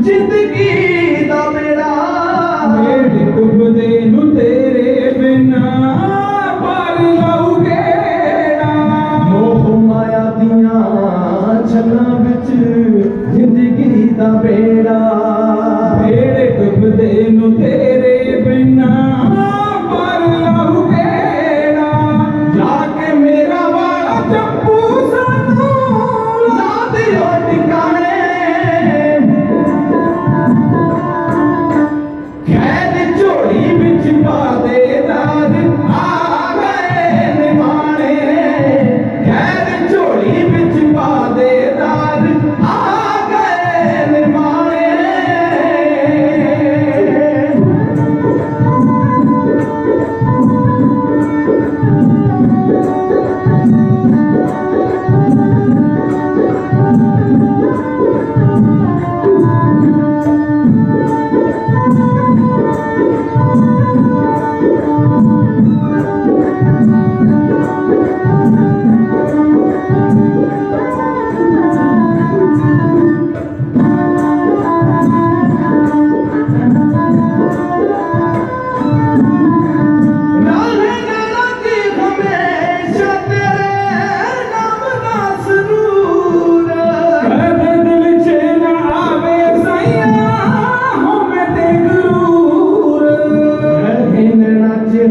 जिंदगी दा मेरा मेरे डुबदे नू तेरे बिना पार लाऊ गेड़ा मोह माया दियां छल्लां विच जिंदगी दा बेड़ा मेरे डुबदे नू तेरे बिना पार लाऊ गेड़ा जाके मेरा वाला जप्पू सानू ला दियो ठिकाने कैद झोली बिच पा दे दार आ गए निमाने कैद झोली बिच पा दे दार आ गए निमाने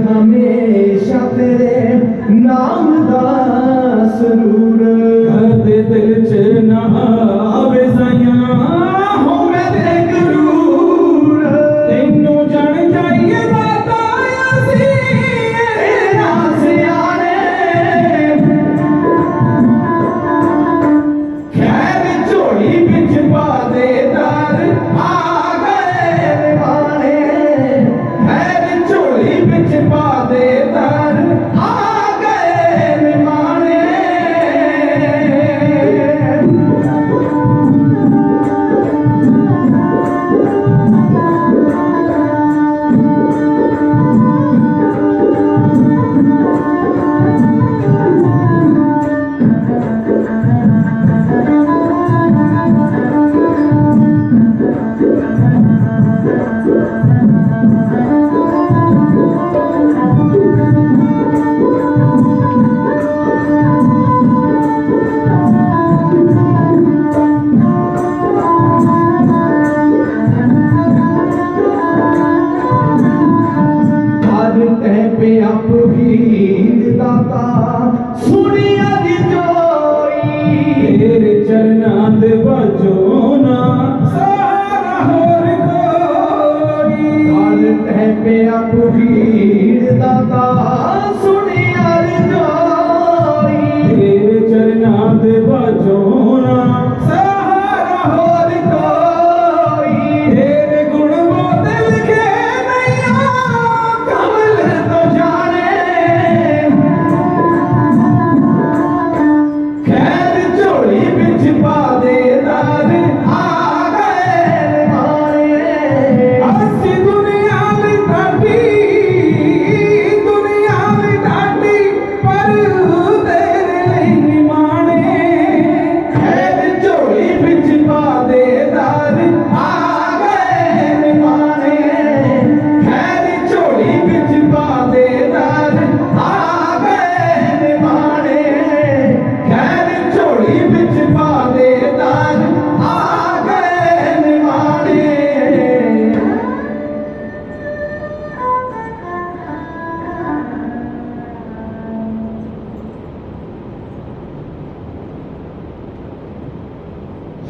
हमेशा तेरे नाम दा सरूर कदे दिल च ना आवे साइयां हो मैं ते गुरूर तेनू जान जाइए बताया सी तेरा सियाने खैर झोली बिच पा दे दार आ गए निमाने खैर झोली बिच पा दे दार आ गए निमाने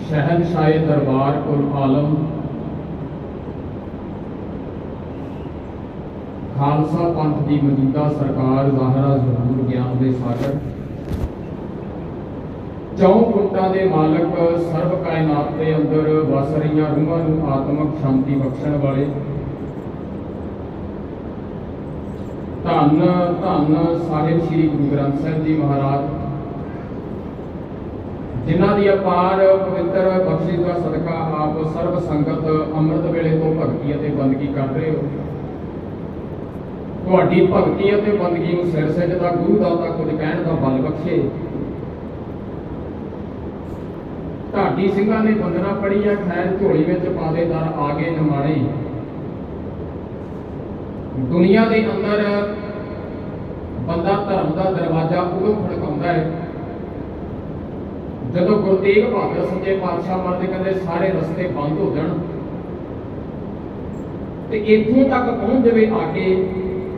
शहनशाह दरबार कुल आलम खालसा पंथ की मौजूदा सरकार ज़ाहरा ज़हूर ज्ञान के सागर चौं कुंटा के मालक सर्व कायनात के अंदर वस रही रूहां नूं आत्मक शांति बख्शण वाले धन धन साहिब श्री गुरु ग्रंथ साहिब जी महाराज जिन्हां दी अपार पवित्र बख्शिश का सदका आप सर्व संगत अमृत वेले तो भगती और बंदगी कर रहे हो। ਤੁਹਾਡੀ ਭਗਤੀ ਅਤੇ ਬੰਦਗੀ ਨੂੰ ਸਿਰ ਸਜਦਾ ਗੁਰੂ ਦਾਤਾ ਕੁਝ ਕਹਿਣ ਦਾ ਬਲ ਬਖਸ਼ੇ। ਢਾਡੀ ਸਿੰਘਾਂ ਨੇ ਬੰਦਨਾ ਪੜੀ ਆ ਖੈਰ ਝੋਲੀ ਵਿੱਚ ਪਾਦੇ ਦਰ ਆਗੇ ਨਿਮਾਣੇ। ਦੁਨੀਆ ਦੇ ਅੰਦਰ ਬੰਦਾ ਧਰਮ ਦਾ ਦਰਵਾਜ਼ਾ ਉਦੋਂ ਖੜਕਾਉਂਦਾ ਹੈ ਜਦੋਂ ਗੁਰੂ ਤੇਗ ਬਹਾਦਰ ਸੱਚੇ ਪਾਤਸ਼ਾਹ ਮਰਦੇ ਕਹਿੰਦੇ ਸਾਰੇ ਰਸਤੇ ਬੰਦ ਹੋ ਜਾਣ ਤੇ ਇੱਥੋਂ ਤੱਕ ਪਹੁੰਚ ਜਾਵੇ ਆ ਕੇ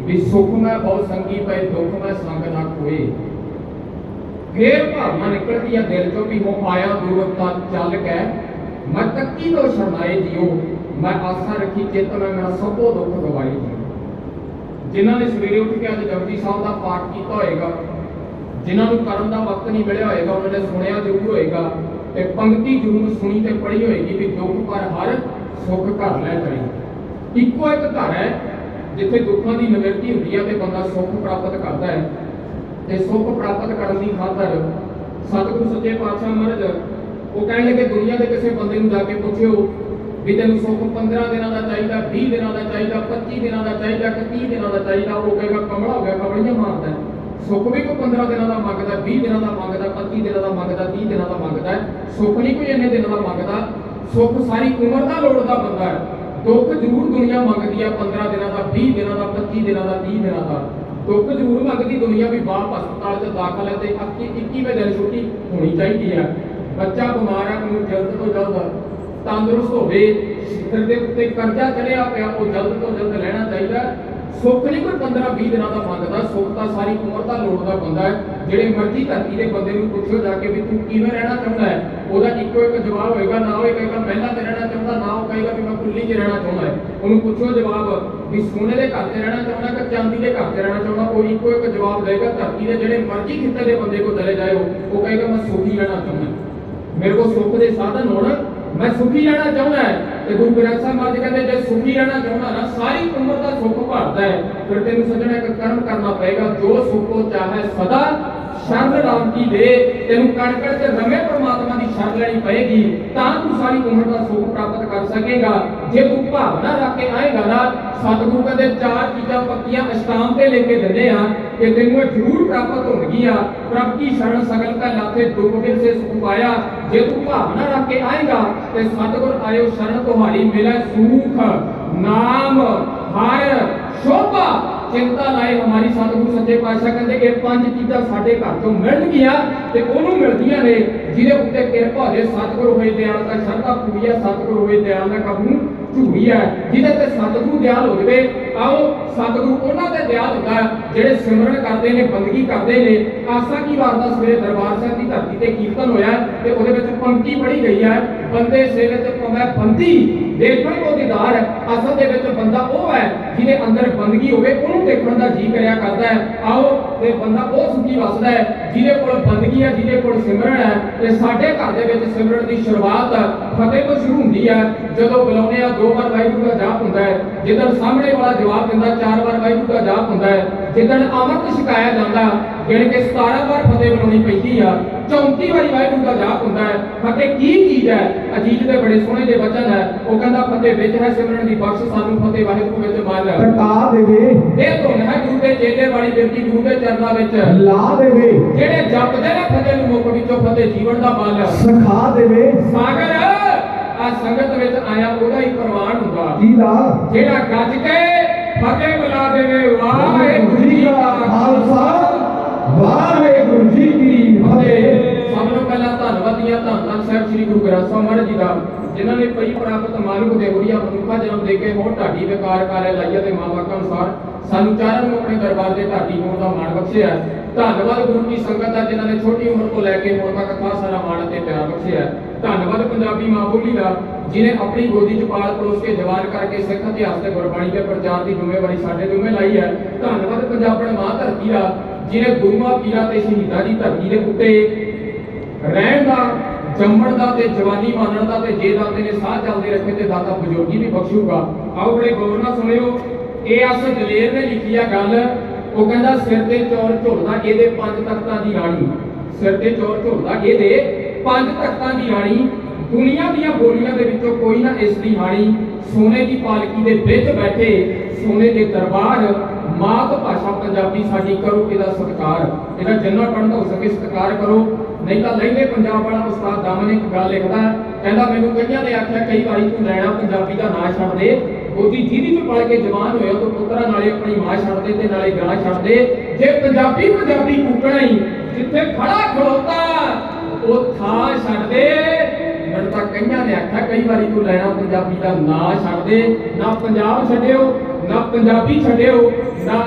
ਵੀ ਸੁਖ ਮੈਂ ਬਹੁਤ ਸੰਗੀ ਪਏ ਦੁੱਖ ਮੈਂ ਸੰਗ ਨਾ ਕੋਏ। ਫੇਰ ਭਾਵਨਾ ਨਿਕਲਦੀ ਆ ਦਿਲ ਚੋਂ ਵੀ ਹੋ ਆਇਆ ਦੂਰਤਾ ਚੱਲ ਕੇ ਮੈਂ ਤੱਕੀ ਤੋਂ ਸ਼ਰਨਾਏ ਜਿਉ ਮੈਂ ਆਸਾ ਰੱਖੀ ਚਿੱਤ ਮੈਂ ਮੇਰਾ ਸਭੋ ਦੁੱਖ ਗਵਾਈ ਜੀ। ਜਿਨ੍ਹਾਂ ਨੇ ਸਵੇਰੇ ਉੱਠ ਕੇ ਅੱਜ ਜਪਜੀ ਸਾਹਿਬ ਦਾ ਪਾਠ ਕੀਤਾ ਹੋਏਗਾ ਜਿਨ੍ਹਾਂ ਨੂੰ ਕਰਨ ਦਾ ਵਕਤ ਨਹੀਂ ਮਿਲਿਆ ਹੋਏਗਾ ਉਹਨਾਂ ਨੇ ਸੁਣਿਆ ਜ਼ਰੂਰ ਹੋਏਗਾ ਤੇ ਪੰਕਤੀ ਜ਼ਰੂਰ ਸੁਣੀ ਤੇ ਪੜ੍ਹੀ ਹੋਏਗੀ ਵੀ ਦੁੱਖ ਪਰ ਹਰ ਸੁੱਖ ਘਰ ਲੈ ਜਾਈ। ਇੱਕੋ ਇੱਕ ਘਰ ਹੈ ਜਿੱਥੇ ਦੁੱਖਾਂ ਦੀ ਨਿਵਰਤੀ ਹੁੰਦੀ ਹੈ ਤੇ ਬੰਦਾ ਸੁੱਖ ਪ੍ਰਾਪਤ ਕਰਦਾ ਹੈ ਤੇ ਸੁੱਖ ਪ੍ਰਾਪਤ ਕਰਨ ਦੀ ਖਾਤਰ ਸਤਿਗੁਰੂ ਸੱਚੇ ਪਾਤਸ਼ਾਹ ਮਹਾਰਾਜ ਉਹ ਕਹਿਣ ਲੱਗੇ ਦੁਨੀਆ ਦੇ ਕਿਸੇ ਬੰਦੇ ਨੂੰ ਜਾ ਕੇ ਪੁੱਛਿਓ ਵੀ ਤੈਨੂੰ ਸੁੱਖ 15 ਦਿਨਾਂ ਦਾ ਚਾਹੀਦਾ 20 ਦਿਨਾਂ ਦਾ ਚਾਹੀਦਾ 25 ਦਿਨਾਂ ਦਾ ਚਾਹੀਦਾ ਕਿ 30 ਦਿਨਾਂ ਦਾ ਚਾਹੀਦਾ ਉਹ ਕਹੇਗਾ ਕਮਲਾ ਹੋ ਗਿਆ ਕਮਲੀਆਂ ਮਾਰਦਾ। ਸੁੱਖ ਵੀ ਕੋਈ 15 ਦਿਨਾਂ ਦਾ ਮੰਗਦਾ 20 ਦਿਨਾਂ ਦਾ ਮੰਗਦਾ 25 ਦਿਨਾਂ ਦਾ ਮੰਗਦਾ 30 ਦਿਨਾਂ ਦਾ ਮੰਗਦਾ ਸੁੱਖ ਨਹੀਂ ਕੋਈ ਇੰਨੇ ਦਿਨਾਂ ਦਾ ਮੰਗਦਾ। ਸੁੱਖ ਸਾਰੀ ਉਮਰ ਦਾ ਲੋੜਦਾ ਬੰਦਾ ਹੈ। ਦੁੱਖ ਜ਼ਰੂਰ ਦੁਨੀਆ ਮੰਗਦੀ ਆ 15 ਦਿਨਾਂ ਦਾ 20 ਦਿਨਾਂ ਦਾ 25 ਦਿਨਾਂ ਦਾ 30 ਦਿਨਾਂ ਦਾ ਦੁੱਖ ਜ਼ਰੂਰ ਮੰਗਦੀ ਦੁਨੀਆ ਵੀ ਬਾਪ ਹਸਪਤਾਲ 'ਚ ਦਾਖਲ ਹੈ ਤੇ 21ਵੇਂ ਦਿਨ ਛੁੱਟੀ ਹੋਣੀ ਚਾਹੀਦੀ ਆ। ਬੱਚਾ ਬਿਮਾਰ ਹੈ ਉਹਨੂੰ ਜਲਦ ਤੋਂ ਜਲਦ ਤੰਦਰੁਸਤ ਹੋਵੇ ਸਿਰ ਦੇ ਉੱਤੇ ਕਰਜ਼ਾ ਚੜਿਆ ਪਿਆ ਉਹ ਜਲਦ ਤੋਂ ਜਲਦ ਲੈਣਾ ਚਾਹੀਦਾ। ਸੁੱਖ ਨਹੀਂ ਕੋਈ 15-20 ਦਿਨਾਂ ਦਾ ਮੰਗਦਾ ਸੁੱਖ ਤਾਂ ਸਾਰੀ ਉਮਰ ਦਾ ਲੋੜਦਾ ਬੰਦਾ ਹੈ। ਜਿਹੜੇ ਮਰਜ਼ੀ ਧਰਤੀ ਦੇ ਬੰਦੇ ਨੂੰ ਪੁੱਛੋ ਜਾ ਕੇ ਵੀ ਤੂੰ ਕਿਵੇਂ ਰਹਿਣਾ ਚਾਹੁੰਦਾ ਹੈ ਉਹਦਾ ਇੱਕੋ ਇੱਕ ਜਵਾਬ ਹੋਏਗਾ ਨਾ ਉਹ ਕਹੇਗਾ ਮਹਿਲਾਂ 'ਚ ਰਹਿਣਾ ਚਾਹੁੰਦਾ ਨਾ ਉਹ ਕਹੇਗਾ ਵੀ ਮੈਂ ਕੁੱਲੀ 'ਚ ਰਹਿਣਾ ਚਾਹੁੰਦਾ ਹੈ। ਉਹਨੂੰ ਪੁੱਛੋ ਜਵਾਬ ਵੀ ਸੋਨੇ ਦੇ ਘਰ 'ਚ ਰਹਿਣਾ ਚਾਹੁੰਦਾ ਕਿ ਚਾਂਦੀ ਦੇ ਘਰ 'ਚ ਰਹਿਣਾ ਚਾਹੁੰਦਾ ਉਹ ਇੱਕੋ ਇੱਕ ਜਵਾਬ ਦੇਗਾ। ਧਰਤੀ ਦੇ ਜਿਹੜੇ ਮਰਜ਼ੀ ਖਿੱਤੇ ਦੇ ਬੰਦੇ ਕੋਲ ਚਲੇ ਜਾਏ ਉਹ ਕਹੇਗਾ ਮੈਂ ਸੁਖੀ ਰਹਿਣਾ ਚਾਹੁੰਦਾ ਮੇਰੇ ਕੋਲ ਸੁੱਖ ਦੇ ਸਾਧਨ ਹੋਣ मैं सुखी रहना चाहता है तो गुरु ग्रंथ साहिब महाराज कहते जो सुखी रहना चाहता ना सारी उम्र का सुख भरता है फिर तेन सजना एक कर्म करना पड़ेगा जो सुख को चाहे सदा शरण राम की दे तेन कण कण से रमे परमात्मा की शरण लेनी पड़ेगी ता तू सारी उम्र का सुख प्राप्त कर सकेगा। जे तू भावना रख के आएगा ना सतगुरु कहते 4 चीज़ां पक्कियां अष्टाम ते लेके दिंदे आ कि तेनू जरूर प्राप्त होणगियां। प्रभ की शरण सगल का लाथे दुख बिन से सुख पाया। जे तू भावना रख के आएगा ते सतगुर आयो शरण तुम्हारी मिले सुख नाम हर शोभा चिंता लाए हमारी सतगुरु सच्चे पातशाह कहते ये 5 चीज़ां साडे घर चों मिलणगियां ते ओनू मिलदियां ने जिहदे उत्ते किरपा होवे सतगुरु होए दयाल दा शरधा पूरी है सतगुरु होए दयाल दा कबू झूठी है जिहदे ते सतगुरु दयाल हो जावे आओ सतगुरु उन्हां ते दयाल हुंदा जिहड़े सिमरन करदे ने बंदगी करदे ने। आसा की वार दा सवेरे दरबार साहिब दी धरती ते कीर्तन होया ते ओहदे विच पंक्ति पढ़ी गई है बंदे सेवे ते पवै बंदी देखण को दीदार असल दे विच बंदा ਉਹ है ਜਿਹਦੇ ਅੰਦਰ ਬੰਦਗੀ ਹੋਵੇ ਉਹਨੂੰ ਦੇਖਣ ਦਾ ਜੀ ਕਰਿਆ ਕਰਦਾ ਹੈ। ਆਓ ਤੇ ਬੰਦਾ ਉਹ ਸੁਖੀ ਵਸਦਾ ਹੈ ਜਿਹਦੇ ਕੋਲ ਬੰਦਗੀ ਹੈ ਜਿਹਦੇ ਕੋਲ ਸਿਮਰਨ ਹੈ। ਤੇ ਸਾਡੇ ਘਰ ਦੇ ਵਿੱਚ ਸਿਮਰਨ ਦੀ ਸ਼ੁਰੂਆਤ ਫਤਿਹ ਤੋਂ ਸ਼ੁਰੂ ਹੁੰਦੀ ਹੈ ਜਦੋਂ ਬੁਲਾਉਂਦੇ ਆ 2 ਵਾਰ ਵਾਹਿਗੁਰੂ ਦਾ ਜਾਪ ਹੁੰਦਾ ਹੈ ਜਿੱਦਣ ਸਾਹਮਣੇ ਵਾਲਾ ਜਵਾਬ ਦਿੰਦਾ 4 ਵਾਰ ਵਾਹਿਗੁਰੂ ਦਾ ਜਾਪ ਹੁੰਦਾ ਹੈ ਜਿੱਦਣ ਅੰਮ੍ਰਿਤ ਛਕਾਇਆ ਜਾਂਦਾ ਜਿਹੜੇ ਕਿ 17 ਵਾਰ ਫਤਿਹ ਬੁਲਾਉਣੀ ਪੈਂਦੀ ਆ 34 ਵਾਰੀ ਵਾਹਿਗੁਰੂ ਦਾ ਜਾਪ ਹੁੰਦਾ ਹੈ। ਫਤਿਹ ਕੀ ਚੀਜ਼ ਹੈ ਅਜੀਤ ਦੇ ਬੜੇ ਸੋਹਣੇ ਜਿਹੇ ਵਚਨ ਹੈ ਉਹ ਕਹਿੰਦਾ ਫਤਿਹ ਵਿੱਚ ਹੈ ਸਿਮਰਨ ਦੀ ਬਖਸ਼ ਸਾਨੂੰ ਫਤਿਹ ਵਾਹਿਗੁਰੂ ਵਿੱਚ ਮਨ ਟਕਾ ਦੇਵੇ ਇਹ ਧੁਨ ਹੈ ਗੁਰੂ ਦੇ ਚੇਲੇ ਵਾਲੀ ਬੇਨਤੀ ਗੁਰੂ ਦੇ ਚਰਨਾਂ ਵਿੱਚ ਲਾ ਦੇਵੇ ਜਿਹੜੇ ਜਪਦੇ ਨੇ ਫਤਿਹ ਨੂੰ ਮੁਖ ਵਿੱਚੋਂ ਫਤਿਹ ਜੀਵਨ ਦਾ ਮਲ ਸਿਖਾ ਦੇਵੇ ਸਾਗਰ ਆ ਸੰਗਤ ਵਿੱਚ ਆਇਆ ਉਹਦਾ ਹੀ ਪ੍ਰਵਾਨ ਹੁੰਦਾ ਜਿਹਦਾ ਜਿਹੜਾ ਗੱਜ ਕੇ ਫਤਿਹ ਬੁਲਾ ਦੇਵੇ ਵਾਹਿਗੁਰੂ ਜੀ ਕਾ ਖਾਲਸਾ ਵਾਹਿਗੁਰੂ ਜੀ ਕੀ ਫਤਿਹ। ਸਭ ਤੋਂ ਪਹਿਲਾਂ ਧੰਨਵਾਦ ਦੀਆਂ ਧੰਨ ਸਾਹਿਬ ਸ੍ਰੀ ਗੁਰੂ ਗ੍ਰੰਥ ਸਾਹਿਬ ਮਹਾਰਾਜ ਜੀ ਦਾ, ਜਿਨ੍ਹਾਂ ਨੇ ਪਈ ਪ੍ਰਾਪਤ ਮਾਨੁਖ ਦੇ ਹੋਰੀਆ ਮਨੁੱਖਾ ਜਨਮ ਦੇ ਕੇ ਹੋਰ ਢਾਡੀ ਵਿਕਾਰ ਕਾਰੇ ਲਾਈਆ ਤੇ ਮਾਂ ਬਾਪ ਅਨੁਸਾਰ ਸਾਨੂੰ ਚਾਰਾਂ ਨੂੰ ਆਪਣੇ ਦਰਬਾਰ ਦੇ ਢਾਡੀ ਹੋਣ ਦਾ ਮਾਣ ਬਖਸ਼ਿਆ। ਧੰਨਵਾਦ ਗੁਰੂ ਕੀ ਸੰਗਤ ਦਾ, ਜਿਨ੍ਹਾਂ ਨੇ ਛੋਟੀ ਉਮਰ ਤੋਂ ਲੈ ਕੇ ਹੁਣ ਤੱਕ ਖਾਸ ਸਾਰਾ ਮਾਣ ਅਤੇ ਪਿਆਰ ਬਖਸ਼ਿਆ। ਧੰਨਵਾਦ ਪੰਜਾਬੀ ਮਾਂ ਬੋਲੀ ਦਾ, ਜਿਨੇ ਆਪਣੀ ਗੋਦੀ ਚ ਪਾਲ ਪਲੋਸ ਕੇ ਜਵਾਨ ਕਰਕੇ ਸਿੱਖ ਇਤਿਹਾਸ ਤੇ ਗੁਰਬਾਣੀ ਦੇ ਪ੍ਰਚਾਰ ਦੀ ਜ਼ਿੰਮੇਵਾਰੀ ਸਾਡੇ ਜ਼ਿੰਮੇ ਲਾਈ ਹੈ। ਧੰਨਵਾਦ ਪੰਜਾਬਣ ਮਾਂ ਧਰਤੀ ਦਾ, ਜਿਨੇ ਗੁਰੂਆਂ ਪੀਰਾਂ ਤੇ ਸ਼ਹੀਦਾਂ ਦੀ ਧਰਤੀ ਦੇ ਉੱਤੇ ਰਹਿਣ ਦਾ, ਜੰਮਣ ਦਾ ਤੇ ਜਵਾਨੀ ਮਾਨਣ ਦਾ, ਤੇ ਜੇ ਦਾਤੇ ਨੇ ਸਾਹ ਚੱਲਦੇ ਰੱਖੇ ਤੇ ਦਾਤਾ ਬਜ਼ੁਰਗੀ ਵੀ ਬਖਸ਼ੂਗਾ। ਆਓ ਬੜੇ ਗੌਰ ਨਾਲ ਸੁਣਿਓ। ਇਹ ਅਸ ਦਲੇਰ ਨੇ ਲਿਖੀ ਆ ਗੱਲ। ਉਹ ਕਹਿੰਦਾ ਸਿਰ ਤੇ ਚੌਰ ਝੁਲਦਾ ਇਹਦੇ 5 ਤਖਤਾਂ ਦੀ ਰਾਣੀ, ਸਿਰ ਤੇ ਚੌਰ ਝੁਲਦਾ ਇਹਦੇ 5 ਤਖਤਾਂ ਦੀ ਰਾਣੀ, ਦੁਨੀਆ ਦੀਆਂ ਬੋਲੀਆਂ ਦੇ ਵਿੱਚੋਂ ਕੋਈ ਨਾ ਇਸ ਦੀ ਹਾਣੀ, ਸੋਨੇ ਦੀ ਪਾਲਕੀ ਦੇ ਵਿੱਚ ਬੈਠੇ ਸੋਨੇ ਦੇ ਦਰਬਾਰ, ਮਾਤ ਭਾਸ਼ਾ ਪੰਜਾਬੀ ਸਾਡੀ ਕਰੋ ਇਹਦਾ ਸਤਿਕਾਰ, ਇਹਦਾ ਜਿੰਨਾ ਬਣਦਾ ਹੋ ਸਕੇ ਸਤਿਕਾਰ ਕਰੋ। ਨਹੀਂ ਤਾਂ ਲਹਿੰਦੇ ਪੰਜਾਬ ਵਾਲਾ ਉਸਤਾਦ ਦਾਮਨ ਇੱਕ ਗੱਲ ਲਿਖਦਾ, ਕਹਿੰਦਾ ਮੈਨੂੰ ਕਈਆਂ ਨੇ ਆਖਿਆ ਕਈ ਵਾਰੀ ਤੂੰ ਲੈਣਾ ਪੰਜਾਬੀ ਦਾ ਨਾਂ ਛੱਡ ਦੇ, ਗੋਦੀ ਜਿਹਦੀ ਚ ਪੜ ਕੇ ਜਵਾਨ ਹੋਇਆ ਤੂੰ ਪੁੱਤਰਾ ਨਾਲੇ ਆਪਣੀ ਮਾਂ ਛੱਡ ਦੇ ਤੇ ਨਾਲੇ ਗਾਣਾ ਛੱਡ ਦੇ। ਜੇ ਪੰਜਾਬੀ ਪੰਜਾਬੀ ਕੂਕਣਾ ਹੀ ਜਿੱਥੇ ਖੜਾ ਖਲੋਤਾ ਉਹ ਥਾਂ ਛੱਡ ਦੇ। ਮੈਨੂੰ ਤਾਂ ਕਈਆਂ ਨੇ ਆਖਿਆ ਕਈ ਵਾਰੀ ਤੂੰ ਲੈਣਾ ਪੰਜਾਬੀ ਦਾ ਨਾਂ ਛੱਡ ਦੇ। ਨਾ ਪੰਜਾਬ ਛੱਡਿਓ, ਨਾ ਪੰਜਾਬੀ ਛੱਡਿਓ, ਨਾ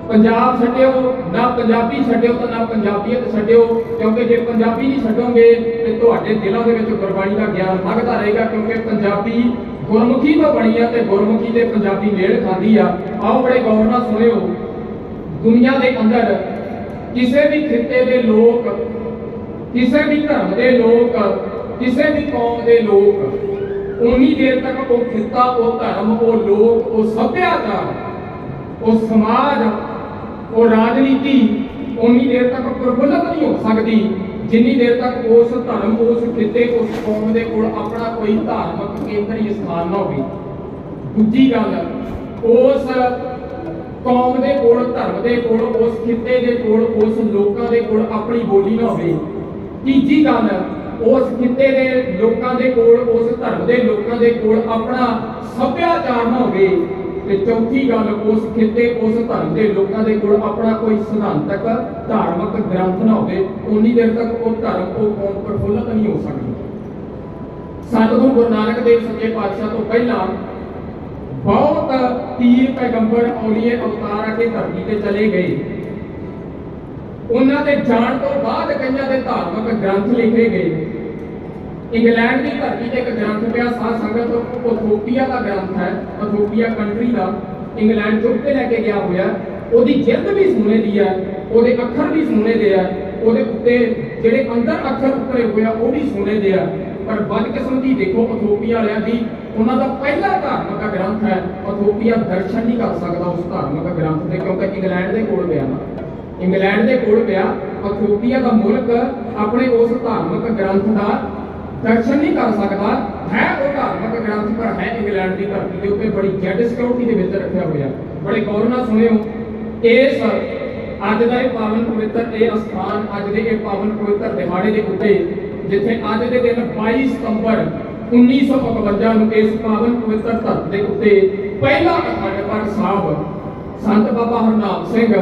ਪੰਜਾਬ ਛੱਡਿਓ, ਨਾ ਪੰਜਾਬੀ ਛੱਡਿਓ ਤੇ ਨਾ ਪੰਜਾਬੀਅਤ ਛੱਡਿਓ, ਕਿਉਂਕਿ ਜੇ ਪੰਜਾਬੀ ਨਹੀਂ ਛੱਡੋਗੇ ਤੇ ਤੁਹਾਡੇ ਦਿਲਾਂ ਦੇ ਵਿੱਚ ਗੁਰਬਾਣੀ ਦਾ ਗਿਆਨ ਵਗਦਾ ਰਹੇਗਾ, ਕਿਉਂਕਿ ਪੰਜਾਬੀ ਗੁਰਮੁਖੀ ਤੋਂ ਬਣੀ ਆ ਤੇ ਗੁਰਮੁਖੀ ਤੇ ਪੰਜਾਬੀ ਮੇਲ ਖਾਂਦੀ ਆ। ਆਓ ਬੜੇ ਗੌਰ ਨਾਲ ਸੁਣਿਓ। ਦੁਨੀਆ ਦੇ ਅੰਦਰ ਕਿਸੇ ਵੀ ਖਿੱਤੇ ਦੇ ਲੋਕ, ਕਿਸੇ ਵੀ ਧਰਮ ਦੇ ਲੋਕ, ਕਿਸੇ ਵੀ ਕੌਮ ਦੇ ਲੋਕ ਉਨੀ ਦੇਰ ਤੱਕ ਉਹ ਖਿੱਤਾ, ਉਹ ਧਰਮ, ਉਹ ਲੋਕ, ਉਹ ਸੱਭਿਆਚਾਰ, ਉਹ ਸਮਾਜ, ਉਹ ਰਾਜਨੀਤੀ ਉਨੀ ਦੇਰ ਤੱਕ ਪ੍ਰਫੁੱਲਤ ਨਹੀਂ ਹੋ ਸਕਦੀ ਜਿੰਨੀ ਦੇਰ ਤੱਕ ਉਸ ਧਰਮ, ਉਸ ਖਿੱਤੇ, ਉਸ ਕੌਮ ਦੇ ਕੋਲ ਆਪਣਾ ਕੋਈ ਧਾਰਮਿਕ ਕੇਂਦਰੀ ਸਥਾਨ ਨਾ ਹੋਵੇ। ਦੂਜੀ ਗੱਲ, ਉਸ ਕੌਮ ਦੇ ਕੋਲ, ਧਰਮ ਦੇ ਕੋਲ, ਉਸ ਖਿੱਤੇ ਦੇ ਕੋਲ, ਉਸ ਲੋਕਾਂ ਦੇ ਕੋਲ ਆਪਣੀ ਬੋਲੀ ਨਾ ਹੋਵੇ। ਤੀਜੀ ਗੱਲ, ਉਸ ਖਿੱਤੇ ਦੇ ਲੋਕਾਂ ਦੇ ਕੋਲ, ਉਸ ਧਰਮ ਦੇ ਲੋਕਾਂ ਦੇ ਕੋਲ ਆਪਣਾ ਸੱਭਿਆਚਾਰ ਨਾ ਹੋਵੇ। ਤੇ ਚੌਥੀ ਗੱਲ, ਉਸ ਖਿੱਤੇ, ਉਸ ਧਰਮ ਦੇ ਲੋਕਾਂ ਦੇ ਕੋਲ ਆਪਣਾ ਕੋਈ ਸਿਧਾਂਤਕ ਧਾਰਮਿਕ ਗ੍ਰੰਥ ਨਾ ਹੋਵੇ। ਉਨੀ ਦੇਰ ਤੱਕ ਉਹ ਧਰਮ, ਉਹ ਕੌਮ ਪ੍ਰਫੁੱਲਤ ਨਹੀਂ ਹੋ ਸਕਦੀ। ਸਤਿਗੁਰੂ ਗੁਰੂ ਨਾਨਕ ਦੇਵ ਸੱਚੇ ਪਾਤਸ਼ਾਹ ਤੋਂ ਪਹਿਲਾਂ ਬਹੁਤ ਪੀਰ, ਪੈਗੰਬਰ, ਔਲੀਏ, ਅਵਤਾਰ ਆ ਕੇ ਧਰਤੀ ਤੇ ਚਲੇ ਗਏ। ਉਹਨਾਂ ਦੇ ਜਾਣ ਤੋਂ ਬਾਅਦ ਕਈਆਂ ਦੇ ਧਾਰਮਿਕ ਗ੍ਰੰਥ ਲਿਖੇ ਗਏ। ਇੰਗਲੈਂਡ ਦੀ ਧਰਤੀ ਤੇ ਇੱਕ ਗ੍ਰੰਥ ਪਿਆ ਸਾਧ ਸੰਗਤ, ਇਥੋਪੀਆ ਦਾ ਗ੍ਰੰਥ ਹੈ, ਇਥੋਪੀਆ ਕੰਟਰੀ ਦਾ, ਇੰਗਲੈਂਡ ਚੁੱਕ ਕੇ ਲੈ ਕੇ ਗਿਆ ਹੋਇਆ। ਉਹਦੀ ਜਿਲਦ ਵੀ ਸੋਨੇ ਦੀ ਹੈ, ਉਹਦੇ ਅੱਖਰ ਵੀ ਸੋਨੇ ਦੇ ਆ, ਉਹਦੇ ਉੱਤੇ ਜਿਹੜੇ ਅੰਦਰ ਅੱਖਰ ਉੱਤਰੇ ਹੋਏ ਆ ਉਹ ਵੀ ਸੋਨੇ ਦੇ ਆ। ਪਰ ਬਦਕਿਸਮਤੀ ਦੇਖੋ ਇਥੋਪੀਆ ਵਾਲਿਆਂ ਦੀ, ਉਹਨਾਂ ਦਾ ਪਹਿਲਾ ਧਾਰਮਿਕ ਗ੍ਰੰਥ ਹੈ। ਇਥੋਪੀਆ ਦਰਸ਼ਨ ਨਹੀਂ ਕਰ ਸਕਦਾ ਉਸ ਧਾਰਮਿਕ ਗ੍ਰੰਥ ਦੇ, ਕਿਉਂਕਿ ਇੰਗਲੈਂਡ ਦੇ ਕੋਲ ਪਿਆ ਨਾ, ਇੰਗਲੈਂਡ ਦੇ ਕੋਲ ਪਿਆ। ਇਥੋਪੀਆ ਦਾ ਮੁਲਕ ਆਪਣੇ ਉਸ ਧਾਰਮਿਕ ਗ੍ਰੰਥ ਦਾ ਦਰਸ਼ਨ ਨਹੀਂ ਕਰ ਸਕਦਾ। ਹੈ ਉਹ ਧਾਰਮਿਕ ਗ੍ਰੰਥ, ਪਰ ਹੈ ਇੰਗਲੈਂਡ ਦੀ ਧਰਤੀ ਦੇ ਉੱਤੇ ਬੜੀ ਜੈਡ ਸਿਕਿਉਰਿਟੀ ਦੇ ਵਿੱਚ ਰੱਖਿਆ ਹੋਇਆ। ਬੜੇ ਗੌਰ ਨਾਲ ਸੁਣਿਓ। ਇਸ ਅੱਜ ਦਾ ਇਹ ਪਾਵਨ ਪਵਿੱਤਰ ਇਹ ਅਸਥਾਨ, ਅੱਜ ਦੇ ਇਹ ਪਾਵਨ ਪਵਿੱਤਰ ਦਿਹਾੜੇ ਦੇ ਉੱਤੇ, ਜਿੱਥੇ ਅੱਜ ਦੇ ਦਿਨ 22 ਸਤੰਬਰ 1951 ਨੂੰ ਇਸ ਪਾਵਨ ਪਵਿੱਤਰ ਧਰਤੀ ਦੇ ਉੱਤੇ ਪਹਿਲਾ ਅਖੰਡ ਪਾਠ ਸਾਹਿਬ ਸੰਤ ਬਾਬਾ ਹਰਨਾਮ ਸਿੰਘ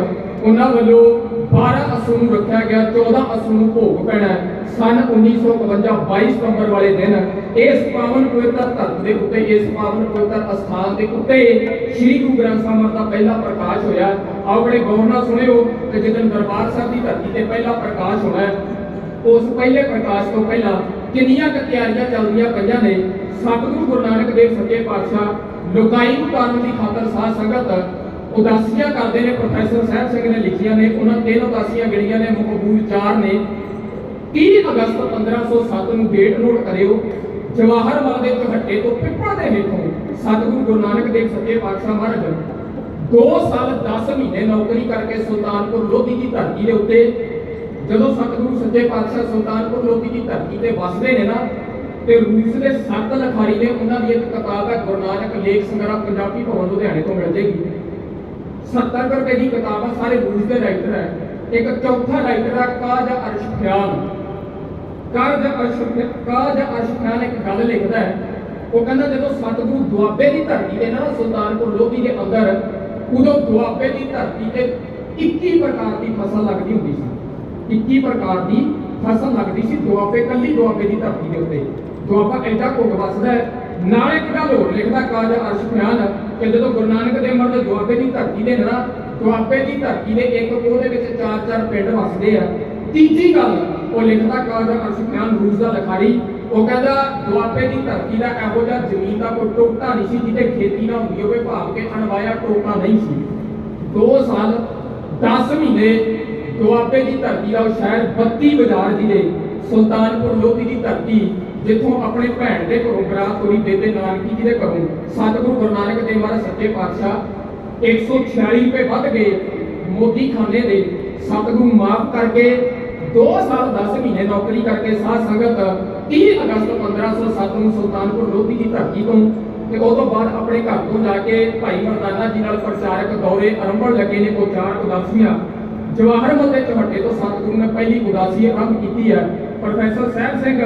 ਉਹਨਾਂ ਵੱਲੋਂ 12 ਅਸੂ ਨੂੰ ਰੱਖਿਆ ਗਿਆ, 14 ਅਸੂ ਨੂੰ ਭੋਗ ਪੈਣਾ। ਸਨ 1951 22 ਸਤੰਬਰ ਵਾਲੇ ਦਿਨ ਇਸ ਪਾਵਨ ਪਵਿੱਤਰ ਧਰਤੀ ਦੇ ਉੱਤੇ, ਇਸ ਪਾਵਨ ਪਵਿੱਤਰ ਅਸਥਾਨ ਦੇ ਉੱਤੇ ਸ੍ਰੀ ਗੁਰੂ ਗ੍ਰੰਥ ਸਾਹਿਬ ਦਾ ਪਹਿਲਾ ਪ੍ਰਕਾਸ਼ ਹੋਇਆ। ਆਓ ਬੜੇ ਗੌਰ ਨਾਲ ਸੁਣਿਓ ਕਿ ਜਦੋਂ ਦਰਬਾਰ ਸਾਹਿਬ ਦੀ ਧਰਤੀ ਤੇ ਪਹਿਲਾ ਪ੍ਰਕਾਸ਼ ਹੋਣਾ, ਉਸ ਪਹਿਲੇ ਪ੍ਰਕਾਸ਼ ਤੋਂ ਪਹਿਲਾਂ ਕਿੰਨੀਆਂ ਕੁ ਤਿਆਰੀਆਂ ਚੱਲਦੀਆਂ ਪਈਆਂ ਨੇ। ਸਤਿਗੁਰੂ ਗੁਰੂ ਨਾਨਕ ਦੇਵ ਸੱਚੇ ਪਾਤਸ਼ਾਹ ਲੋਕਾਈ ਨੂੰ ਕਰਨ ਦੀ ਖਾਤਰ ਸਾਧ ਸੰਗਤ ਉਦਾਸੀਆਂ ਕਰਦੇ ਨੇ। ਪ੍ਰੋਫੈਸਰ ਸਾਹਿਬ ਸਿੰਘ ਨੇ ਲਿਖੀਆਂ ਨੇ, ਉਹਨਾਂ 3 ਉਦਾਸੀਆਂ ਗਿਣੀਆਂ ਨੇ, ਮਕਬੂਲ 4 ਨੇ। 30 ਅਗਸਤ 1507 ਨੂੰ ਡੇਟ ਨੋਟ ਕਰਿਓ। ਜਵਾਹਰਲਾਲ ਦੇ ਚਹੱਟੇ ਤੋਂ ਪਿੱਪਲ ਦੇ ਹੇਠੋਂ ਸਤਿਗੁਰੂ ਗੁਰੂ ਨਾਨਕ ਦੇਵ ਸੱਚੇ ਪਾਤਸ਼ਾਹ ਮਹਾਰਾਜ 2 ਸਾਲ 10 ਮਹੀਨੇ ਨੌਕਰੀ ਕਰਕੇ ਸੁਲਤਾਨਪੁਰ ਲੋਧੀ ਦੀ ਧਰਤੀ ਦੇ ਉੱਤੇ, ਜਦੋਂ ਸਤਿਗੁਰੂ ਸੱਚੇ ਪਾਤਸ਼ਾਹ ਸੁਲਤਾਨਪੁਰ ਲੋਧੀ ਦੀ ਧਰਤੀ ਤੇ ਵਸਦੇ ਨੇ ਨਾ, ਤੇ ਰੂਸ ਦੇ 7 ਲਖਾਰੀ ਨੇ, ਉਹਨਾਂ ਦੀ ਇੱਕ ਕਿਤਾਬ ਹੈ ਗੁਰੂ ਨਾਨਕ ਲੇਖ ਸੰਗ੍ਰਹ, ਪੰਜਾਬੀ ਭਵਨ ਲੁਧਿਆਣੇ ਤੋਂ ਮਿਲ ਜੇਗੀ। 70 ਰੁਪਏ ਦੀ ਕਿਤਾਬ ਆ, ਸਾਰੇ ਰੂਸ ਦੇ ਰਾਈਟਰ ਹੈ। ਇੱਕ ਚੌਥਾ ਰਾਈਟਰ ਹੈ ਕਾਜ ਅਰਸ਼ਫਿਆਨ। ਕਾਜ ਅਰਸ਼ਫਿਆਨ ਇੱਕ ਗੱਲ ਲਿਖਦਾ ਹੈ, ਉਹ ਕਹਿੰਦਾ ਜਦੋਂ ਸਤਿਗੁਰੂ ਦੁਆਬੇ ਦੀ ਧਰਤੀ ਤੇ ਨਾ ਸੁਲਤਾਨਪੁਰ ਲੋਧੀ ਦੇ ਅੰਦਰ, ਉਦੋਂ ਦੁਆਬੇ ਦੀ ਧਰਤੀ ਤੇ 21 ਪ੍ਰਕਾਰ ਦੀ ਫਸਲ ਲੱਗਦੀ ਹੁੰਦੀ ਸੀ। 21 ਪ੍ਰਕਾਰ ਦੀ ਫਸਲ ਲੱਗਦੀ ਸੀ ਦੁਆਬੇ, ਕੱਲੀ ਦੁਆਬੇ ਦੀ ਧਰਤੀ ਦੇ ਉੱਤੇ। ਦੁਆਬਾ ਐਡਾ ਘੁੱਟ ਵਸਦਾ ਹੈ। ਨਾਲ ਇੱਕ ਗੱਲ ਹੋਰ ਲਿਖਦਾ ਕਾਜ ਅਰਸ਼ ਬਿਆਨ ਕਿ ਜਦੋਂ ਗੁਰੂ ਨਾਨਕ ਦੇਵ ਮਹਾਰਾਜ ਦੁਆਬੇ ਦੀ ਧਰਤੀ ਦੇ ਨਾ, ਦੁਆਬੇ ਦੀ ਧਰਤੀ ਦੇ ਇੱਕ ਉਹਦੇ ਵਿੱਚ 4-4 ਪਿੰਡ ਵਸਦੇ ਆ। ਤੀਜੀ ਗੱਲ ਉਹ ਲਿਖਦਾ ਕਾਜ ਅਰਸ਼ ਬਿਆਨ ਰੂਸ ਦਾ ਲਿਖਾਰੀ, ਉਹ ਕਹਿੰਦਾ ਦੁਆਬੇ ਦੀ ਧਰਤੀ ਦਾ ਇਹੋ ਜਿਹਾ ਜ਼ਮੀਨ ਦਾ ਕੋਈ ਟੋਟਾ ਨਹੀਂ ਸੀ ਜਿਹਦੇ ਖੇਤੀ ਨਾ ਹੁੰਦੀ ਹੋਵੇ, ਭਾਵ ਕੇ ਅਣਵਾਇਆ ਟੋਟਾ ਨਹੀਂ ਸੀ। 2 ਸਾਲ 10 ਮਹੀਨੇ ਦੁਆਬੇ ਦੀ ਧਰਤੀ ਦਾ ਉਹ ਸ਼ਹਿਰ 32 ਬਾਜ਼ਾਰ ਜ਼ਿਲ੍ਹੇ ਸੁਲਤਾਨਪੁਰ ਲੋਧੀ ਦੀ ਧਰਤੀ, ਜਿੱਥੋਂ ਆਪਣੇ ਭੈਣ ਦੇ ਘਰੋਂ ਬਰਾਤ ਹੋਈ ਬੇਬੇ ਨਾਨਕੀ ਜੀ ਦੇ ਘਰੋਂ ਸਤਿਗੁਰੂ ਗੁਰੂ ਨਾਨਕ ਦੇਵ ਮਹਾਰਾਜ ਸੱਚੇ ਪਾਤਸ਼ਾਹ 146 ਰੁਪਏ ਵੱਧ ਗਏ ਮੋਦੀ ਖਾਨੇ ਦੇ। ਸਤਿਗੁਰੂ ਮਾਫ ਕਰਕੇ 2 ਸਾਲ 10 ਮਹੀਨੇ ਨੌਕਰੀ ਕਰਕੇ ਸਾਧ ਸੰਗਤ 30 ਅਗਸਤ 1507 ਨੂੰ ਸੁਲਤਾਨਪੁਰ ਲੋਧੀ ਦੀ ਧਰਤੀ ਤੋਂ ਤੇ ਉਸ ਤੋਂ ਬਾਅਦ ਆਪਣੇ ਘਰ ਤੋਂ ਜਾ ਕੇ ਭਾਈ ਮਰਦਾਨਾ ਜੀ ਨਾਲ ਪ੍ਰਚਾਰਕ ਦੌਰੇ ਆਰੰਭਣ ਲੱਗੇ ਨੇ। ਉਹ 4 ਉਦਾਸੀਆਂ ਜਵਾਹਰ ਮੱਲ ਦੇ ਚੌਹੱਟੇ ਤੋਂ ਸਤਿਗੁਰੂ ਨੇ ਪਹਿਲੀ ਉਦਾਸੀ ਆਰੰਭ ਕੀਤੀ ਹੈ। ਪ੍ਰੋਫੈਸਰ ਸਾਹਿਬ ਸਿੰਘ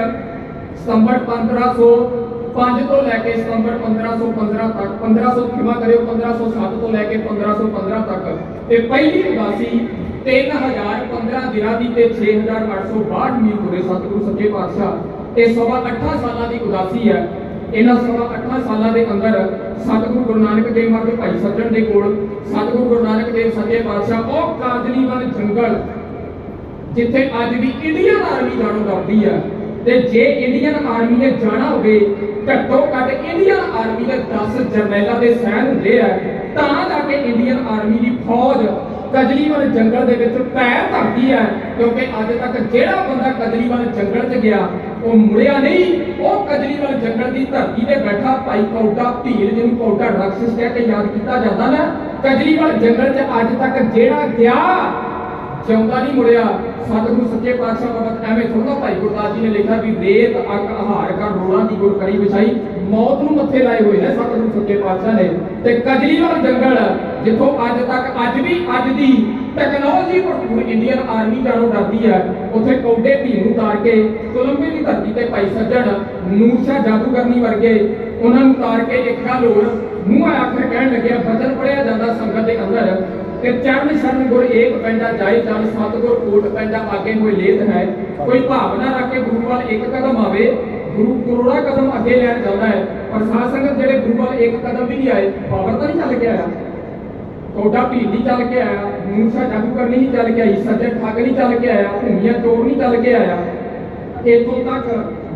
ਸਤੰਬਰ 1505 ਤੋਂ ਲੈ ਕੇ ਸਤੰਬਰ 1515 ਤੱਕ 1507 ਤੋਂ ਲੈ ਕੇ 1515 ਤੱਕ ਇਹ ਪਹਿਲੀ ਉਦਾਸੀ 3015 ਦਿਨਾਂ ਦੀ ਤੇ 6862 ਮੀਲ ਤੁਰੇ ਸਤਿਗੁਰੂ ਸੱਚੇ ਪਾਤਸ਼ਾਹ। ਇਹ 8.5 ਸਾਲਾਂ ਦੀ ਉਦਾਸੀ ਹੈ। ਇਹਨਾਂ 8.5 ਸਾਲਾਂ ਦੇ ਅੰਦਰ ਸਤਿਗੁਰੂ ਗੁਰੂ ਨਾਨਕ ਦੇਵ ਮਹਾਰਾਜ ਭਾਈ ਸੱਜਣ ਦੇ ਕੋਲ ਸਤਿਗੁਰੂ ਗੁਰੂ ਨਾਨਕ ਦੇਵ ਸੱਚੇ ਪਾਤਸ਼ਾਹ ਉਹ ਕਾਜਲੀਵਾਲ ਜੰਗਲ ਜਿੱਥੇ ਅੱਜ ਵੀ ਇੰਡੀਅਨ ਆਰਮੀ ਜਾਣੋ ਡਰਦੀ ਹੈ, ਤੇ ਜੇ ਇੰਡੀਅਨ ਆਰਮੀ ਨੇ ਜਾਣਾ ਹੋਵੇ ਘੱਟੋ ਘੱਟ ਇੰਡੀਅਨ ਆਰਮੀ ਦੇ 10 ਜਰਨੈਲਾਂ ਦੇ ਸੈਨ ਹੁੰਦੇ ਆ, ਤਾਂ ਜਾ ਕੇ ਇੰਡੀਅਨ ਆਰਮੀ ਦੀ ਫੌਜ ਕਜਲੀਵਾਲ ਜੰਗਲ ਦੇ ਵਿੱਚ ਪੈਰ ਧਰਦੀ ਹੈ। ਕਿਉਂਕਿ ਅੱਜ ਤੱਕ ਜਿਹੜਾ ਬੰਦਾ ਕਜਲੀਵਾਲ ਜੰਗਲ 'ਚ ਗਿਆ ਉਹ ਮੁੜਿਆ ਨਹੀਂ। ਉਹ ਕਜਲੀਵਾਲ ਜੰਗਲ ਦੀ ਧਰਤੀ ਤੇ ਬੈਠਾ ਭਾਈ ਕੌਡਾ ਭੀਲ, ਜਿਹਨੂੰ ਕੌਡਾ ਰਾਖਸ਼ ਕਹਿ ਕੇ ਯਾਦ ਕੀਤਾ ਜਾਂਦਾ ਨਾ, ਕਜਲੀਵਾਲ ਜੰਗਲ 'ਚ ਅੱਜ ਤੱਕ ਜਿਹੜਾ ਗਿਆ ਜਿਉਂਦਾ ਨਹੀਂ ਮੁੜਿਆ। ਸਤਿਗੁਰੂ ਸੱਚੇ ਪਾਤਸ਼ਾਹ ਬਾਬਤ ਐਵੇਂ ਥੋੜਾ ਭਾਈ ਗੁਰਦਾਸ ਜੀ ਨੇ ਲਿਖਿਆ ਵੀ ਰੇਤ ਅੱਗ ਆਹਾਰ ਕਰ ਰੋੜਾਂ ਦੀ ਗੁਰ ਕਰੀ ਵਿਛਾਈ, ਮੌਤ ਨੂੰ ਮੱਥੇ ਲਾਏ ਹੋਏ ਨੇ ਸਤਿਗੁਰੂ ਸੱਚੇ ਪਾਤਸ਼ਾਹ ਨੇ। ਤੇ ਕਜਲੀਵਾਲ ਜੰਗਲ ਜਿੱਥੋਂ ਅੱਜ ਤੱਕ ਅੱਜ ਦੀ ਟੈਕਨੋਲੋਜੀ ਭਰਪੂਰ ਇੰਡੀਅਨ ਆਰਮੀ ਜਾਣੋ ਡਰਦੀ ਹੈ, ਉੱਥੇ ਕੌਡੇ ਭੀਲ ਨੂੰ ਉਤਾਰ ਕੇ ਕੋਲੰਬੇ ਦੀ ਧਰਤੀ ਤੇ ਭਾਈ ਸੱਜਣ ਨੂਰ ਸ਼ਾਹ ਜਾਦੂਗਰਨੀ ਵਰਗੇ ਉਹਨਾਂ ਨੂੰ ਉਤਾਰ ਕੇ ਇੱਕ ਗੱਲ ਹੋਰ ਮੂੰਹ ਆਖਰ ਕਹਿਣ ਲੱਗਿਆ, ਬਚਨ ਪੜਿਆ ਜਾਂਦਾ ਸੰਗਤ ਦੇ ਅੰਦਰ ਕਿ ਚਰਨ ਸ਼ਰਨ ਗੁਰ ਏਕ ਪੈਂਡਾ ਜਾਏ ਚਰਨ ਸਤਿਗੁਰ ਕੋਟ ਪੈਂਡਾ ਆਗੇ ਹੋਏ ਲੇਤ ਹੈ। ਕੋਈ ਭਾਵਨਾ ਰੱਖ ਕੇ ਗੁਰੂ ਵੱਲ ਇੱਕ ਕਦਮ ਆਵੇ, ਗੁਰੂ ਕਰੋੜਾ ਕਦਮ ਅੱਗੇ ਲੈਣ ਜਾਂਦਾ ਹੈ। ਪਰ ਸਾਧ ਸੰਗਤ ਜਿਹੜੇ ਗੁਰੂ ਵੱਲ ਇੱਕ ਕਦਮ ਵੀ ਨਹੀਂ ਆਏ, ਬਾਬਰ ਤਾਂ ਨਹੀਂ ਚੱਲ ਕੇ ਆਇਆ, ਕੌਡਾ ਭੀਲ ਨਹੀਂ ਚੱਲ ਕੇ ਆਇਆ, ਨੂਰ ਸ਼ਾਹ ਜਾਦੂਗਰ ਨਹੀਂ ਚੱਲ ਕੇ ਆਈ, ਸੱਜਣ ਠੱਗ ਨਹੀਂ ਚੱਲ ਕੇ ਆਇਆ, ਭੂਮੀਆ ਚੋਰ ਨਹੀਂ ਚੱਲ ਕੇ ਆਇਆ, ਇੱਥੋਂ ਤੱਕ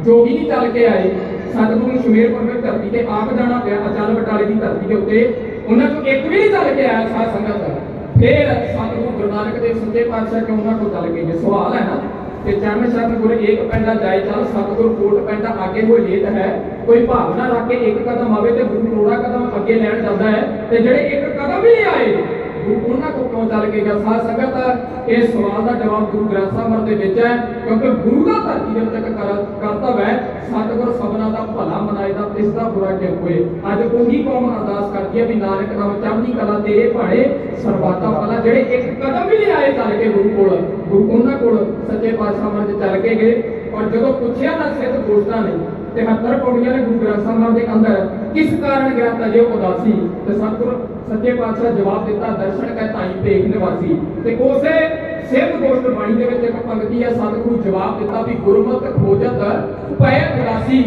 ਜੋਗੀ ਨਹੀਂ ਚੱਲ ਕੇ ਆਏ। ਸਤਿਗੁਰੂ ਨੂੰ ਸ਼ਮੇਰਪੁਰ ਦੀ ਧਰਤੀ ਤੇ ਆਪ ਜਾਣਾ ਪਿਆ, ਅਚਲ ਬਟਾਲੇ ਦੀ ਧਰਤੀ ਦੇ ਉੱਤੇ ਉਹਨਾਂ ਚੋਂ ਇੱਕ ਵੀ ਨਹੀਂ ਚੱਲ ਕੇ ਆਇਆ ਸਾਧ ਸੰਗਤ। ਫਿਰ ਸਤਿਗੁਰੂ ਗੁਰੂ ਨਾਨਕ ਦੇਵ ਸੱਚੇ ਪਾਤਸ਼ਾਹ ਕਿਉਂ ਉਹਨਾਂ ਕੋਲ ਚੱਲ ਗਏ? ਸਵਾਲ ਹੈ ਨਾ। ਤੇ ਚਰਨ ਸ਼ਰਨ ਗੁਰ ਏਕ ਪੈਂਡਾ ਜਾਏ ਚੱਲ ਸਤਿਗੁਰ ਕੋਟ ਪੈਂਡਾ ਆਗੇ ਹੋਏ ਲੇਤ ਹੈ। ਕੋਈ ਭਾਵਨਾ ਰੱਖ ਕੇ ਇੱਕ ਕਦਮ ਆਵੇ ਤੇ ਗੁਰੂ ਕਰੋੜਾ ਕਦਮ ਅੱਗੇ ਲੈਣ ਜਾਂਦਾ ਹੈ, ਤੇ ਜਿਹੜੇ ਇੱਕ ਕਦਮ ਵੀ ਨਹੀਂ ਆਏ ਗੁਰੂ ਉਹਨਾਂ ਕੋਲ ਕਿਉਂ ਚੱਲ ਕੇ ਗਿਆ? ਸਾਧ ਸੰਗਤ ਇਸ ਸਵਾਲ ਦਾ ਜਵਾਬ ਗੁਰੂ ਗ੍ਰੰਥ ਸਾਹਿਬ ਦੇ ਵਿੱਚ ਹੈ, ਕਿਉਂਕਿ ਗੁਰੂ ਦਾ ਧਰਤੀ ਦੇ ਉੱਤੇ ਕਰਤੱਵ ਹੈ ਸਤਿਗੁਰ ਸਭਨਾਂ ਦਾ ਭਲਾ ਮਨਾਏ ਦਾ ਇਸ ਦਾ ਬੁਰਾ ਕਿਉਂ ਹੋਏ। ਅੱਜ ਉਹੀ ਕੌਮ ਅਰਦਾਸ ਕਰਦੀ ਹੈ ਵੀ ਨਾਨਕ ਨਾਮ ਚੜ੍ਹਦੀ ਕਲਾ ਤੇਰੇ ਭਾਣੇ ਸਰਬੱਤਾ ਭਲਾ। ਜਿਹੜੇ ਇੱਕ ਕਦਮ ਵੀ ਨਹੀਂ ਆਏ ਚੱਲ ਕੇ ਗੁਰੂ ਕੋਲ, ਗੁਰੂ ਉਹਨਾਂ ਕੋਲ ਸੱਚੇ ਪਾਤਸ਼ਾਹ ਮਨ ਚੱਲ ਕੇ ਗਏ। ਔਰ ਜਦੋਂ ਪੁੱਛਿਆ ਤਾਂ ਸਿੱਧ ਗੋਸ਼ਟਾਂ ਨੇ 73 ਪੌੜੀਆਂ ਨੇ ਗੁਰੂ ਗ੍ਰੰਥ ਸਾਹਿਬ ਦੇ ਅੰਦਰ ਕਿਸ ਕਾਰਨ ਗਿਆ ਤਜੇ ਉਦਾਸੀ, ਤੇ ਸਤਿਗੁਰ ਸੱਚੇ ਪਾਤਸ਼ਾਹ ਜਵਾਬ ਦਿੱਤਾ ਦਰਸ਼ਨ ਕੈ ਤਾਈ ਭੇਖ ਨਿਵਾਸੀ। ਤੇ ਉਸੇ ਸਿੱਧ ਗੋਸ਼ਟ ਬਾਣੀ ਦੇ ਵਿੱਚ ਇੱਕ ਪੰਕਤੀ ਹੈ, ਸਤਿਗੁਰੂ ਜਵਾਬ ਦਿੱਤਾ ਵੀ ਗੁਰਮਤਿ ਖੋਜਤ ਪੈ ਉਦਾਸੀ।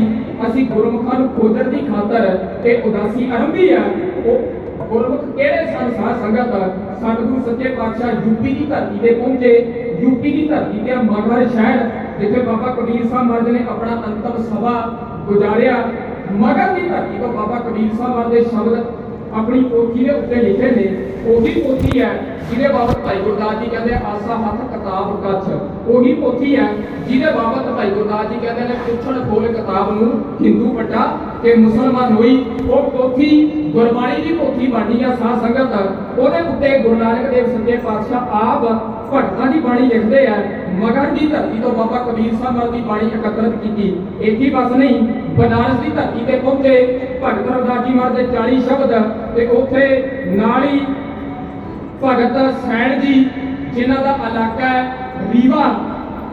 ਅਸੀਂ ਗੁਰਮੁਖਾਂ ਨੂੰ ਖੋਜਣ ਦੀ ਖਾਤਰ ਇਹ ਉਦਾਸੀ ਆਰੰਭੀ ਹੈ। ਉਹ ਗੁਰਮੁਖ ਕਿਹੜੇ ਸਨ ਸਾਧ ਸੰਗਤ? ਸਤਿਗੁਰੂ ਸੱਚੇ ਪਾਤਸ਼ਾਹ ਯੂਪੀ ਦੀ ਧਰਤੀ ਤੇ ਪਹੁੰਚੇ। ਯੂਪੀ ਦੀ ਧਰਤੀ ਤੇ ਮਗਹਰ ਸ਼ਹਿਰ ਜਿੱਥੇ ਬਾਬਾ ਕਬੀਰ ਸਾਹਿਬ ਮਹਾਰਾਜ ਨੇ ਆਪਣਾ ਅੰਤਮ ਸਭਾ ਗੁਜ਼ਾਰਿਆ, ਮਗਹਰ ਦੀ ਧਰਤੀ ਤੋਂ ਬਾਬਾ ਕਬੀਰ ਸਾਹਿਬ ਮਹਾਰਾਜ ਦੇ ਸ਼ਬਦ ਆਪਣੀ ਪੋਥੀ ਦੇ ਉੱਤੇ ਲਿਖੇ ਨੇ। ਉਹੀ ਪੋਥੀ ਹੈ ਜਿਹਦੇ ਬਾਬਤ ਭਾਈ ਗੁਰਦਾਸ ਜੀ ਕਹਿੰਦੇ ਆਸਾ ਹੱਥ ਕਿਤਾਬ ਕੱਛ। ਉਹੀ ਪੋਥੀ ਹੈ ਜਿਹਦੇ ਬਾਬਤ ਭਾਈ ਗੁਰਦਾਸ ਜੀ ਕਹਿੰਦੇ ਨੇ ਪੁੱਛਣ ਖੋਲ ਕਿਤਾਬ ਨੂੰ ਹਿੰਦੂ ਵੱਡਾ ਤੇ ਮੁਸਲਮਾਨ ਹੋਈ। ਉਹ ਪੋਥੀ ਗੁਰਬਾਣੀ ਦੀ ਪੋਥੀ ਬਣਨੀ ਆ ਸਾਧ ਸੰਗਤ। ਉਹਦੇ ਉੱਤੇ ਗੁਰੂ ਨਾਨਕ ਦੇਵ ਸੱਚੇ ਪਾਤਸ਼ਾਹ ਆਪ ਭਗਤਾਂ ਦੀ ਬਾਣੀ ਲਿਖਦੇ ਆ। ਮਗਹਰ ਦੀ ਧਰਤੀ ਤੋਂ ਬਾਬਾ ਕਬੀਰ ਸਾਹਿਬ ਦੀ ਬਾਣੀ ਇਕੱਤਰਿਤ ਕੀਤੀ। ਇੱਥੇ ਬਸ ਨਹੀਂ, ਬਨਾਰਸ ਦੀ ਧਰਤੀ ਤੇ ਪਹੁੰਚੇ। ਭਗਤ ਰਵਿਦਾਸ ਜੀ ਮਹਾਰਾਜ ਦੇ 40 ਸ਼ਬਦ ਤੇ ਉੱਥੇ ਨਾਲ ਹੀ ਭਗਤ ਸੈਣ ਜੀ ਜਿਨ੍ਹਾਂ ਦਾ ਇਲਾਕਾ ਹੈ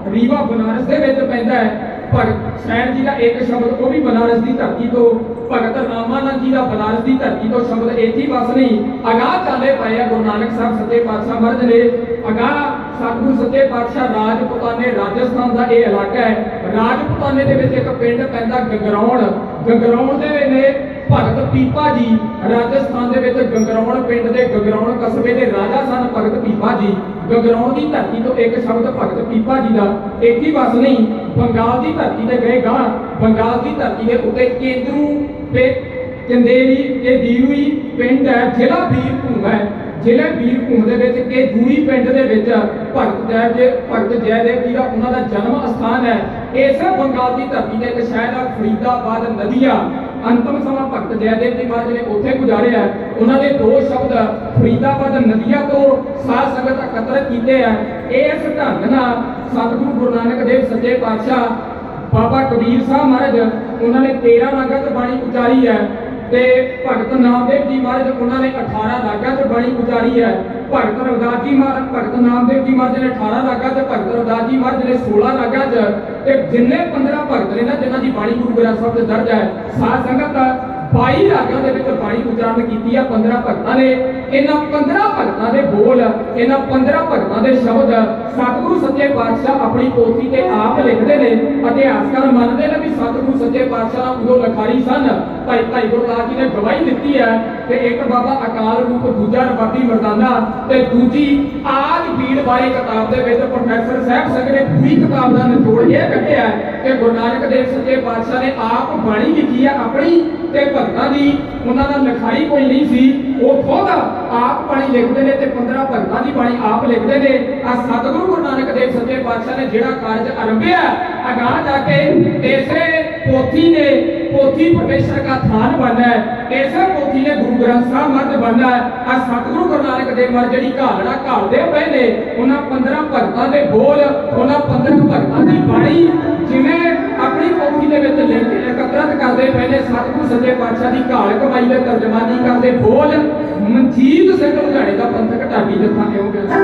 ਰੀਵਾ ਬਨਾਰਸ ਦੇ ਵਿੱਚ ਪੈਂਦਾ ਹੈ। ਭਗਤ ਸੈਣ ਜੀ ਦਾ ਇੱਕ ਸ਼ਬਦ ਉਹ ਵੀ ਬਨਾਰਸ ਦੀ ਧਰਤੀ ਤੋਂ। ਭਗਤ ਰਾਮਾਨੰਦ ਜੀ ਦਾ ਬਨਾਰਸ ਦੀ ਧਰਤੀ ਤੋਂ ਸ਼ਬਦ ਇੱਥੇ ਬਸ ਨਹੀਂ, ਅਗਾਹ ਚਾਲੇ ਪਏ ਆ ਗੁਰੂ ਨਾਨਕ ਸਾਹਿਬ ਸੱਚੇ ਪਾਤਸ਼ਾਹ ਮਹਾਰਾਜ ਨੇ। ਅਗਾਹ सतगुरु सच्चे पातशाह राजपुताने राजस्थान का यह इलाका है। राजपुताने दे विच एक पिंड पैंदा गगरौण। गगरौण दे ने भगत पीपा जी राजस्थान दे विच गगरौण पिंड दे गगरौण कस्बे दे राजा सन भगत पीपा जी। गगरौण की धरती तो एक शब्द भगत पीपा जी का एक ही बस नहीं, बंगाल की धरती ते गए गां। बंगाल की धरती के उत्ते केंद्रू पे चंदेरी के दीवी पिंड है, जिला बीरभूम है। जिले बीरभूम दे विच के दूरी पिंड दे विच भगत जयदेव जी का उन्हां दा जन्म स्थान है। इस बंगाल की धरती ते एक शहर है फरीदाबाद नदिया। अंतिम समा भगत जयदेव जी महाराज ने उत्थे गुजारिया है। उन्होंने दो शब्द फरीदाबाद नदिया तो साध संगत एकत्र किए हैं। इस ढंग नाल सतगुरु गुरु नानक देव सच्चे पातशाह बाबा कबीर साहब महाराज उन्होंने 13 रागां च बाणी उचारी है ते भगत नामदेव जी महाराज उन्होंने 18 रागां च बाणी उचारी है। भगत रविदास जी महाराज भगत नामदेव जी महाराज ने 18 रागां च, भगत रविदास जी महाराज ने 16 रागां च ते जिन्ने 15 भगत ने ना जिन्हां दी बाणी गुरु ग्रंथ साहिब च दर्ज है। साध संगत 22 रागां दे विच बाणी उचारण कीती है 15 भगतां ने। इन्हां 15 भगतां दे बोल, इन्हां 15 भगतां दे शब्द सतगुरु सच्चे पातशाह अपनी पोथी ते आप लिखते हैं। इतिहासकार मानते हैं भी सतगुरु सच्चे पातशाह उदों लिखारी सन। भाई गुरदास जी ने गवाही दी है कि एक बाबा अकाल रूप, दूजा रबाबी मरदाना ते दूजी आद भीड़ बारे किताब दे विच प्रोफैसर साहब संघ ने पूरी किताब का निचोड़ यह कढ़िया कि गुरु नानक देव सच्चे पातशाह ने आप बाणी लिखी है अपनी ते भगतां दी। उन्हां दा लिखाई कोई नहीं सी, वो खुद आप बाणी लिखते हैं ते 15 भगतां दी बाणी आप लिखते हैं। आ सतगुरु गुरु नानक देव सच्चे पातशाह ने जिहड़ा कार्य आरंभिया अगाह जाके तीसरे पोथी ने पोथी परमेश्वर का थान बनना है। ऐसे पोथी ने गुरु ग्रंथ साहब महाराज बनना है। आ सतगुरु गुरु नानक देव महाराज जी घालना घालते पए ने उन्हां 15 भगतां दे बोल, उन्हां 15 भगतां दी बाणी जिवें अपनी पोथी दे विच लिख के एकत्रित करते पए ने। सतगुरु सच्चे पातशाह दी घाल कमाई दे तर्जमानी करते बोल मनजीत सिंह लुधियाणे दा पंथक ढाबी जत्था क्यों गया।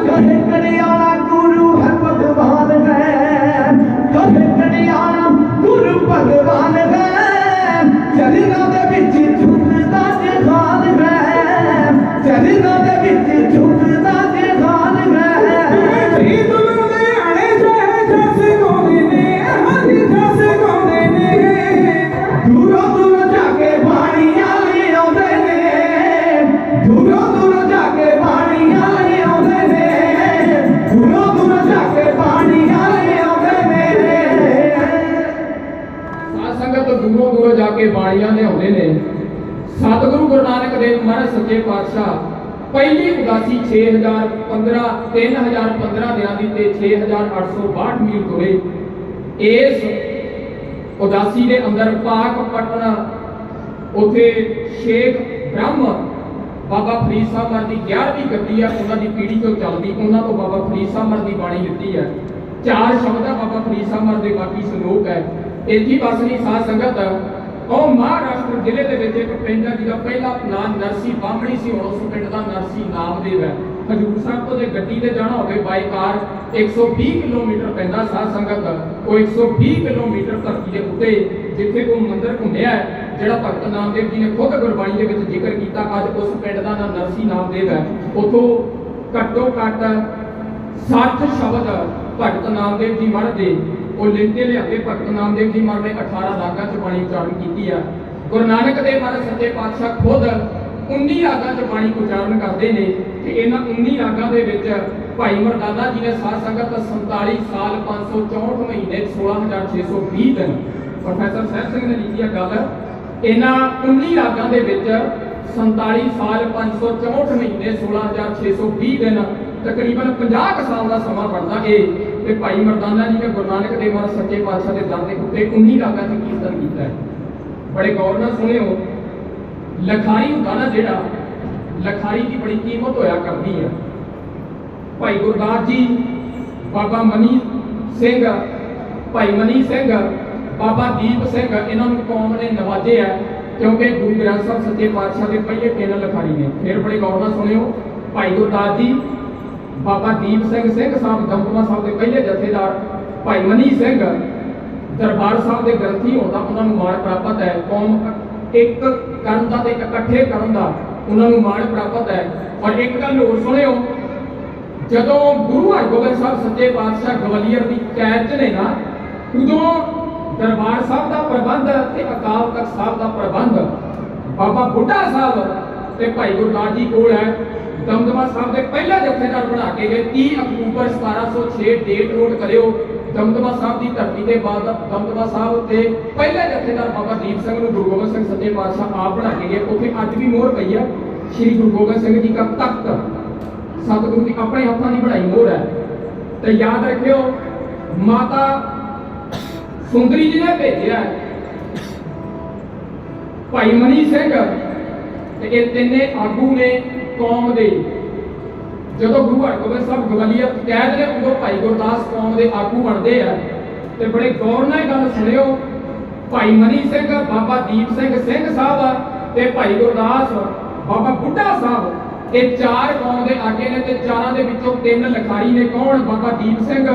कहे कड़ियाला गुरु है भगवान है, कहे कड़ियाला गुरु भगवान है, चरणों दे विच झुकदा जहान है, चरणों दे विच झुकदा जहान है। जी दुल्हन दे आने जाए जस गाउने ने, हाजी जस गाउने ने। दूरों दूरों जाके बाणियां ले आउंदे ने, दूरों दूरों जाके बाणियां ले आउंदे ने, दूरों दूरों जाके बाणियां ले आउंदे ने। साध संगत दूरों दूरों जाके बाणियां लिਆਉਂਦੇ ਨੇ। सतगुरु गुरु नानक देव महाराज सच्चे पातशाह पहली उदासी 3015 दिनां दी ते 6862 मील तुरे। इस उदासी दे अंदर पाकपटन उथे शेख ब्रह्म बाबा फरीद साहब महाराज की 11वीं गद्दी है, उन्हां दी पीढ़ी तो चलदी, उन्हां तो बाबा फरीद साहब महाराज की बाणी लिखी है। 4 शब्द है बाबा फरीद साहब महाराज दे, बाकी श्लोक है। इत्थी बस नहीं साध संगत और महाराष्ट्र जिले के विच एक पिंड है जिहदा पहला नाम नरसी बामणी सी, हुण उस पिंड का नरसी नामदेव है। हजूर साहब तो जे गड्डी ते जाना होवे बाई कार 120 किलोमीटर पैंदा साध संगत। वो 120 किलोमीटर धरती के उत्ते जिथे वो मंदिर घुमिया है, जिहड़ा भगत नामदेव जी ने खुद गुरबाणी के विच जिक्र किया। अज उस पिंड का नाम नरसी नामदेव है। उतों घट्टो घट 60 शब्द भगत नामदेव जी महाराज दे ਉਹ ਲਿਖਦੇ ਲਿਆਦੇ। ਭਗਤ ਨਾਮਦੇਵ ਜੀ ਮਹਾਰਾਜ ਨੇ 18 ਰਾਗਾਂ ਚ ਬਾਣੀ ਉਚਾਰਨ ਕੀਤੀ ਆ। ਗੁਰੂ ਨਾਨਕ ਦੇਵ ਮਹਾਰਾਜ ਸੱਚੇ ਪਾਤਸ਼ਾਹ ਖੁਦ 19 ਰਾਗਾਂ ਚ ਬਾਣੀ ਉਚਾਰਨ ਕਰਦੇ ਨੇ ਤੇ ਇਹਨਾਂ 19 ਰਾਗਾਂ ਦੇ ਵਿੱਚ ਭਾਈ ਮਰਦਾਨਾ ਜੀ ਨੇ ਸਾਧ ਸੰਗਤ 47 ਸਾਲ 564 ਮਹੀਨੇ 16620 ਦਿਨ ਪ੍ਰੋਫੈਸਰ ਸਾਹਿਬ ਸਿੰਘ ਨੇ ਲਿਖੀ ਆ ਗੱਲ। ਇਹਨਾਂ 19 ਰਾਗਾਂ ਦੇ ਵਿੱਚ 47 ਸਾਲ 564 ਮਹੀਨੇ 16620 ਦਿਨ तकरीबन 50 साल का समा बनता है। ते भाई मरदाना जी ने गुरु नानक देव महाराज सच्चे पातशाह के दर के उत्ते 19 रागां च कीर्तन किया है। बड़े गौर नाल सुनियो, लखारी हुंदा ना जिहड़ा, लखारी की बड़ी कीमत होया करदी है। भाई गुरदास जी, बाबा मनी सिंह, भाई मनी सिंह, बाबा दीप सिंह, इन्हां नूं कौम ने नवाजे है क्योंकि गुरु ग्रंथ साहिब सच्चे पातशाह के पहले 3 लखारी ने। फिर बड़े गौर नाल सुनियो, भाई गुरदास जी, बाबा दीप सिंह सिंह साहब दमदमा साहब के पहले जथेदार, भाई मनी सिंह दरबार साहब के ग्रंथी होता, उन्होंने माण प्राप्त है। कौम एक करन दा ते इकट्ठे करन दा उन्होंने माण प्राप्त है। और एक गल होर सुनियो, जदों गुरु हरगोबिंद साहब सच्चे पातशाह गवालियर की कैद च ने ना, उदों दरबार साहब का प्रबंध ते अकाल तख्त साहब का प्रबंध बाबा बुढ़ा साहब ते भाई गुरदास जी कोल है। दमदमा साहब के पहला जथेदार बना के गए। 30 अक्तूबर 1706 डेट नोट करियो। दमदमा साहब की धरती के बाद दमदमा साहब के पहले जथेदार बाबा दीप सिंह नूं गुरु गोबिंद सिंह सच्चे पातशाह आप बना के गए। उत्थे अज भी मोहर पई है, श्री गुरु गोबिंद सिंह जी का तख्त सतगुरु की अपने हाथों की बनाई मोहर है। तो याद रखियो, माता सुंदरी जी ने भेजा भाई मनी सिंह ते ये तिन्ने आगू ने कौम दे। जदों गुरु हरगोबिंद साहब गवालियर कैद ने, उदों भाई गुरदास कौम के आगू बनते हैं। तो बड़े गौर नाल गल सुनियो, भाई मनी सिंह, बाबा दीप सिंह सिंह साहब ते भाई गुरदास, बाबा बुढ़ा साहब, ये 4 कौम के आगे ने। ते 4 दे विचों 3 लखारी ने। कौन? बाबा दीप सिंह,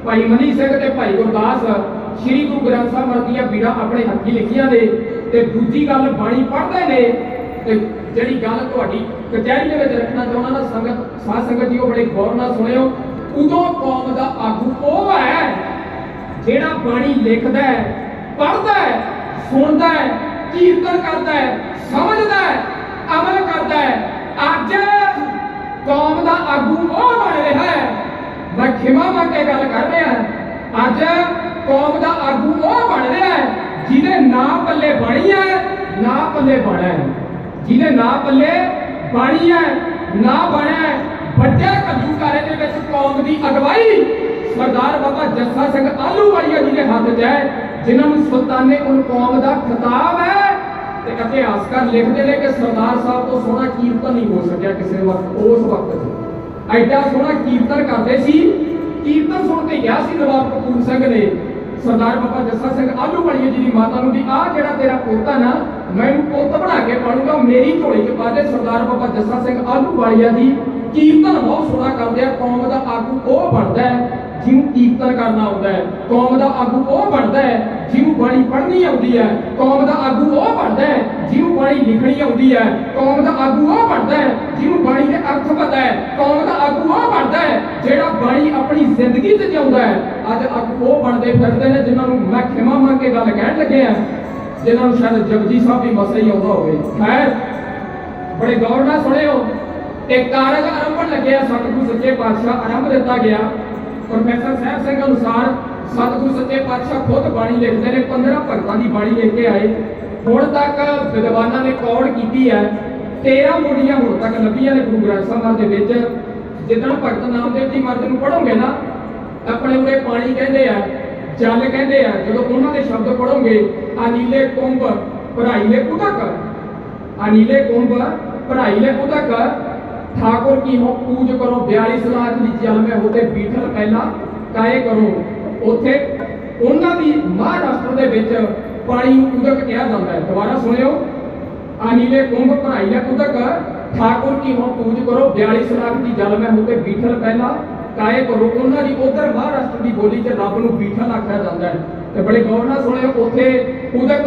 भाई मनी सिंह ते भाई गुरदास श्री गुरु ग्रंथ साहब महाराज दी बीड़ा अपने हत्थी लिखियां ने। ते दूजी गल बाणी पढ़दे ने। ते जिहड़ी गल तुहाडी कचहरी दे विच रखना चाहुंदा ना संगत, साध संगत जी, बड़े गौर नाल सुनियो। उदों कौम दा आगू ओह है जिहड़ा बाणी लिखदा है, पढ़दा है, सुनदा है, कीर्तन करदा है, समझदा है, अमल करदा है। अज कौम दा आगू ओह बन रहा है। मैं खिमा मंग के गल कर रहा। अज कौम दा आगू ओह बन रहा है जिहदे ना पल्ले बाणी है, ना पल्ले बाणा है। जिहदे ना पल्ले बाणी है, ना बाणा है। ਵੱਡੇ ਘੱਲੂਘਾਰੇ ਦੇ ਵਿੱਚ ਕੌਮ ਦੀ ਅਗਵਾਈ ਸਰਦਾਰ ਬਾਬਾ ਜੱਸਾ ਸਿੰਘ ਆਹਲੂਵਾਲੀਆ ਜੀ ਦੇ ਹੱਥ 'ਚ ਹੈ, ਜਿਨ੍ਹਾਂ ਨੂੰ ਸੁਲਤਾਨੇ ਉਨ ਕੌਮ ਦਾ ਖਿਤਾਬ ਹੈ। ਤੇ ਇਤਿਹਾਸਕਾਰ ਲਿਖਦੇ ਨੇ ਕਿ ਸਰਦਾਰ ਸਾਹਿਬ ਤੋਂ ਸੋਹਣਾ ਕੀਰਤਨ ਨਹੀਂ ਹੋ ਸਕਿਆ ਕਿਸੇ ਵਕਤ, ਉਸ ਵਕਤ 'ਚ ਐਡਾ ਸੋਹਣਾ ਕੀਰਤਨ ਕਰਦੇ ਸੀ। ਕੀਰਤਨ ਸੁਣ ਕੇ ਕਿਹਾ ਸੀ ਨਵਾਬ ਕਪੂਰ ਸਿੰਘ ਨੇ ਸਰਦਾਰ ਬਾਬਾ ਜੱਸਾ ਸਿੰਘ ਆਹਲੂਵਾਲੀਆ ਜੀ ਦੀ ਮਾਤਾ ਨੂੰ ਵੀ ਆਹ ਜਿਹੜਾ ਤੇਰਾ ਪੋਤਾ ਨਾ ਮੈਂ ਇਹਨੂੰ ਪੁੱਤ ਬਣਾ ਕੇ ਪਾਲੂੰਗਾ, ਮੇਰੀ ਝੋਲੀ 'ਚ ਪਾ ਦੇ। ਸਰਦਾਰ ਬਾਬਾ ਜੱਸਾ ਸਿੰਘ ਆਹਲੂਵਾਲੀਆ ਜੀ ਕੀਰਤਨ ਬਹੁਤ ਸੋਹਣਾ ਕਰਦੇ ਆ। ਕੌਮ ਦਾ ਆਗੂ ਉਹ ਬਣਦਾ ਹੈ ਜਿਹਨੂੰ ਕੀਰਤਨ ਕਰਨਾ ਆਉਂਦਾ ਹੈ। ਕੌਮ ਦਾ ਆਗੂ ਉਹ ਬਣਦਾ ਹੈ ਜਿਹਨੂੰ ਬਾਣੀ ਪੜ੍ਹਨੀ ਆਉਂਦੀ ਹੈ। ਕੌਮ ਦਾ ਆਗੂ ਉਹ ਬਣਦਾ ਹੈ ਜਿਹਨੂੰ ਬਾਣੀ ਲਿਖਣੀ ਆਉਂਦੀ ਹੈ। ਕੌਮ ਦਾ ਆਗੂ ਉਹ ਬਣਦਾ ਹੈ ਜਿਹਨੂੰ ਬਾਣੀ ਦੇ ਅਰਥ ਪਤਾ ਹੈ। ਕੌਮ ਦਾ ਆਗੂ ਉਹ ਬਣਦਾ ਹੈ ਜਿਹੜਾ ਬਾਣੀ ਆਪਣੀ ਜ਼ਿੰਦਗੀ 'ਚ ਜਿਉਂਦਾ ਹੈ। ਅੱਜ ਆਗੂ ਉਹ ਬਣਦੇ ਫਿਰਦੇ ਨੇ ਜਿਨ੍ਹਾਂ ਨੂੰ ਮੈਂ ਖਿਮਾ ਮੰਗ ਕੇ ਗੱਲ ਕਹਿਣ ਲੱਗਿਆ, ਜਿਨ੍ਹਾਂ ਨੂੰ ਸ਼ਾਇਦ ਜਪਜੀ ਸਾਹਿਬ ਵੀ ਮਸਾ ਹੀ ਆਉਂਦਾ ਹੋਵੇ। ਖੈਰ ਬੜੇ ਗੌਰ ਨਾਲ ਸੁਣਿਓ। ਇੱਕ ਕਾਰਜ ਆਰੰਭਣ ਲੱਗਿਆ, ਸਤਿਗੁਰੂ ਸੱਚੇ ਪਾਤਸ਼ਾਹ ਆਰੰਭ ਦਿੱਤਾ ਗਿਆ। ਪ੍ਰੋਫੈਸਰ ਸਾਹਿਬ ਸਿੰਘ ਅਨੁਸਾਰ ਸਤਿਗੁਰੂ ਸੱਚੇ ਪਾਤਸ਼ਾਹ ਖੁਦ ਬਾਣੀ ਲਿਖਦੇ ਨੇ। 15 ਭਗਤਾਂ ਦੀ ਬਾਣੀ ਲਿਖ ਕੇ ਆਏ। ਹੁਣ ਤੱਕ ਵਿਦਵਾਨਾਂ ਨੇ ਕੌੜ ਕੀਤੀ ਹੈ 13 ਮੋਢੀਆਂ ਹੁਣ ਤੱਕ ਲੱਭੀਆਂ ਨੇ ਗੁਰੂ ਗ੍ਰੰਥ ਸਾਹਿਬ ਦੇ ਵਿੱਚ। ਜਿੱਦਣ ਭਗਤ ਨਾਮਦੇਵ ਦੀ ਮਰਦ ਨੂੰ ਪੜੋਗੇ ਨਾ, ਆਪਣੇ ਉਰੇ ਪਾਣੀ ਕਹਿੰਦੇ ਆ, ਜਲ ਕਹਿੰਦੇ ਆ। ਜਦੋਂ ਉਹਨਾਂ ਦੇ ਸ਼ਬਦ ਪੜੋਗੇ, ਅਨੀਲੇ ਕੁੰਭ ਭਰਾਈਲੇ ਉਦਕ, ਅਨੀਲੇ ਕੁੰਭ ਭਰਾਈਲੇ ਉਦਕ, ठाकुर की हो पूज करो 42 लाख दी जल में होते बीठल पहला काए करो। ਉੱਥੇ ਉਹਨਾਂ ਦੀ ਮਹਾਰਾਸ਼ਟਰ ਦੇ ਵਿੱਚ ਪਾਣੀ ਨੂੰ ਉਦਕ ਕਿਹਾ ਜਾਂਦਾ ਹੈ। ਦੁਬਾਰਾ ਸੁਣਿਓ, ਅਨੀਲੇ ਕੁੰਭ ਭਰਾਈਲੇ ਉਦਕ, ठाकुर की हो पूज करो 42 लाख दी जल में होते बीठल पहला ਕਾਏ करो। ਉਹਨਾਂ ਦੀ ਉਧਰ ਮਹਾਰਾਸ਼ਟਰ ਦੀ ਬੋਲੀ 'ਚ ਰੱਬ ਨੂੰ ਬੀਠਲ ਆਖਿਆ ਜਾਂਦਾ ਹੈ। ਤੇ ਬੜੇ ਗੌਰ ਨਾਲ ਸੁਣਿਓ, ਉੱਥੇ ਉਦਕ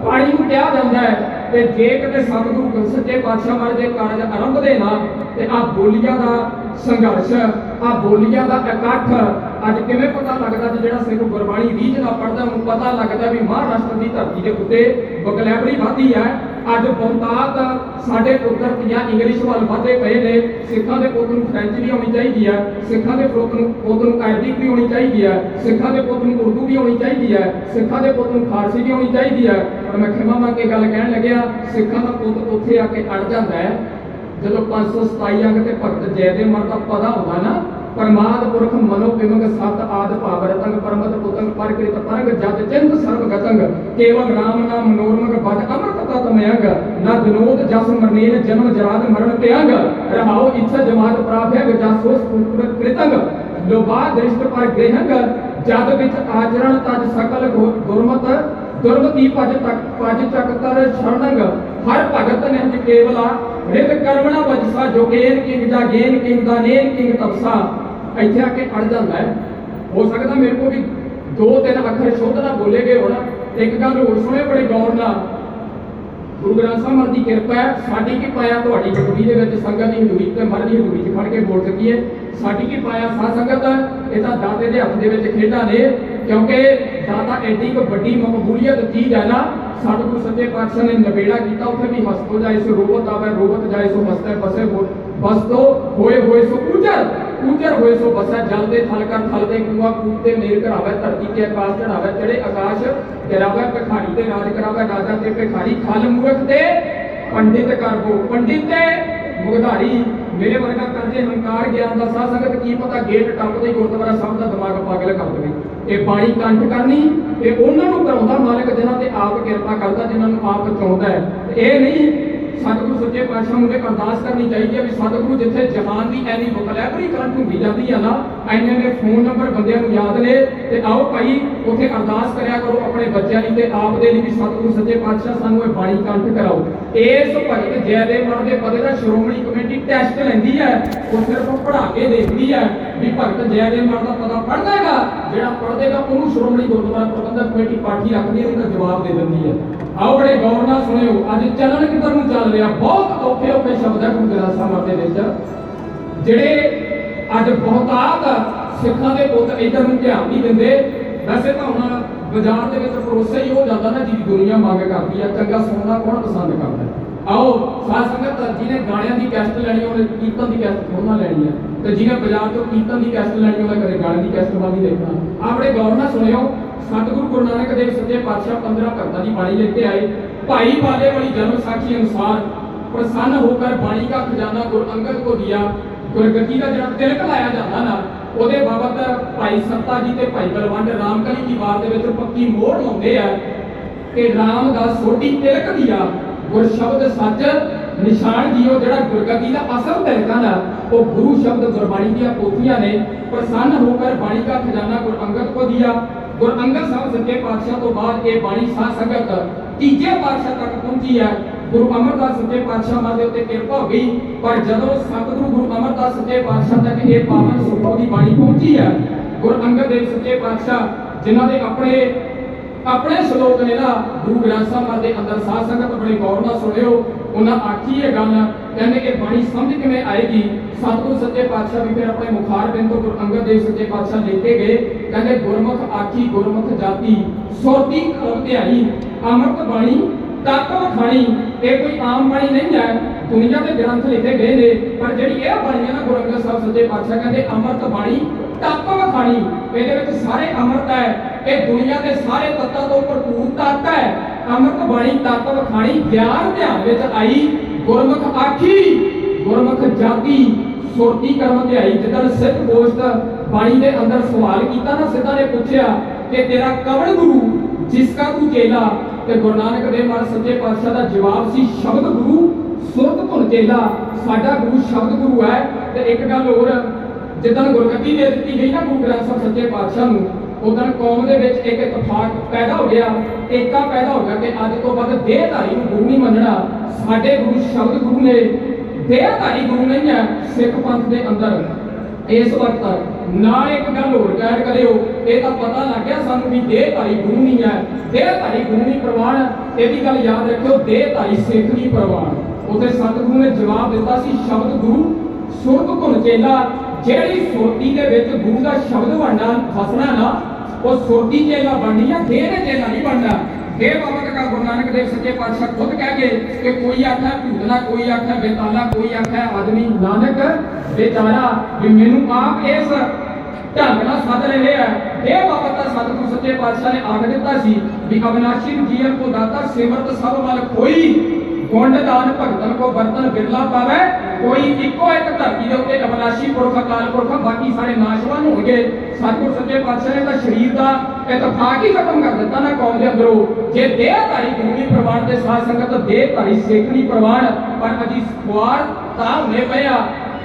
ਪਾਣੀ ਨੂੰ ਕਿਹਾ ਜਾਂਦਾ ਹੈ। ਤੇ ਜੇ ਕਿਤੇ ਸਤਿਗੁਰੂ ਸੱਚੇ ਪਾਤਸ਼ਾਹ ਮਹਾਰਾਜ ਦੇ ਕਾਰਜ ਆਰੰਭਦੇ ਨਾ ਤੇ ਆ ਬੋਲੀਆਂ ਦਾ ਸੰਘਰਸ਼, ਆ ਬੋਲੀਆਂ ਦਾ ਇਕੱਠ ਅੱਜ ਕਿਵੇਂ ਪਤਾ ਲੱਗਦਾ? ਜਿਹੜਾ ਸਿੱਖ ਗੁਰਬਾਣੀ ਰੀਝ ਨਾਲ ਪੜ੍ਹਦਾ ਉਹਨੂੰ ਪਤਾ ਲੱਗਦਾ ਵੀ ਮਹਾਰਾਸ਼ਟਰ ਦੀ ਧਰਤੀ ਦੇ ਉੱਤੇ ਵੋਕੈਬਲਰੀ ਵਧੀ ਹੈ। ਅੱਜ ਬਹੁਤਾਤ ਸਾਡੇ ਪੁੱਤਰ ਦੀਆਂ ਇੰਗਲਿਸ਼ ਵੱਲ ਵਧੇ ਪਏ ਨੇ। ਸਿੱਖਾਂ ਦੇ ਪੁੱਤ ਨੂੰ ਫ੍ਰੈਂਚ ਵੀ ਆਉਣੀ ਚਾਹੀਦੀ ਹੈ, ਸਿੱਖਾਂ ਦੇ ਪੁੱਤ ਨੂੰ ਅਰਬਿਕ ਵੀ ਆਉਣੀ ਚਾਹੀਦੀ ਹੈ, ਸਿੱਖਾਂ ਦੇ ਪੁੱਤ ਨੂੰ ਉਰਦੂ ਵੀ ਆਉਣੀ ਚਾਹੀਦੀ ਹੈ, ਸਿੱਖਾਂ ਦੇ ਪੁੱਤ ਨੂੰ ਫਾਰਸੀ ਵੀ ਆਉਣੀ ਚਾਹੀਦੀ ਹੈ। ਪਰ ਮੈਂ ਖਿਮਾ ਮੰਗ ਕੇ ਗੱਲ ਕਹਿਣ ਲੱਗਿਆ, ਸਿੱਖਾਂ ਦਾ ਪੁੱਤ ਉੱਥੇ ਆ ਕੇ ਅੜ ਜਾਂਦਾ ਹੈ ਜਦੋਂ 527 ਅੰਗ ਤੇ ਭਗਤ ਜੈਦੇਵ ਮਨ ਦਾ ਪਤਾ ਹੁੰਦਾ ਨਾ। परमाद पुरख मनो पिमंग सत आद भाव रतंग परमत पुतंग परकृत परंग जत चिंत सर्व गतंग केवल राम नाम मनोरमग बद अमृत तत्मयंग न विनोद जस मरनेन जन्म जराद मरण त्यंग रहाओ इच्छा जमात प्राप्य जासोस कृतंग लोभा दृष्ट पर ग्रहंग जद विच आचरण तज सकल गुरमत दुर्मति पज चकतर शरणंग हर भगत निज केवला रित कर्मणा वजसा जोगेन किंग जागेन किंग दानेन किंग तपसा। ਇੱਥੇ ਆ ਕੇ ਅੜ ਜਾਂਦਾ ਹੈ। ਹੋ ਸਕਦਾ ਮੇਰੇ ਕੋਲ ਵੀ 2-3 ਅੱਖਰ ਸ਼ੁੱਧ ਨਾ ਬੋਲੇ ਗਏ ਹੋਣ। ਇੱਕ ਗੱਲ ਹੋਰ ਸੁਣੇ ਬੜੇ ਗੌਰ ਨਾਲ, ਗੁਰੂ ਗ੍ਰੰਥ ਸਾਹਿਬ ਦੀ ਕਿਰਪਾ ਹੈ। ਸਾਡੀ ਕੀ ਪਾਇਆ ਤੁਹਾਡੀ ਹਜ਼ੂਰੀ ਦੇ ਵਿੱਚ, ਸੰਗਤ ਦੀ ਹਜ਼ੂਰੀ ਤੇ ਮਰਦੀ ਹਜ਼ੂਰੀ 'ਚ ਖੜ ਕੇ ਬੋਲ ਸਕੀਏ। ਸਾਡੀ ਕੀ ਪਾਇਆ ਸਾਧ ਸੰਗਤ, ਇਹ ਤਾਂ ਦਾਤੇ ਦੇ ਹੱਥ ਦੇ ਵਿੱਚ ਖੇਡਾਂ ਨੇ। ਕਿਉਂਕਿ ਦਾਤਾ ਐਡੀ ਕੁ ਵੱਡੀ ਮਕਬੂਲੀਅਤ ਚੀਜ਼ ਹੈ ਨਾ। ਸਤਿਗੁਰੂ ਸੱਚੇ ਪਾਤਸ਼ਾਹ ਨੇ ਨਵੇੜਾ ਕੀਤਾ, ਉੱਥੇ ਵੀ ਹਸਤੋ ਜਾਏ ਸੋ ਰੋਵਤ ਆਵੇ, ਰੋਵਤ ਜਾਏ ਸੋ ਹਸਤੈ ਬਸੇ ਬਸਤੋ ਹੋਏ ਸੋ ਉਜਰ ਹੋਏ ਸੋ ਬਸੈ ਜਲ ਦੇ ਥਲ ਕਰ ਥਲ ਦੇ ਕੂਆ ਕੂਪ ਤੇ ਮੇਰ ਕਰਾਵੇ, ਧਰਤੀ ਤੇ ਆਕਾਸ਼ ਚੜਾਵੇ, ਚੜੇ ਆਕਾਸ਼ ਗਿਰਾਵੇ, ਭਿਖਾਰੀ ਤੇ ਰਾਜ ਕਰਾਵੇ, ਰਾਜਾ ਤੇ ਭਿਖਾਰੀ, ਖਲ ਮੂਰਖ ਤੇ ਪੰਡਿਤ ਕਰਬੋ, ਪੰਡਿਤ ਤੇ ਮੁਗਧਾਰੀ। ਮੇਰੇ ਵਰਗਾ ਕਰਦੇ ਹੰਕਾਰ ਗਿਆਨ ਦਾ ਸਾਧ ਸੰਗਤ ਕੀ ਪਤਾ ਗੇਟ ਟੱਪਦੇ ਹੀ ਗੁਰਦੁਆਰਾ ਸਾਹਿਬ ਦਾ ਦਿਮਾਗ ਪਾਗਲ ਕਰ ਦੇਵੇ। ਇਹ ਬਾਣੀ ਕੰਠ ਕਰਨੀ ਇਹ ਉਹਨਾਂ ਨੂੰ ਕਰਾਉਂਦਾ ਮਾਲਕ ਜਿਨ੍ਹਾਂ ਤੇ ਆਪ ਕਿਰਪਾ ਕਰਦਾ, ਜਿਨ੍ਹਾਂ ਨੂੰ ਆਪ ਚਾਹੁੰਦਾ ਹੈ। ਇਹ ਨਹੀਂ ਸਤਿਗੁਰੂ ਸੱਚੇ ਪਾਤਸ਼ਾਹ ਨੂੰ ਅਰਦਾਸ ਕਰਨੀ ਚਾਹੀਦੀ ਹੈ ਵੀ ਸਤਿਗੁਰੂ ਜਿੱਥੇ ਜਹਾਨ ਦੀ ਐਨੀ ਵੋਕੈਬਲਰੀ ਕੰਠ ਹੁੰਦੀ ਜਾਂਦੀ ਆ ਨਾ, ਐਨੇ ਨੇ ਫੋਨ ਨੰਬਰ ਬੰਦਿਆਂ ਨੂੰ ਯਾਦ ਨੇ, ਤੇ ਆਓ ਭਾਈ ਉੱਥੇ ਅਰਦਾਸ ਕਰਿਆ ਕਰੋ ਆਪਣੇ ਬੱਚਿਆਂ ਲਈ ਤੇ ਆਪ ਦੇ ਲਈ ਵੀ ਸਤਿਗੁਰੂ ਸੱਚੇ ਪਾਤਸ਼ਾਹ ਸਾਨੂੰ ਇਹ ਬਾਣੀ ਕੰਠ ਕਰਾਓ। ਇਸ ਭਗਤ ਜੈਦੇਵ ਮਨ ਦੇ ਪਦੇ ਦਾ ਸ਼੍ਰੋਮਣੀ ਕਮੇਟੀ ਟੈਸਟ ਲੈਂਦੀ ਹੈ, ਉਹ ਸਿਰਫ ਪੜ੍ਹਾ ਕੇ ਦੇਖਦੀ ਹੈ ਵੀ ਭਗਤ ਜੈਦੇਵ ਮਨ ਦਾ ਪਤਾ ਪੜ੍ਹਦਾ ਹੈਗਾ। ਜਿਹੜਾ ਪੜ੍ਹਦੇਗਾ ਉਹਨੂੰ ਸ਼੍ਰੋਮਣੀ ਗੁਰਦੁਆਰਾ ਪ੍ਰਬੰਧਕ ਕਮੇਟੀ ਪਾਠੀ ਰੱਖਦੀ ਹੈ, ਉਹਦਾ ਜਵਾਬ ਦੇ ਦਿੰਦੀ ਹੈ। ਆਓ ਬੜੇ ਗੌਰ ਨਾਲ ਸੁਣਿਓ, ਅੱਜ ਚੱਲਣ ਕਿੱਧਰ ਨੂੰ ਚੱਲ ਰਿਹਾ। ਬਹੁਤ ਔਖੇ ਸ਼ਬਦ ਹੈ ਗੁਰੂ ਗ੍ਰੰਥ ਸਾਹਿਬ ਦੇ ਵਿੱਚ, ਜਿਹੜੇ ਅੱਜ ਬਹੁਤਾਤ ਸਿੱਖਾਂ ਦੇ ਪੁੱਤ ਇੱਧਰ ਨੂੰ ਧਿਆਨ ਨਹੀਂ ਦਿੰਦੇ। ਵੈਸੇ ਤਾਂ ਹੁਣ ਬਾਜ਼ਾਰ ਦੇ ਵਿੱਚ ਭਰੋਸਾ ਹੀ ਹੋ ਜਾਂਦਾ ਨਾ ਜਿਹਦੀ ਦੁਨੀਆ ਮੰਗ ਕਰਦੀ ਆ। ਚੰਗਾ ਸੁਣਨਾ ਕੌਣ ਪਸੰਦ ਕਰਦਾ? ਆਓ ਸਾਧ ਸੰਗਤ, ਜਿਹਨੇ ਗਾਣਿਆਂ ਦੀ ਕੈਸਟ ਲੈਣੀ ਉਹਨੇ ਕੀਰਤਨ ਦੀ ਕੈਸਟ ਉਹਨਾਂ ਲੈਣੀ ਹੈ, ਤੇ ਜਿਹਨੇ ਬਾਜ਼ਾਰ ਤੋਂ ਕੀਰਤਨ ਦੀ ਕੈਸਟ ਲੈਣੀ ਉਹਨੇ ਕਦੇ ਗਾਣੇ ਦੀ ਕੈਸਟ ਵੱਲ ਨਹੀਂ ਦੇਖਣਾ। ਆਪਣੇ ਗੌਰ ਨਾਲ ਸੁਣਿਓ, ਸਤਿਗੁਰੂ ਗੁਰੂ ਨਾਨਕ ਦੇਵ ਸੱਚੇ ਪਾਤਸ਼ਾਹ 15 ਭਗਤਾਂ ਦੀ ਬਾਣੀ ਲੈ ਕੇ ਆਏ। ਭਾਈ ਬਾਲੇ ਵਾਲੀ ਜਨਮ ਸਾਖੀ ਅਨੁਸਾਰ ਪ੍ਰਸੰਨ ਹੋकर ਬਾਣੀ का खजाना गुरु अंगद को दिया। गुरगति का ਜਿਹੜਾ ਤਿਲਕ ਲਾਇਆ ਜਾਂਦਾ ਨਾ, ਉਹਦੇ ਬਾਬਤ ਭਾਈ ਸੱਤਾ ਜੀ ਤੇ ਭਾਈ ਬਲਵੰਡ ਰਾਮਕਲੀ ਦੀ ਵਾਰ ਦੇ ਵਿੱਚ ਪੱਕੀ ਮੋਹਰ ਲਾਉਂਦੇ ਆ ਕਿ ਰਾਮ ਦਾ ਸੋਢੀ ਤਿਲਕ ਦਿਆ, ਗੁਰ ਸ਼ਬਦ ਸੱਚ ਨਿਸ਼ਾਨ ਜੀਓ ਜਿਹੜਾ ਗੁਰਗੱਦੀ ਦਾ ਅਸਲ ਤਿਲਕਣ ਆ ਉਹ ਗੁਰੂ ਸ਼ਬਦ ਗੁਰਬਾਣੀ ਦੀਆਂ ਪੋਥੀਆਂ ਨੇ। ਪ੍ਰਸੰਨ ਹੋकर ਬਾਣੀ ਦਾ ਖਜ਼ਾਨਾ ਗੁਰ ਅੰਗਦ ਕੋ ਦਿਆ। ਗੁਰ ਅੰਗਦ ਸਾਹਿਬ ਸੱਚੇ ਪਾਤਸ਼ਾਹ ਤੋਂ ਬਾਅਦ ਇਹ ਬਾਣੀ ਸਾਧ ਸੰਗਤ ਤੀਜੇ ਪਾਤਸ਼ਾਹ ਤੱਕ ਪਹੁੰਚੀ ਹੈ। ਗੁਰੂ ਅਮਰਦਾਸ ਸੱਚੇ ਪਾਤਸ਼ਾਹ ਮਾਂ ਦੇ ਉੱਤੇ ਕਿਰਪਾ ਹੋ ਗਈ, ਪਰ ਜਦੋਂ ਸਤਿਗੁਰੂ ਗੁਰੂ ਅਮਰਦਾਸ ਸੱਚੇ ਪਾਤਸ਼ਾਹ ਤੱਕ ਇਹ ਪਾਵਨ ਸੁਖੋ ਦੀ ਬਾਣੀ ਪਹੁੰਚੀ ਹੈ, ਗੁਰੂ ਅੰਗਦ ਦੇਵ ਸੱਚੇ ਪਾਤਸ਼ਾਹ ਜਿਨ੍ਹਾਂ ਦੇ ਆਪਣੇ ਸ਼ਲੋਕ ਨੇ ਨਾ ਗੁਰੂ ਗ੍ਰੰਥ ਸਾਹਿਬ ਦੇ ਅੰਦਰ ਸਾਧ ਸੰਗਤ ਬੜੇ ਗੌਰ ਨਾਲ ਸੁਣਿਓ। ਉਹਨਾਂ ਆਖੀ ਇਹ ਗੱਲ, ਕਹਿੰਦੇ ਕਿ ਬਾਣੀ ਸਮਝ ਕਿਵੇਂ ਆਏਗੀ। ਸਤਿਗੁਰੂ ਸੱਚੇ ਪਾਤਸ਼ਾਹ ਵੀ ਫਿਰ ਆਪਣੇ ਮੁਖਾਰ ਬਿੰਦ ਤੋਂ ਗੁਰੂ ਅੰਗਦ ਦੇਵ ਸੱਚੇ ਪਾਤਸ਼ਾਹ ਲੈ ਕੇ ਗਏ। ਕਹਿੰਦੇ ਗੁਰਮੁਖ ਆਖੀ ਗੁਰਮੁਖ ਜਾਤੀ ਸੁਰਤੀ ਕੌਮ ਧਿਆਈ ਅੰਮ੍ਰਿਤ ਬਾਣੀ ਤਤ ਵਖਾਣੀ। ਇਹ ਕੋਈ ਆਮ ਬਾਣੀ ਨਹੀਂ ਹੈ, ਦੁਨੀਆ ਦੇ ਗ੍ਰੰਥ ਲਿਖੇ ਗਏ ਨੇ, ਪਰ ਜਿਹੜੀ ਇਹ ਬਾਣੀ ਹੈ ਨਾ ਗੁਰੂ ਅੰਗਦ ਸਾਹਿਬ ਸੱਚੇ ਪਾਤਸ਼ਾਹ ਕਹਿੰਦੇ ਅੰਮ੍ਰਿਤ ਬਾਣੀ ਤਤ ਵਖਾਣੀ। ਇਹਦੇ ਵਿੱਚ ਸਾਰੇ ਅੰਮ੍ਰਿਤ ਹੈ, ਇਹ ਦੁਨੀਆ ਦੇ ਸਾਰੇ ਤੱਤਾਂ ਤੋਂ ਭਰਪੂਰ ਤੱਤ ਹੈ। ਅੰਮ੍ਰਿਤ ਬਾਣੀ ਤਤ ਵਖਾਣੀ ਗਿਆਨ ਧਿਆਨ ਵਿੱਚ ਆਈ। ਗੁਰਮੁਖ ਆਖੀ ਗੁਰਮੁਖ ਜਾਤੀ ਸੁਰਤੀ ਕਰਮ ਧਿਆਈ। ਜਿੱਦਾਂ ਸਿੱਖ ਗੋਸ਼ਟ ਬਾਣੀ ਦੇ ਅੰਦਰ ਸਵਾਲ ਕੀਤਾ ਨਾ, ਸਿੱਧਾ ਨੇ ਪੁੱਛਿਆ ਕਿ ਤੇਰਾ ਕਵਣ ਗੁਰੂ ਜਿਸਕਾ ਤੂੰ ਚੇਲਾ। ਤੇ ਗੁਰੂ ਨਾਨਕ ਦੇਵ ਮਹਾਰਾਜ ਸੱਚੇ ਪਾਤਸ਼ਾਹ ਦਾ ਜਵਾਬ ਸੀ ਸ਼ਬਦ ਗੁਰੂ ਸੁਰਤ ਧੁਨ ਚੇਲਾ। ਸਾਡਾ ਗੁਰੂ ਸ਼ਬਦ ਗੁਰੂ ਹੈ। ਤੇ ਇੱਕ ਗੱਲ ਹੋਰ, ਜਿੱਦਾਂ ਗੁਰਗੱਦੀ ਦੇ ਦਿੱਤੀ ਗਈ ਨਾ ਗੁਰੂ ਗ੍ਰੰਥ ਸਾਹਿਬ ਸੱਚੇ ਪਾਤਸ਼ਾਹ ਨੂੰ, ਉਦੋਂ ਕੌਮ ਦੇ ਵਿੱਚ ਇੱਕ ਇਤਫਾਕ ਪੈਦਾ ਹੋ ਗਿਆ, ਏਕਾ ਪੈਦਾ ਹੋ ਗਿਆ ਕਿ ਅੱਜ ਤੋਂ ਬਾਅਦ ਦੇਹਧਾਰੀ ਨੂੰ ਗੁਰੂ ਨਹੀਂ ਮੰਨਣਾ। ਸਾਡੇ ਗੁਰੂ ਸ਼ਬਦ ਗੁਰੂ ਨੇ, ਦੇਹਧਾਰੀ ਗੁਰੂ ਨਹੀਂ ਹੈ ਸਿੱਖ ਪੰਥ ਦੇ ਅੰਦਰ। ਇਸ ਵਕਤ ਨਾਲ ਇੱਕ ਗੱਲ ਹੋਰ ਕਹਿ ਕਰਿਓ, ਇਹ ਤਾਂ ਪਤਾ ਲੱਗ ਗਿਆ ਸਾਨੂੰ ਵੀ ਦੇਹਧਾਰੀ ਗੁਰੂ ਨਹੀਂ ਹੈ, ਦੇਹਧਾਰੀ ਗੁਰੂ ਨਹੀਂ ਪ੍ਰਵਾਨ। ਇਹਦੀ ਗੱਲ ਯਾਦ ਰੱਖਿਓ, ਦੇਹਧਾਰੀ ਸਿੱਖ ਨਹੀਂ ਪ੍ਰਵਾਨ। ਉੱਥੇ ਸਤਿਗੁਰੂ ਨੇ ਜਵਾਬ ਦਿੱਤਾ ਸੀ ਸ਼ਬਦ ਗੁਰੂ ਸੁਰਤ ਧੁਨ ਚੇਲਾ। ਜਿਹੜੀ ਸੁਰਤੀ ਦੇ ਵਿੱਚ ਗੁਰੂ ਦਾ ਸ਼ਬਦ ਬਣਨਾ ਫਸਣਾ ਨਾ, ਉਹ ਸੁਰਤੀ ਚੇਲਾ ਬਣਨੀ ਆ, ਦੇਹ ਦੇ ਚੇਲਾ ਨਹੀਂ ਬਣਨਾ। ਦੇਹ ਬਾਬਾ ਦਾ ਗੁਰੂ ਨਾਨਕ ਦੇਵ ਸੱਚੇ ਪਾਤਸ਼ਾਹ ਖੁਦ ਕਹਿ ਗਏ ਕਿ ਕੋਈ ਆਖਾ ਭੂਤਨਾ, ਕੋਈ ਆਖਾ ਬੇਤਾਲਾ, ਕੋਈ ਆਖਾ ਆਦਮੀ ਨਾਨਕ ਬੇਚਾਰਾ। ਵੀ ਮੈਨੂੰ ਆਪ ਇਸ ਢੰਗ ਨਾਲ ਸੱਦ ਰਹੇ ਆ। ਦੇਹ ਬਾਬਾ ਦਾ ਸਤਿਗੁਰੂ ਸੱਚੇ ਪਾਤਸ਼ਾਹ ਨੇ ਆਖ ਦਿੱਤਾ ਸੀ ਵੀ ਅਵਿਨਾਸ਼ੀ ਜੀਵਨ ਕੋ ਦਾਤਾ ਸਿਮਰਤ ਸਭ ਮਲ ਕੋਈ। ਗੁੰਡ ਦਾਨ ਭਗਤਨ ਕੋ ਬਰਤਨ ਬਿਰਲਾ ਪਾਵੇ। ਕੋਈ ਇੱਕੋ ਇੱਕ ਧਰਤੀ ਦੇ ਉੱਤੇ ਅਵਿਨਾਸ਼ੀ ਪੁਰਖ ਅਕਾਲ ਪੁਰਖ, ਬਾਕੀ ਸਾਰੇ ਨਾਸ਼ਵਾਨ ਹੋਣਗੇ। ਸਤਿਗੁਰੂ ਸੱਚੇ ਪਾਤਸ਼ਾਹ ਨੇ ਤਾਂ ਸਰੀਰ ਦਾ ਇਤਫਾਕ ਹੀ ਖਤਮ ਕਰ ਦਿੱਤਾ ਨਾ ਕੌਮ ਦੇ ਅੰਦਰੋਂ। ਜੇ ਦੇਹਧਾਰੀ ਗੁਰੂ ਨਹੀਂ ਪ੍ਰਵਾਨ ਤੇ ਸਾਧ ਸੰਗਤ ਦੇਹਧਾਰੀ ਸਿੱਖ ਨਹੀਂ ਪ੍ਰਵਾਨ। ਪਰ ਅਜੀ ਖੁਆਰ ਤਾਂ ਹੋਣੇ ਪਏ ਆ,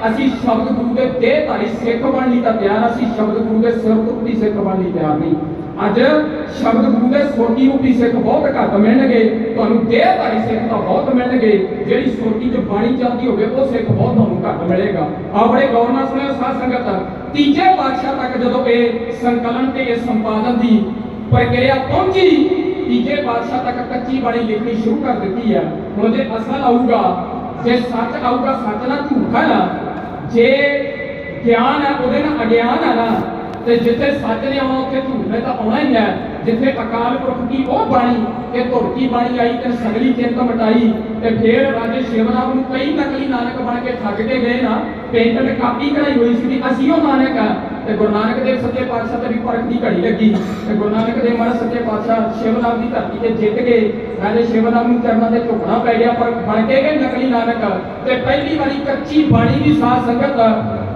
ਅਸੀਂ ਸ਼ਬਦ ਗੁਰੂ ਦੇ ਦੇਹਧਾਰੀ ਸਿੱਖ ਬਣਨ ਲਈ ਤਾਂ ਤਿਆਰ, ਅਸੀਂ ਸ਼ਬਦ ਗੁਰੂ ਦੇ ਸੁਰਤੀ ਸਿੱਖ ਬਣਨ ਲਈ ਤਿਆਰ ਨਹੀਂ। ਅੱਜ ਸ਼ਬਦ ਗੁਰੂ ਦੇ ਸੁਰਤੀ ਰੂਪੀ ਸਿੱਖ ਬਹੁਤ ਘੱਟ ਮਿਲਣਗੇ, ਤੁਹਾਨੂੰ ਦੇਹਧਾਰੀ ਸਿੱਖ ਤਾਂ ਬਹੁਤ ਮਿਲਣਗੇ। ਜਿਹੜੀ ਸੁਰਤੀ 'ਚ ਬਾਣੀ ਚੱਲਦੀ ਹੋਵੇ ਉਹ ਸਿੱਖ ਬਹੁਤ ਤੁਹਾਨੂੰ ਘੱਟ ਮਿਲੇਗਾ। ਆਹ ਬੜੇ ਗੌਰ ਨਾਲ ਸੁਣਿਓ ਸਾਧ ਸੰਗਤ, ਤੀਜੇ ਪਾਤਸ਼ਾਹ ਤੱਕ ਜਦੋਂ ਇਹ ਸੰਕਲਨ ਤੇ ਇਹ ਸੰਪਾਦਨ ਦੀ ਪ੍ਰਕਿਰਿਆ ਪਹੁੰਚੀ, ਤੀਜੇ ਪਾਤਸ਼ਾਹ ਤੱਕ ਕੱਚੀ ਬਾਣੀ ਲਿਖਣੀ ਸ਼ੁਰੂ ਕਰ ਦਿੱਤੀ ਹੈ। ਹੁਣ ਜੇ ਅਸਲ ਆਊਗਾ, ਜੇ ਸੱਚ ਆਊਗਾ, ਸੱਚ ਨਾਲ ਝੂਠ ਹੈ ਨਾ, ਜੇ ਗਿਆਨ ਹੈ ਉਹਦੇ ਨਾਲ ਅਗਿਆਨ ਹੈ ਨਾ, ਤੇ ਜਿੱਥੇ ਸੱਚ ਨੇ ਆਉਣਾ ਉੱਥੇ ਝੂਠ ਨੇ ਤਾਂ ਆਉਣਾ ਹੀ ਹੈ। ਜਿੱਥੇ ਅਕਾਲ ਪੁਰਖ ਦੀ ਉਹ ਬਾਣੀ ਇਹ ਧੁਰਕੀ ਬਾਣੀ ਆਈ ਤੇ ਸਗਲੀ ਚਿੰਤ ਮਟਾਈ। ਤੇ ਫਿਰ ਰਾਜੇ ਸ਼ਿਵਨਾਮ ਨੂੰ ਕਈ ਨਕਲੀ ਨਾਨਕ ਬਣ ਕੇ ਠੱਗ ਕੇ ਗਏ ਨਾ, ਪੇਟੈਂਟ ਕਾਪੀ ਕਰਾਈ ਹੋਈ ਸੀ ਅਸੀਂ ਉਹ ਨਾਨਕ ਆ। ਤੇ ਗੁਰੂ ਨਾਨਕ ਦੇਵ ਸੱਚੇ ਪਾਤਸ਼ਾਹ ਤੇ ਵੀ ਪਰਖ ਦੀ ਘੜੀ ਲੱਗੀ ਤੇ ਗੁਰੂ ਨਾਨਕ ਦੇਵ ਮਹਾਰਾਜ ਸੱਚੇ ਪਾਤਸ਼ਾਹ ਸ਼ਿਵਨਾਮ ਦੀ ਧਰਤੀ ਤੇ ਜਿੱਤ ਗਏ। ਰਾਜੇ ਸ਼ਿਵਨਾਮ ਨੂੰ ਚਰਨਾਂ ਤੇ ਝੁਕਣਾ ਪੈ ਗਿਆ, ਪਰ ਬਣ ਕੇ ਗਏ ਨਕਲੀ ਨਾਨਕ। ਤੇ ਪਹਿਲੀ ਵਾਰੀ ਕੱਚੀ ਬਾਣੀ ਦੀ ਸਾਧ ਸੰਗਤ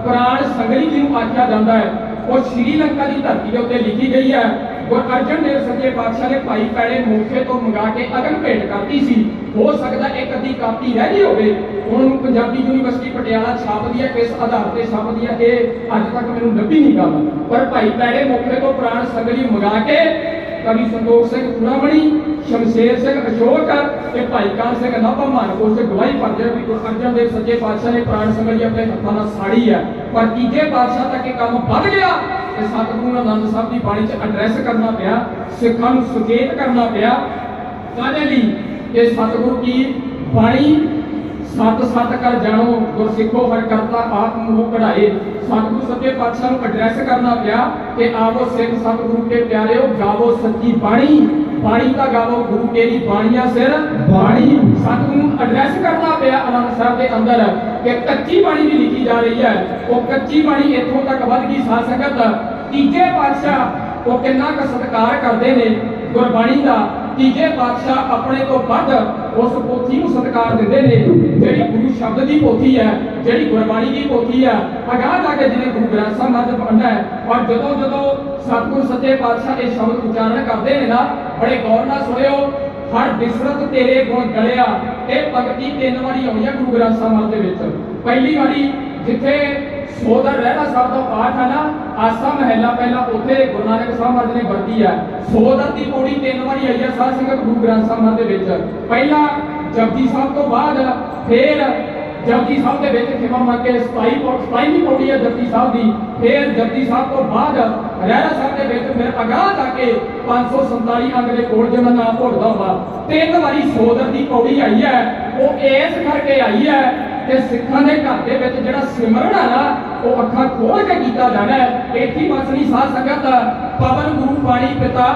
ਪੁਰਾਣ ਸੰਗਲੀ ਜਿਹਨੂੰ ਆਖਿਆ ਜਾਂਦਾ ਹੈ, ਉਹ ਸ਼੍ਰੀਲੰਕਾ ਦੀ ਧਰਤੀ ਦੇ ਉੱਤੇ ਲਿਖੀ ਗਈ ਹੈ। ਗੁਰੂ ਅਰਜਨ ਦੇਵ ਸੱਚੇ ਪਾਤਸ਼ਾਹ ਨੇ ਭਾਈ ਪੈੜੇ ਮੋਖੇ ਤੋਂ ਮੰਗਾ ਕੇ ਅਗਨ ਭੇਟ ਕਰਤੀ ਸੀ। ਹੋ ਸਕਦਾ ਇੱਕ ਅੱਧੀ ਕਾਪੀ ਰਹਿ ਗਈ ਹੋਵੇ, ਉਹਨੂੰ ਪੰਜਾਬੀ ਯੂਨੀਵਰਸਿਟੀ ਪਟਿਆਲਾ ਛਾਪਦੀ ਹੈ, ਕਿਸ ਆਧਾਰ ਤੇ ਛਾਪਦੀ ਹੈ ਇਹ ਅੱਜ ਤੱਕ ਮੈਨੂੰ ਲੱਭੀ ਨਹੀਂ ਗੱਲ। ਪਰ ਭਾਈ ਪੈੜੇ ਮੋਖੇ ਤੋਂ ਪੁਰਾਣ ਸੰਗਲੀ ਮੰਗਾ ਕੇ ਕਵੀ ਸੰਤੋਖ ਸਿੰਘ ਪੂਰਾਮਣੀ, ਸ਼ਮਸ਼ੇਰ ਸਿੰਘ ਅਸ਼ੋਕ ਤੇ ਭਾਈ ਕਾਨ ਸਿੰਘ ਨਾਭਾ ਮਾਨਕੋਟ ਤੇ ਗਵਾਹੀ ਭਰਦੇ ਵੀ ਗੁਰੂ ਅਰਜਨ ਦੇਵ ਸੱਚੇ ਪਾਤਸ਼ਾਹ ਨੇ ਪੁਰਾਣ ਸੰਗਲੀ ਆਪਣੇ ਹੱਥਾਂ ਨਾਲ ਸਾੜੀ ਹੈ। ਪਰ ਤੀਜੇ ਪਾਤਸ਼ਾਹ ਤੱਕ ਇਹ ਕੰਮ ਵੱਧ ਗਿਆ ਤੇ ਸਤਿਗੁਰੂ ਆਨੰਦ ਸਾਹਿਬ ਦੀ ਬਾਣੀ 'ਚ ਐਡਰੈਸ ਕਰਨਾ ਪਿਆ, ਸਿੱਖਾਂ ਨੂੰ ਸੁਚੇਤ ਕਰਨਾ ਪਿਆ। ਕਾਹਦੇ ਲਈ? ਕਿ ਸਤਿਗੁਰੂ ਕੀ ਬਾਣੀ ਸਤ ਸਤ ਕਰ ਜਾਣੋ, ਗੁਰਸਿੱਖੋ ਹਰ ਕਰਤਾ ਆਤਮ ਮੋਹ ਕਢਾਏ। ਸਤਿਗੁਰੂ ਸੱਚੇ ਪਾਤਸ਼ਾਹ ਨੂੰ ਐਡਰੈਸ ਕਰਨਾ ਪਿਆ ਕਿ ਆਵੋ ਸਿੱਖ ਸਤਿਗੁਰੂ ਕੇ ਪਿਆਰਿਓ, ਗਾਵੋ ਸੱਚੀ ਬਾਣੀ, ਬਾਣੀ ਤਾਂ ਗਾਵੋ ਗੁਰੂ ਤੇਰੀ ਬਾਣੀਆਂ ਸਿਰ ਬਾਣੀ। ਸਤਿਗੁਰੂ ਨੂੰ ਐਡਰੈਸ ਕਰਨਾ ਪਿਆ ਆਨੰਦ ਸਾਹਿਬ ਦੇ ਅੰਦਰ ਕਿ ਕੱਚੀ ਬਾਣੀ ਵੀ ਲਿਖੀ ਜਾ ਰਹੀ ਹੈ। ਉਹ ਕੱਚੀ ਬਾਣੀ ਇੱਥੋਂ ਤੱਕ ਵੱਧ ਗਈ ਸਾਧ ਸੰਗਤ, ਤੀਜੇ ਪਾਤਸ਼ਾਹ ਉਹ ਕਿੰਨਾ ਕੁ ਸਤਿਕਾਰ ਕਰਦੇ ਨੇ ਗੁਰਬਾਣੀ ਦਾ। ਤੀਜੇ ਪਾਤਸ਼ਾਹ ਆਪਣੇ ਤੋਂ ਵੱਧ ਉਸ ਪੋਥੀ ਨੂੰ ਸਤਿਕਾਰ ਦਿੰਦੇ ਨੇ ਜਿਹੜੀ ਗੁਰੂ ਸ਼ਬਦ ਦੀ ਪੋਥੀ ਹੈ, ਜਿਹੜੀ ਗੁਰਬਾਣੀ ਦੀ ਪੋਥੀ ਹੈ। ਅਗਾਂਹ ਜਾ ਕੇ ਜਿਹਨੇ ਗੁਰੂ ਗ੍ਰੰਥ ਸਾਹਿਬ ਮੱਧ ਪੜ੍ਹਨਾ ਹੈ, ਔਰ ਜਦੋਂ ਸਤਿਗੁਰੂ ਸੱਚੇ ਪਾਤਸ਼ਾਹ ਇਹ ਸ਼ਬਦ ਉਚਾਰਨ ਕਰਦੇ ਨੇ ਨਾ, ਬੜੇ ਗੌਰ ਨਾਲ ਸੁਣਿਓ। हर बिसरत तेरे गुण गलिया। ये भगती 3 वारी आउंदी है गुरु ग्रंथ साहिब दे विच। पहली वारी जिथे सोदर रहना साहब का पाठ है ना, आसा महला पहला उत्थे गुरु नानक साहब महाराज ने वरती है। सोदर की पौड़ी 3 वारी आई है साध संगत गुरु ग्रंथ साहिब दे विच। पहला जपजी साहब तो बाद फिर जपजी साहब के विच खिमा मार के 27वीं पौड़ी है जपजी साहब की। फिर जपजी साहब तो बाद रहरा साहब के विच फिर अगाह जाके 547 अंग के कोल जो मैं नाम भुलदा वा 3 वारी सोदर की पौड़ी आई है। वो इस करके आई है कि सिखां दे घर दे विच जिहड़ा सिमरन है ना वो अखां खोल के कीता जाना है। इत्थे मसली साध संगत पवन गुरु पाणी पिता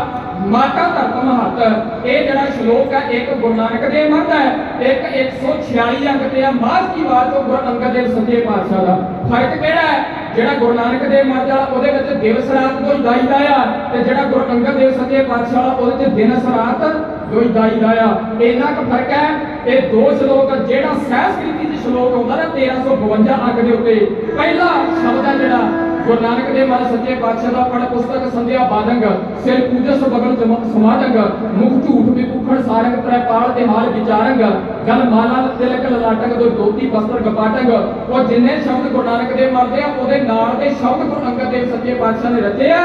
माता धरत महत। ये जरा श्लोक है एक गुरु नानक देव मत है, एक 146 अंक ते मास की बात तो गुरु अंगद देव सच्चे पातशाह दा। फर्क केड़ा है? जेड़ा गुरु नानक देव मत वाला ओदे विच दिवस रात कोई गाईदा आ ते जेड़ा गुरु अंगद देव सच्चे पातशाह ओदे च दिन रात कोई गाईदा आ। इन्ना क फर्क है। ये 2 श्लोक जेड़ा संस्कृति च श्लोक होंदा ना 1352 अंक दे उत्ते पहला शब्द है जेड़ा गुरु नानक देव महाराज सच्चे पातशाह दा पढ़ पुस्तक संध्या बादंग सिर पूजस बगल समादंग मुख झूठ विभूखण सारंग त्रैपाल ते हाल विचारंग गल माला तिलक ललाटंग दो धोती वस्त्र कपाटंग। और जिन्ने शब्द गुरु नानक देव मरदे आ ओदे नाल दे शब्द गुरु अंगद देव सच्चे पातशाह ने रचे आ।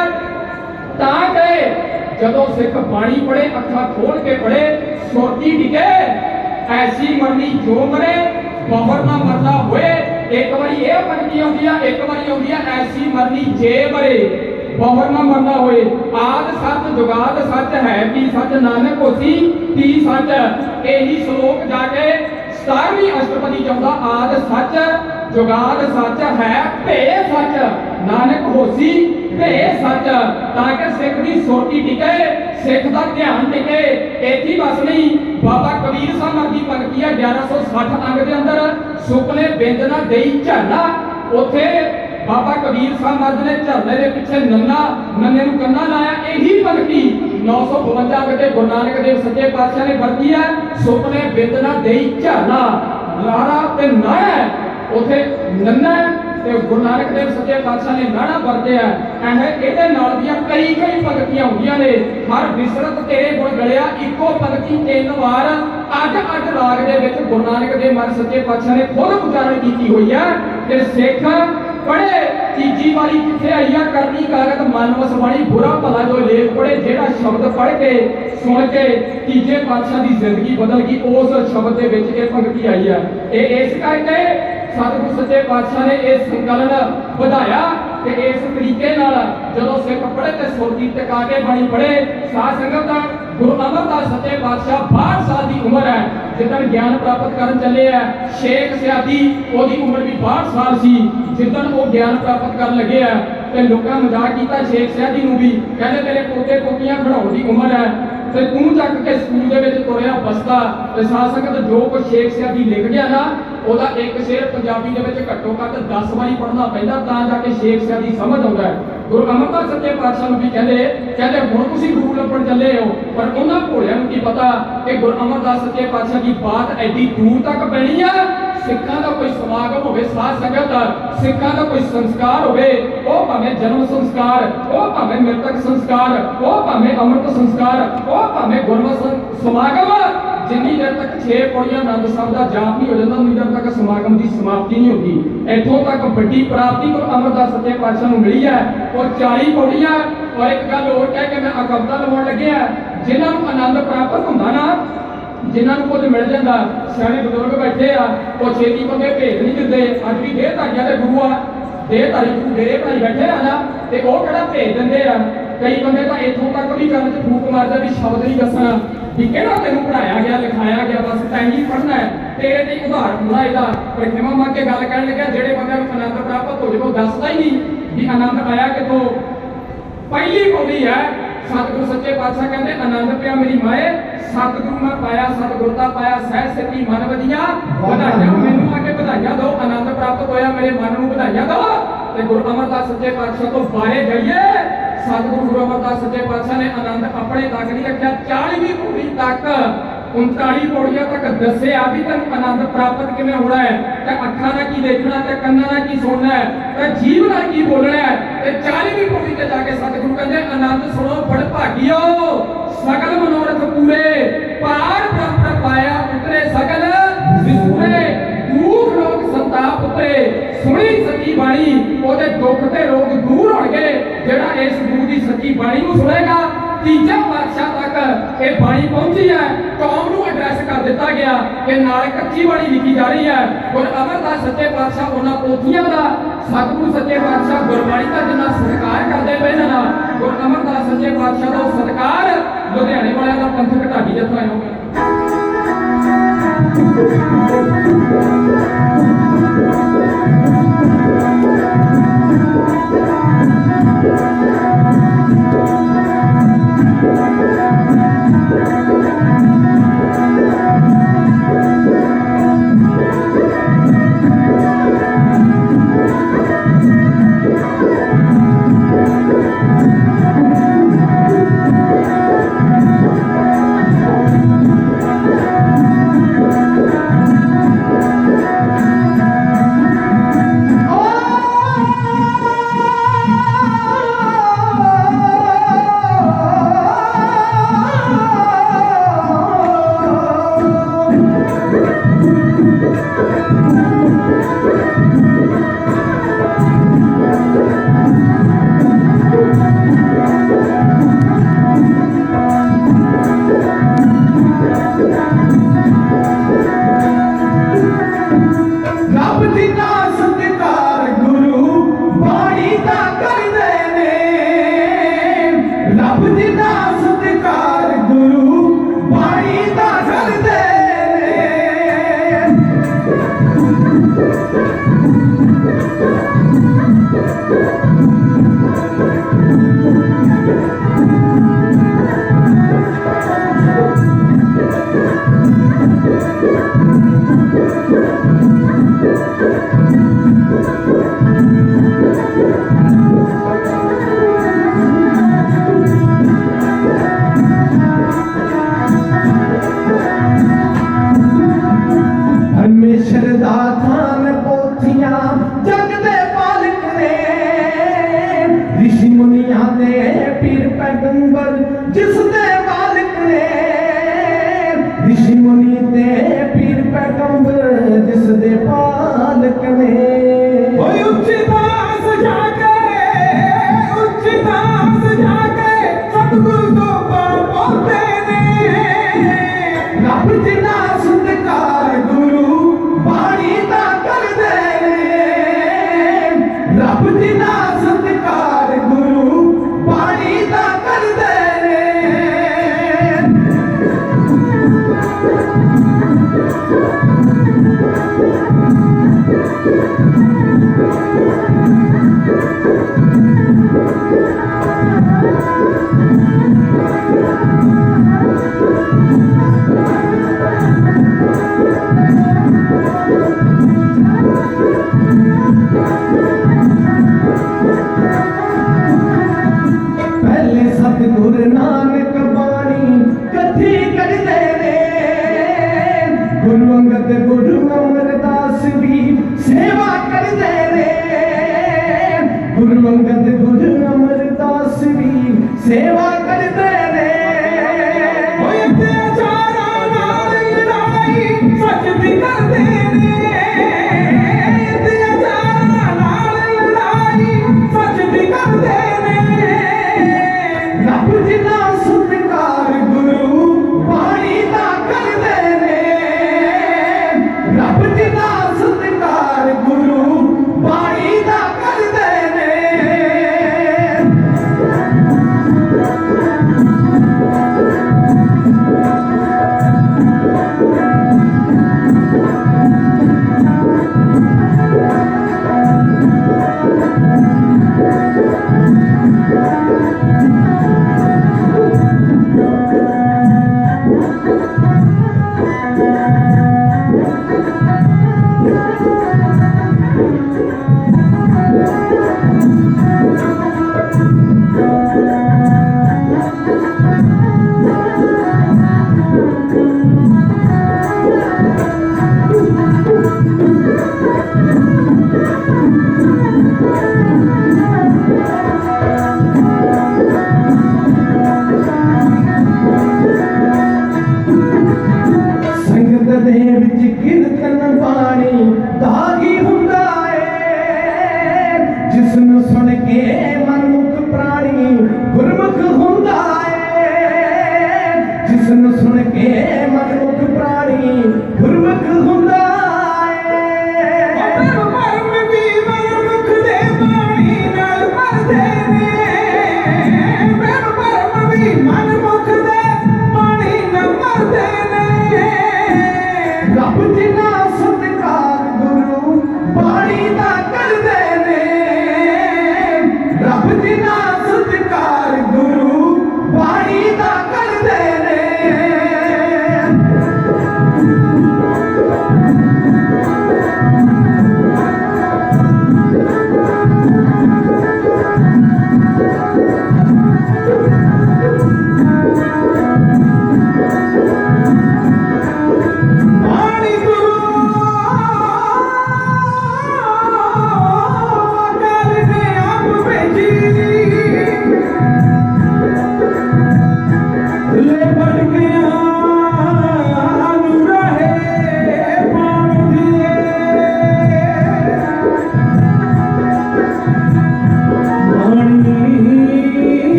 तां कि जदों सिख बाणी पढ़े अखां खोल के पढ़े सोती डिगे ऐसी मरनी जो मरे बबर ना मरना होए। एक बारी ये बनती आउंदी आ, एक बारी आउंदी आ ऐसी मरनी जे मरे बबर ना मरना होए। आद सच जुगाद सच है भी सच नानक होसी ती सच। यही श्लोक जाके 17वीं अष्टपदी चाहुंदा आद सच जुगाद सच है भे सच नानक होसी भे सच। ताकि सिख दी सोटी टिके सिख दा ध्यान टिके। इत्थे बस नहीं बाबा कबीर साहब की पंक्ति है 1160 अंग के अंदर सुपने बिंद ना देई झरना। उथे बाबा कबीर साहब महाराज ने झरने के पिछे नन्ना नन्ने नूं कन्ना लाया। यही पंक्ति 952 अंग के गुरु नानक देव सच्चे पातशाह ने वरती है। सुपने बिंद ना देई झरना लारा ते नाड़ा उथे नन्ना ते गुरु नानक देव सच्चे पातशाह ने नाड़ा वरते है। ਇਹਦੇ ਨਾਲ ਦੀਆਂ कई पंक्तियां ਹੁੰਦੀਆਂ ਨੇ। हर बिसरत तेरे गुण गलिया इको पंक्ति 3 वार अज अज राग दे विच गुरु नानक देव महाराज सच्चे पातशाह ने खुद उच्चारण कीती हुई है कि सिख पढ़े तीजी वारी किथे आई है करनी कागत मन वसवाणी बुरा भला जो लेख पढ़े जेड़ा शब्द पढ़ के सुन के तीजे पातशाह की जिंदगी बदल गई उस शब्द दे विच ये पंक्ति आई है। ये इस करके सतगुरु सच्चे पातशाह ने यह संकलन बढ़ाया कि इस तरीके नाल जदों सिख पढ़े ते सुरती टिका के बाणी पढ़े। साध संगत गुरु अमरदास सच्चे पातशाह 62 साल की उम्र है जिदन ज्ञान प्राप्त करन चले है। शेख सियादी ओदी उम्र भी 62 साल सी जिदन वो ज्ञान प्राप्त करन लगे है। ते लोकां मजाक कीता शेख सियादी नूं भी कहंदे तेरे पोते पोतियां खड़ाउण दी उम्र है ते तू चक के स्कूल दे विच तुरिया बसदा। ते साध संगत जो कुछ शेख सियादी लिख गया ना ਉਹਦਾ एक शेर पंजाबी ਦੇ ਵਿੱਚ ਘੱਟੋ ਘੱਟ 10 ਵਾਰੀ ਪੜ੍ਹਨਾ ਪੈਂਦਾ ਤਾਂ ਜਾ ਕੇ ਸ਼ੇਖ ਸਿਆਦੀ ਸਮਝ ਆਉਂਦਾ ਹੈ। ਗੁਰੂ ਅਮਰਦਾਸ ਸੱਚੇ ਪਾਤਸ਼ਾਹ ਨੂੰ ਵੀ ਕਹਿੰਦੇ ਹੁਣ ਤੁਸੀਂ ਗੁਰੂ ਲੱਭਣ ਚੱਲੇ ਹੋ ਪਰ ਉਹਨਾਂ ਭੋਲਿਆਂ ਨੂੰ ਕੀ ਪਤਾ ਕਿ ਗੁਰੂ ਅਮਰਦਾਸ ਸੱਚੇ ਪਾਤਸ਼ਾਹ ਦੀ ਬਾਤ ਐਡੀ ਦੂਰ ਤੱਕ ਪੈਣੀ ਆ। ਸਿੱਖਾਂ ਦਾ ਕੋਈ ਸਮਾਗਮ ਹੋਵੇ ਸਾਧ ਸੰਗਤ ਸਿੱਖਾਂ ਦਾ ਕੋਈ ਸੰਸਕਾਰ ਹੋਵੇ ਉਹ ਭਾਵੇਂ ਜਨਮ ਸੰਸਕਾਰ ਉਹ ਭਾਵੇਂ ਮ੍ਰਿਤਕ ਸੰਸਕਾਰ ਉਹ ਭਾਵੇਂ ਅੰਮ੍ਰਿਤ ਸੰਸਕਾਰ ਉਹ ਭਾਵੇਂ ਗੁਰਮਤਿ ਸਮਾਗਮ जिन्नी देर तक 6 पौड़ियां आनंद साहब का जाप नहीं हो जाता उन्नी देर तक समागम की समाप्ति नहीं होती। इतों तक बड़ी प्राप्ति गुरु अमरदास सच्चे पातशाह को मिली है। और 40 पौड़ियां और एक गल और कह के मैं कविता लवाउण लगे जिन्होंने आनंद प्राप्त होंदा ना जिन्होंने कुछ मिल जाता सियाणे बजुर्ग बैठे आ वो छेती बंदे भेज नहीं दिंदे। अज भी देहधारियां दे गुरु आ देहधारी गुरु डेरे भाई बैठे आ ना ते वो किहड़ा भेज दिंदे आ। कई बंदे तो इतों तक भी गल च फूक मारदे भी शब्द नहीं दसना भी केड़ा तेनू पढ़ाया गया लिखाया गया बस तैं ही पढ़ना है तेरे ते उधार पूरा इहदा। पर खिमा मां के गल कहण लग्या जेड़े बंदे नूं आनंद प्राप्त हो जाए वो दसदा ही नहीं भी आनंद आया कितों। पहली पौड़ी है सतगुरु सच्चे पातशाह कहंदे आनंद पिया मेरी माए सतगुरु मैं पाया सतगुरता पाया सह सिद्धि मन वधिया बधाइयां मैनूं आके बधाइयां दो आनंद प्राप्त होया मेरे मन नूं बधाइयां दो। ते गुरु अमरदास सच्चे पातशाह तो बारे जाइए सतगुरु गुरु अमरदास सच्चे पातशाह ने आनंद अपने तक नहीं रखा। 40वीं पौड़ी तक 39 पौड़ियां तक दस्सिया भी तेन आनंद प्राप्त किवें होना है ते अखां नाल की देखना ते कन्नां नाल की सुनना है ते जीव नाल की बोलना है। ते 40वीं पौड़ी ते जाके सतगुरु कहंदे आनंद सुनो बड़ भागियो सकल मनोरथ पूरे पार ब्रह्म पाया उतरे सकल विसुरे दुख रोग संताप उतरे सुनी सच्ची बाणी ओदे दुख ते रोग दूर होणगे जेड़ा इस गुरु दी सच्ची बाणी नूं सुनेगा। तीजा पातशाह तक ये बाणी पहुंची है, कौम नूं एड्रैस कर दिता गया कि नाल कच्ची बाणी लिखी जा रही है। और अमरदास सच्चे पातशाह उन्हां पोथियां दा सतगुरु सच्चे पातशाह गुरबाणी का जिन्ना सत्कार करते पे ना और अमरदास सच्चे पातशाह का सत्कार लुधियाने वालियां दा पंथक ढाडी जत्था हो गया।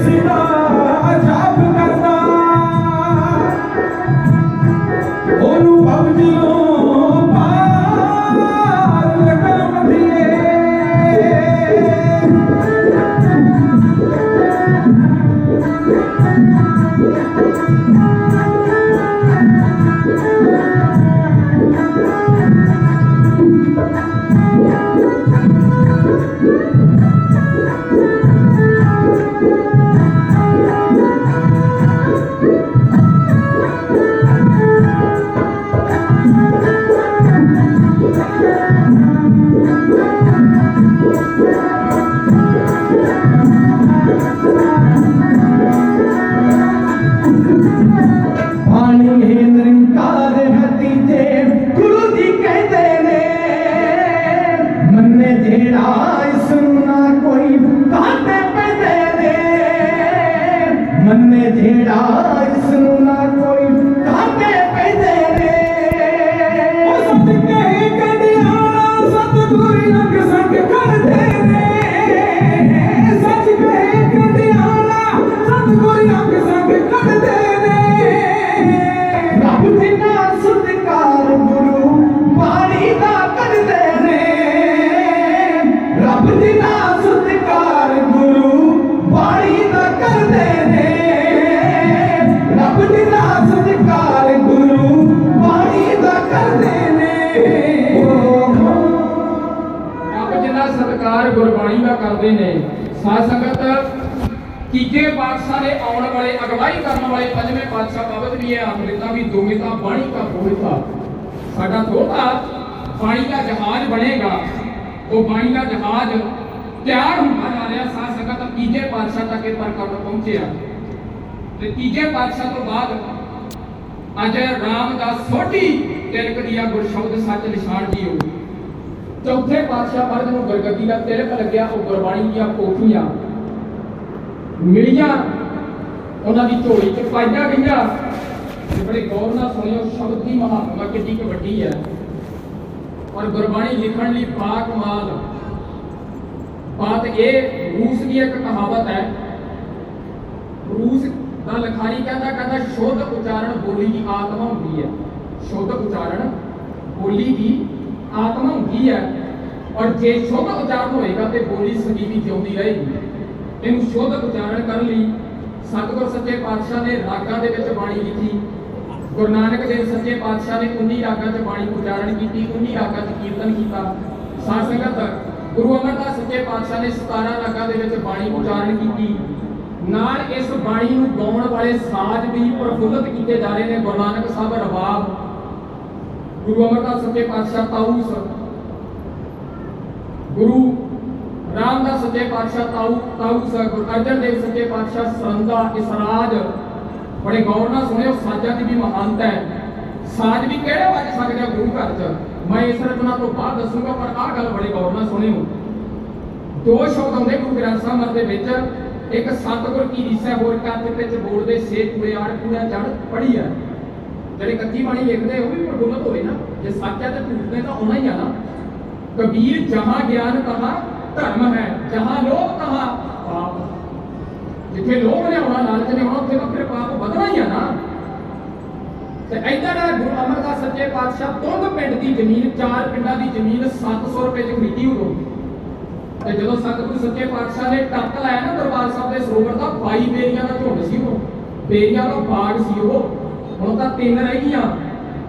ਸਿਦਾ ਜਾਪ ਕਰਦਾ ਉਹਨੂੰ ਬਬਜਲੋਂ ਪਾਰ ਲਗਾਉਂਦੀਏ ਪਾਣੀ ਹੈ ਨਿਰੰਕਾਰ ਹੈ ਤੀਜੇ ਗੁਰੂ ਜੀ ਕਹਿੰਦੇ ਨੇ ਮੰਨੇ ਜਿਹੜਾ ਇਸ ਨੂੰ ਨਾ ਕੋਈ ਕਾਟੇ ਪੈਂਦੇ ਨੇ ਮੰਨੇ ਜਿਹੜਾ ਇਸ ਨੂੰ ਨਾ ਕੋਈ ਕਾਟੇ ਪੈਂਦੇ ਨੇ ਉਹ ਸੱਚ ਕਹੇ ਕੰਡਿਆਲਾ ਸਤਿਗੁਰੂ ਅੰਗ ਸੰਗ ਕਰਦੇ ਨੇ ਸੱਚ ਕਹੇ ਕੰਡਿਆਲਾ ਸਤਿਗੁਰੂ ਅੰਗ ਸੰਗ ਕਰਦੇ ਨੇ ਰੱਬ ਜਿੰਨਾ ਸਤਿਕਾਰ ਗੁਰੂ ਬਾਣੀ ਦਾ ਕਰਦੇ ਨੇ ਰੱਬ ਜਿੰਨਾ ਸਤਿਕਾਰ ਗੁਰੂ ਬਾਣੀ ਦਾ ਕਰਦੇ ਨੇ ਰੱਬ ਜਿੰਨਾ ਸਤਿਕਾਰ ਗੁਰੂ ਬਾਣੀ ਦਾ ਕਰਦੇ ਨੇ ਰੱਬ ਜਿੰਨਾ ਸਤਿਕਾਰ ਗੁਰਬਾਣੀ ਦਾ ਕਰਦੇ ਨੇ। ਸਾਧ ਸੰਗਤ ਤੀਜੇ ਪਾਤਸ਼ਾਹ ਦੇ ਆਉਣ ਵਾਲੇ ਅਗਵਾਈ ਕਰਨ ਵਾਲੇ ਪੰਜਵੇਂ ਪਾਤਸ਼ਾਹ ਬਾਬਤ ਵੀ ਇਹ ਆਖ ਦਿੱਤਾ ਵੀ ਦੋਵੇਂ ਤਾਂ ਬਾਣੀ ਦਾ ਬੋਲਤਾ ਸਾਡਾ ਦੋਤਾ ਬਾਣੀ ਦਾ ਜਹਾਜ਼ ਬਣੇਗਾ। ਉਹ ਬਾਣੀ ਦਾ ਜਹਾਜ਼ ਤਿਆਰ ਹੁੰਦਾ ਜਾ ਰਿਹਾ। ਸਾਧ ਸੰਗਤ ਤੀਜੇ ਪਾਤਸ਼ਾਹ ਤੱਕ ਇਹ ਪ੍ਰਕਟ ਪਹੁੰਚਿਆ ਤੇ ਤੀਜੇ ਪਾਤਸ਼ਾਹ ਤੋਂ ਬਾਅਦ ਅੱਜ ਰਾਮਦਾਸ ਸੋਢੀ ਤਿਲਕ ਦੀਆਂ ਗੁਰਸ਼ਬਦ ਸੱਚ ਨਿਸ਼ਾਨ ਜੀ ਹੋ। ਚੌਥੇ ਪਾਤਸ਼ਾਹ ਮਰਦ ਨੂੰ ਗੁਰਗੱਦੀ ਦਾ ਤਿਲਕ ਲੱਗਿਆ। ਉਹ ਗੁਰਬਾਣੀ ਦੀਆਂ ਪੋਥੀਆਂ ਮਿਲੀਆਂ ਉਹਨਾਂ ਦੀ ਝੋਲੀ 'ਚ ਪਾਈਆਂ ਗਈਆਂ ਤੇ ਬੜੇ ਗੌਰ ਨਾਲ ਸੁਣਿਓ ਸ਼ਬਦ ਦੀ ਮਹਾਤਮਾ ਕਿੰਨੀ ਕੁ ਵੱਡੀ ਹੈ। ਔਰ ਗੁਰਬਾਣੀ ਲਿਖਣ ਲਈ ਬਾਕਮਾਲ ਬਾਤ ਇਹ ਰੂਸ ਦੀ ਇੱਕ ਕਹਾਵਤ ਹੈ। ਰੂਸ ਦਾ ਲਿਖਾਰੀ ਕਹਿੰਦਾ ਸ਼ੁੱਧ ਉਚਾਰਨ ਬੋਲੀ ਦੀ ਆਤਮਾ ਹੁੰਦੀ ਹੈ। ਸ਼ੁੱਧ ਉਚਾਰਨ ਬੋਲੀ ਦੀ ਆਤਮਾ ਹੁੰਦੀ ਹੈ ਔਰ ਜੇ ਸ਼ੁੱਧ ਉਚਾਰਨ ਹੋਏਗਾ ਤੇ ਬੋਲੀ ਸੰਜੀਵੀ ਜਿਉਂਦੀ ਰਹੇਗੀ। ਇਹਨੂੰ ਸ਼ੁੱਧ ਉਚਾਰਨ ਕਰਨ ਲਈ ਸਤਿਗੁਰ ਸੱਚੇ ਪਾਤਸ਼ਾਹ ਨੇ ਰਾਗਾਂ ਦੇ ਵਿੱਚ ਬਾਣੀ ਲਿਖੀ। ਗੁਰੂ ਨਾਨਕ ਦੇਵ ਸੱਚੇ ਪਾਤਸ਼ਾਹ ਨੇ 19 ਰਾਗਾਂ 'ਚ ਬਾਣੀ ਉਚਾਰਨ ਕੀਤੀ, 19 ਰਾਗਾਂ 'ਚ ਕੀਰਤਨ ਕੀਤਾ। ਸਾਧ ਸੰਗਤ ਗੁਰੂ ਅਮਰਦਾਸ ਸੱਚੇ ਪਾਤਸ਼ਾਹ ਨੇ 17 ਰਾਗਾਂ ਦੇ ਵਿੱਚ ਬਾਣੀ ਉਚਾਰਨ ਕੀਤੀ। ਨਾਲ ਇਸ ਬਾਣੀ ਨੂੰ ਗਾਉਣ ਵਾਲੇ ਸਾਜ਼ ਵੀ ਪ੍ਰਫੁੱਲਤ ਕੀਤੇ ਜਾ ਰਹੇ ਨੇ। ਗੁਰੂ ਨਾਨਕ ਸਾਹਿਬ ਰਬਾਬ, ਗੁਰੂ ਅਮਰਦਾਸ ਸੱਚੇ ਪਾਤਸ਼ਾਹ ਤਾਊਸ, ਗੁਰੂ ਰਾਮਦਾਸ ਸੱਚੇ ਪਾਤਸ਼ਾਹ ਤਾਊਸ, ਗੁਰੂ ਅਰਜਨ ਦੇਵ ਸੱਚੇ ਪਾਤਸ਼ਾਹ ਸਰੰਦਾ, ਇਸਰਾਜ। ਬੜੇ ਗੌਰ ਨਾਲ ਸੁਣਿਓ ਸਾਜ਼ਾਂ ਦੀ ਵੀ ਮਹਾਨਤਾ ਹੈ। ਸਾਜ਼ ਵੀ ਕਿਹੜੇ ਵੱਜ ਸਕਦੇ ਆ ਗੁਰੂ ਘਰ 'ਚ ਮੈਂ ਇਸ ਰਚਨਾ ਤੋਂ ਬਾਅਦ ਦੱਸੂਗਾ, ਪਰ ਆਹ ਗੱਲ ਬੜੇ ਗੌਰ ਨਾਲ ਸੁਣਿਓ। ਦੋ ਸ਼ਬਦ ਆਉਂਦੇ ਗੁਰੂ ਗ੍ਰੰਥ ਸਾਹਿਬ ਦੇ ਵਿੱਚ, ਇੱਕ ਸਤਿਗੁਰ ਕੀ ਰੀਸੈ ਹੋਰ ਕੱਤ ਵਿੱਚ ਬੋਲਦੇ ਸੇ ਪੂਰੇ ਆੜ ਪੂਰਾ ਚੜ ਪੜੀ ਹੈ। ਜਿਹੜੇ ਕੱਚੀ ਬਾਣੀ ਲਿਖਦੇ ਉਹ ਵੀ ਪ੍ਰਫੁੱਲਤ ਹੋਵੇ ਨਾ। ਜੇ ਸੱਚ ਹੈ ਤੇ ਝੂਠ ਨੇ ਤਾਂ ਆਉਣਾ ਹੀ ਆ ਨਾ। ਕਬੀਰ ਜਹਾਂ ਗਿਆਨ ਕਹਾ ਧਰਮ ਹੈ, ਜਹਾਂ ਲੋਭ ਕਹਾ ਪਾਪ। ਜਿੱਥੇ ਲੋਭ ਨੇ ਆਉਣਾ, ਲਾਲਚ ਨੇ ਆਉਣਾ, ਉੱਥੇ ਤਾਂ ਫਿਰ ਪਾਪ ਵਧਣਾ ਹੀ ਆ ਨਾ। ਤੇ ਇੱਧਰ ਗੁਰੂ ਅਮਰਦਾਸ ਸੱਚੇ ਪਾਤਸ਼ਾਹ ਤੁੰਗ ਪਿੰਡ ਦੀ ਜ਼ਮੀਨ, 4 ਪਿੰਡਾਂ ਦੀ ਜ਼ਮੀਨ 700 ਰੁਪਏ 'ਚ ਖਰੀਦੀ ਉਦੋਂ। ਤੇ ਜਦੋਂ ਸਤਿਗੁਰੂ ਸੱਚੇ ਪਾਤਸ਼ਾਹ ਨੇ ਟੱਕ ਲਾਇਆ ਨਾ ਦਰਬਾਰ ਸਾਹਿਬ ਦੇ ਸਰੋਵਰ ਦਾ, 22 ਬੇਰੀਆਂ ਦਾ ਝੁੰਡ ਸੀ ਉਹ, ਬੇਰੀਆਂ ਦਾ ਬਾਗ ਸੀ ਉਹ। ਹੁਣ ਤਾਂ 3 ਰਹਿ ਗਈਆਂ।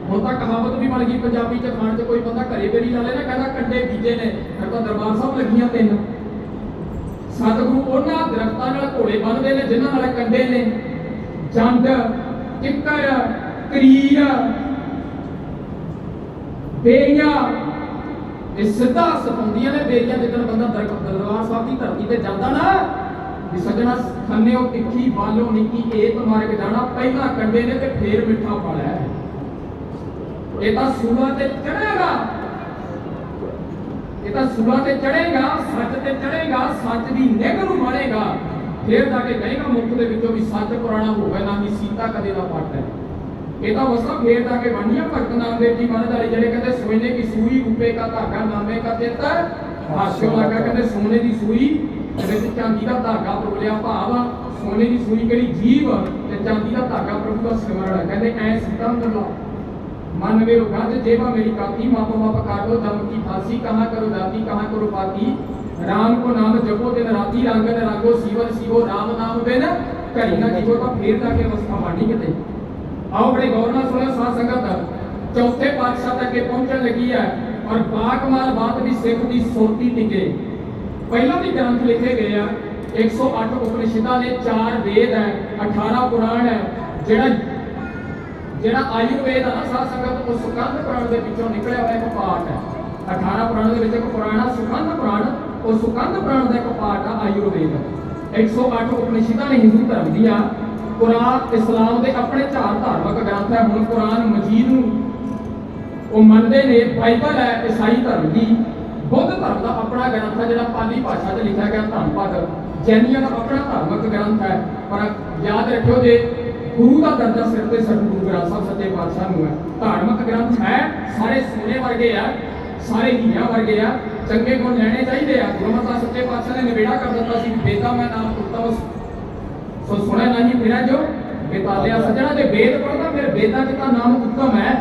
ਹੁਣ ਤਾਂ ਕਹਾਵਤ ਵੀ ਬਣ ਗਈ ਪੰਜਾਬੀ 'ਚ, ਖਾਣ 'ਚ ਕੋਈ ਬੰਦਾ ਘਰੇ ਬੇਰੀ ਲਾ ਲੇ ਨਾ, ਕਹਿੰਦਾ ਕੰਡੇ ਬੀਜੇ ਨੇ, ਫਿਰ ਤਾਂ ਦਰਬਾਰ ਸਾਹਿਬ ਲੱਗੀਆਂ 3। ਸਤਿਗੁਰੂ ਉਹਨਾਂ ਦਰਖਤਾਂ ਨਾਲ ਘੋੜੇ ਬੰਨ੍ਹਦੇ ਨੇ ਜਿਨ੍ਹਾਂ ਨਾਲ ਕੰਡੇ ਨੇ ਜੰਡ, ਕਿੱਕਰ, ਕਰੀਰ, ਬੇਰੀਆਂ। ਇਹ ਸਿੱਧਾ ਸਤਾਉਂਦੀਆਂ ਨੇ ਬੇਰੀਆਂ। ਜਿੱਦਣ ਬੰਦਾ ਦਰਬਾਰ ਸਾਹਿਬ ਦੀ ਧਰਤੀ ਤੇ ਜਾਂਦਾ ਨਾ, ਵੀ ਸੱਜਣਾ ਖੰਨਿਓ ਤਿੱਖੀ ਬਾਲੋ ਨਿੱਕੀ ਏਤ ਮਾਰਗ ਜਾਣਾ, ਪਹਿਲਾਂ ਕੰਡੇ ਨੇ ਤੇ ਫੇਰ ਮਿੱਠਾ ਫਲ ਹੈ। ਇਹ ਤਾਂ ਸੂਲਾਂ ਤੇ ਚੜੇਗਾ, ਇਹ ਤਾਂ ਸੂਲਾਂ ਤੇ ਚੜੇਗਾ, ਸੱਚ ਤੇ ਚੜੇਗਾ, ਸੱਚ ਦੀ ਨਿਗ ਨੂੰ ਮਾਣੇਗਾ, ਫੇਰ ਜਾ ਕੇ ਕਹੇਗਾ ਮੁਖ ਦੇ ਵਿੱਚੋਂ ਵੀ ਸੱਚ ਪੁਰਾਣਾ ਹੋਵੇ ਨਾ ਹੀ ਸੀਤਾ ਕਦੇ ਦਾ ਪੱਟ ਹੈ। ਇਹ ਤਾਂ ਵਸਾ ਫੇਰ ਜਾ ਕੇ ਬਣੀਆਂ ਭਗਤ ਨਾਮਦੇਵ ਜੀ ਮਹਾਰਾਜ ਵਾਲੇ ਜਿਹੜੇ ਕਹਿੰਦੇ ਸੋਨੇ ਦੀ ਸੂਈ ਰੂਪੇ ਕਾ ਧਾਗਾ ਨਾਮੇ ਕਾ ਚੇਤਰ ਹਾਸਿਓ ਲੱਗਾ। ਕਹਿੰਦੇ ਸੋਨੇ ਦੀ ਸੂਈ ਤੇ ਵਿੱਚ ਚਾਂਦੀ ਦਾ ਧਾਗਾ ਪਰੋਲਿਆ, ਭਾਵ ਸੋਨੇ ਦੀ ਸੂਈ ਕਿਹੜੀ ਜੀਭ ਤੇ ਚਾਂਦੀ ਦਾ ਧਾਗਾ ਪ੍ਰਭੂ ਦਾ ਸਿਮਰਨ ਹੈ। ਕਹਿੰਦੇ ਐ ਸੀਤਾ ਅੰਦਰਲਾ मन में गज जेवा मेरी काती, माप माप कर दो दम की फांसी, कहाँ करो जाती कहाँ करो पाती, राम को नाम जपो दिन राती, रंगन रंगो सीवन सीवो राम नाम बिन घड़ी ना जीवो। तो फिर जाके अवस्था बानी किते। आओ बड़े गौर नाल सुनो साध संगत, चौथे पातशाह तक पहुंचने लगी है और बाकमाल बात भी सिख की सोती टिके। पहला भी ग्रंथ लिखे गए हैं, 108 उपनिषदां ने, 4 वेद है, 18 पुराण है। ਜਿਹੜਾ ਆਯੁਰਵੇਦ ਆ ਨਾ ਸਾਧ ਸੰਗਤ, ਉਹ ਸੁਕੰਧ ਪੁਰਾਣ ਦੇ ਵਿੱਚੋਂ ਨਿਕਲਿਆ ਹੋਇਆ ਇੱਕ ਪਾਠ ਹੈ। 18 ਪੁਰਾਣ ਦੇ ਵਿੱਚ ਇੱਕ ਪੁਰਾਣਾ ਸੁਕੰਧ ਪੁਰਾਣ, ਉਹ ਸੁਕੰਧ ਪੁਰਾਣ ਦਾ ਇੱਕ ਪਾਠ ਆ ਆਯੁਰਵੇਦ। 108 ਉਪਨਿਸ਼ਦਾਂ ਨੇ ਹਿੰਦੂ ਧਰਮ ਦੀਆਂ। ਕੁਰਾਨ ਇਸਲਾਮ ਦੇ ਆਪਣੇ 4 ਧਾਰਮਿਕ ਗ੍ਰੰਥ ਹੈ। ਹੁਣ ਕੁਰਾਨ ਮਜੀਦ ਨੂੰ ਉਹ ਮੰਨਦੇ ਨੇ, ਬਾਈਬਲ ਹੈ ਈਸਾਈ ਧਰਮ ਦੀ, ਬੁੱਧ ਧਰਮ ਦਾ ਆਪਣਾ ਗ੍ਰੰਥ ਹੈ ਜਿਹੜਾ ਪਾਲੀ ਭਾਸ਼ਾ 'ਚ ਲਿਖਿਆ ਗਿਆ ਧੰਨਪਦ, ਜੈਨੀਆਂ ਦਾ ਆਪਣਾ ਧਾਰਮਿਕ ਗ੍ਰੰਥ ਹੈ। ਪਰ ਯਾਦ ਰੱਖਿਓ ਜੇ गुरु का दर्जा सिर पे सतगुरु ग्रंथ साहब सच्चे पातशाह नूं है। धार्मिक ग्रंथ है, सारे सोने वर्गे आ, सारे हीरा वर्गे आ, चंगे गुण लैने चाहिए आ। गुरु महाराज सच्चे पातशाह ने निबेड़ा कर दिता सी, वेदा मैं नाम तुरता सो सुने नहीं फिरा जो बेतालिया सज्जणा जे वेद पढ़दा फिर वेदां च तां नाम उत्तम है।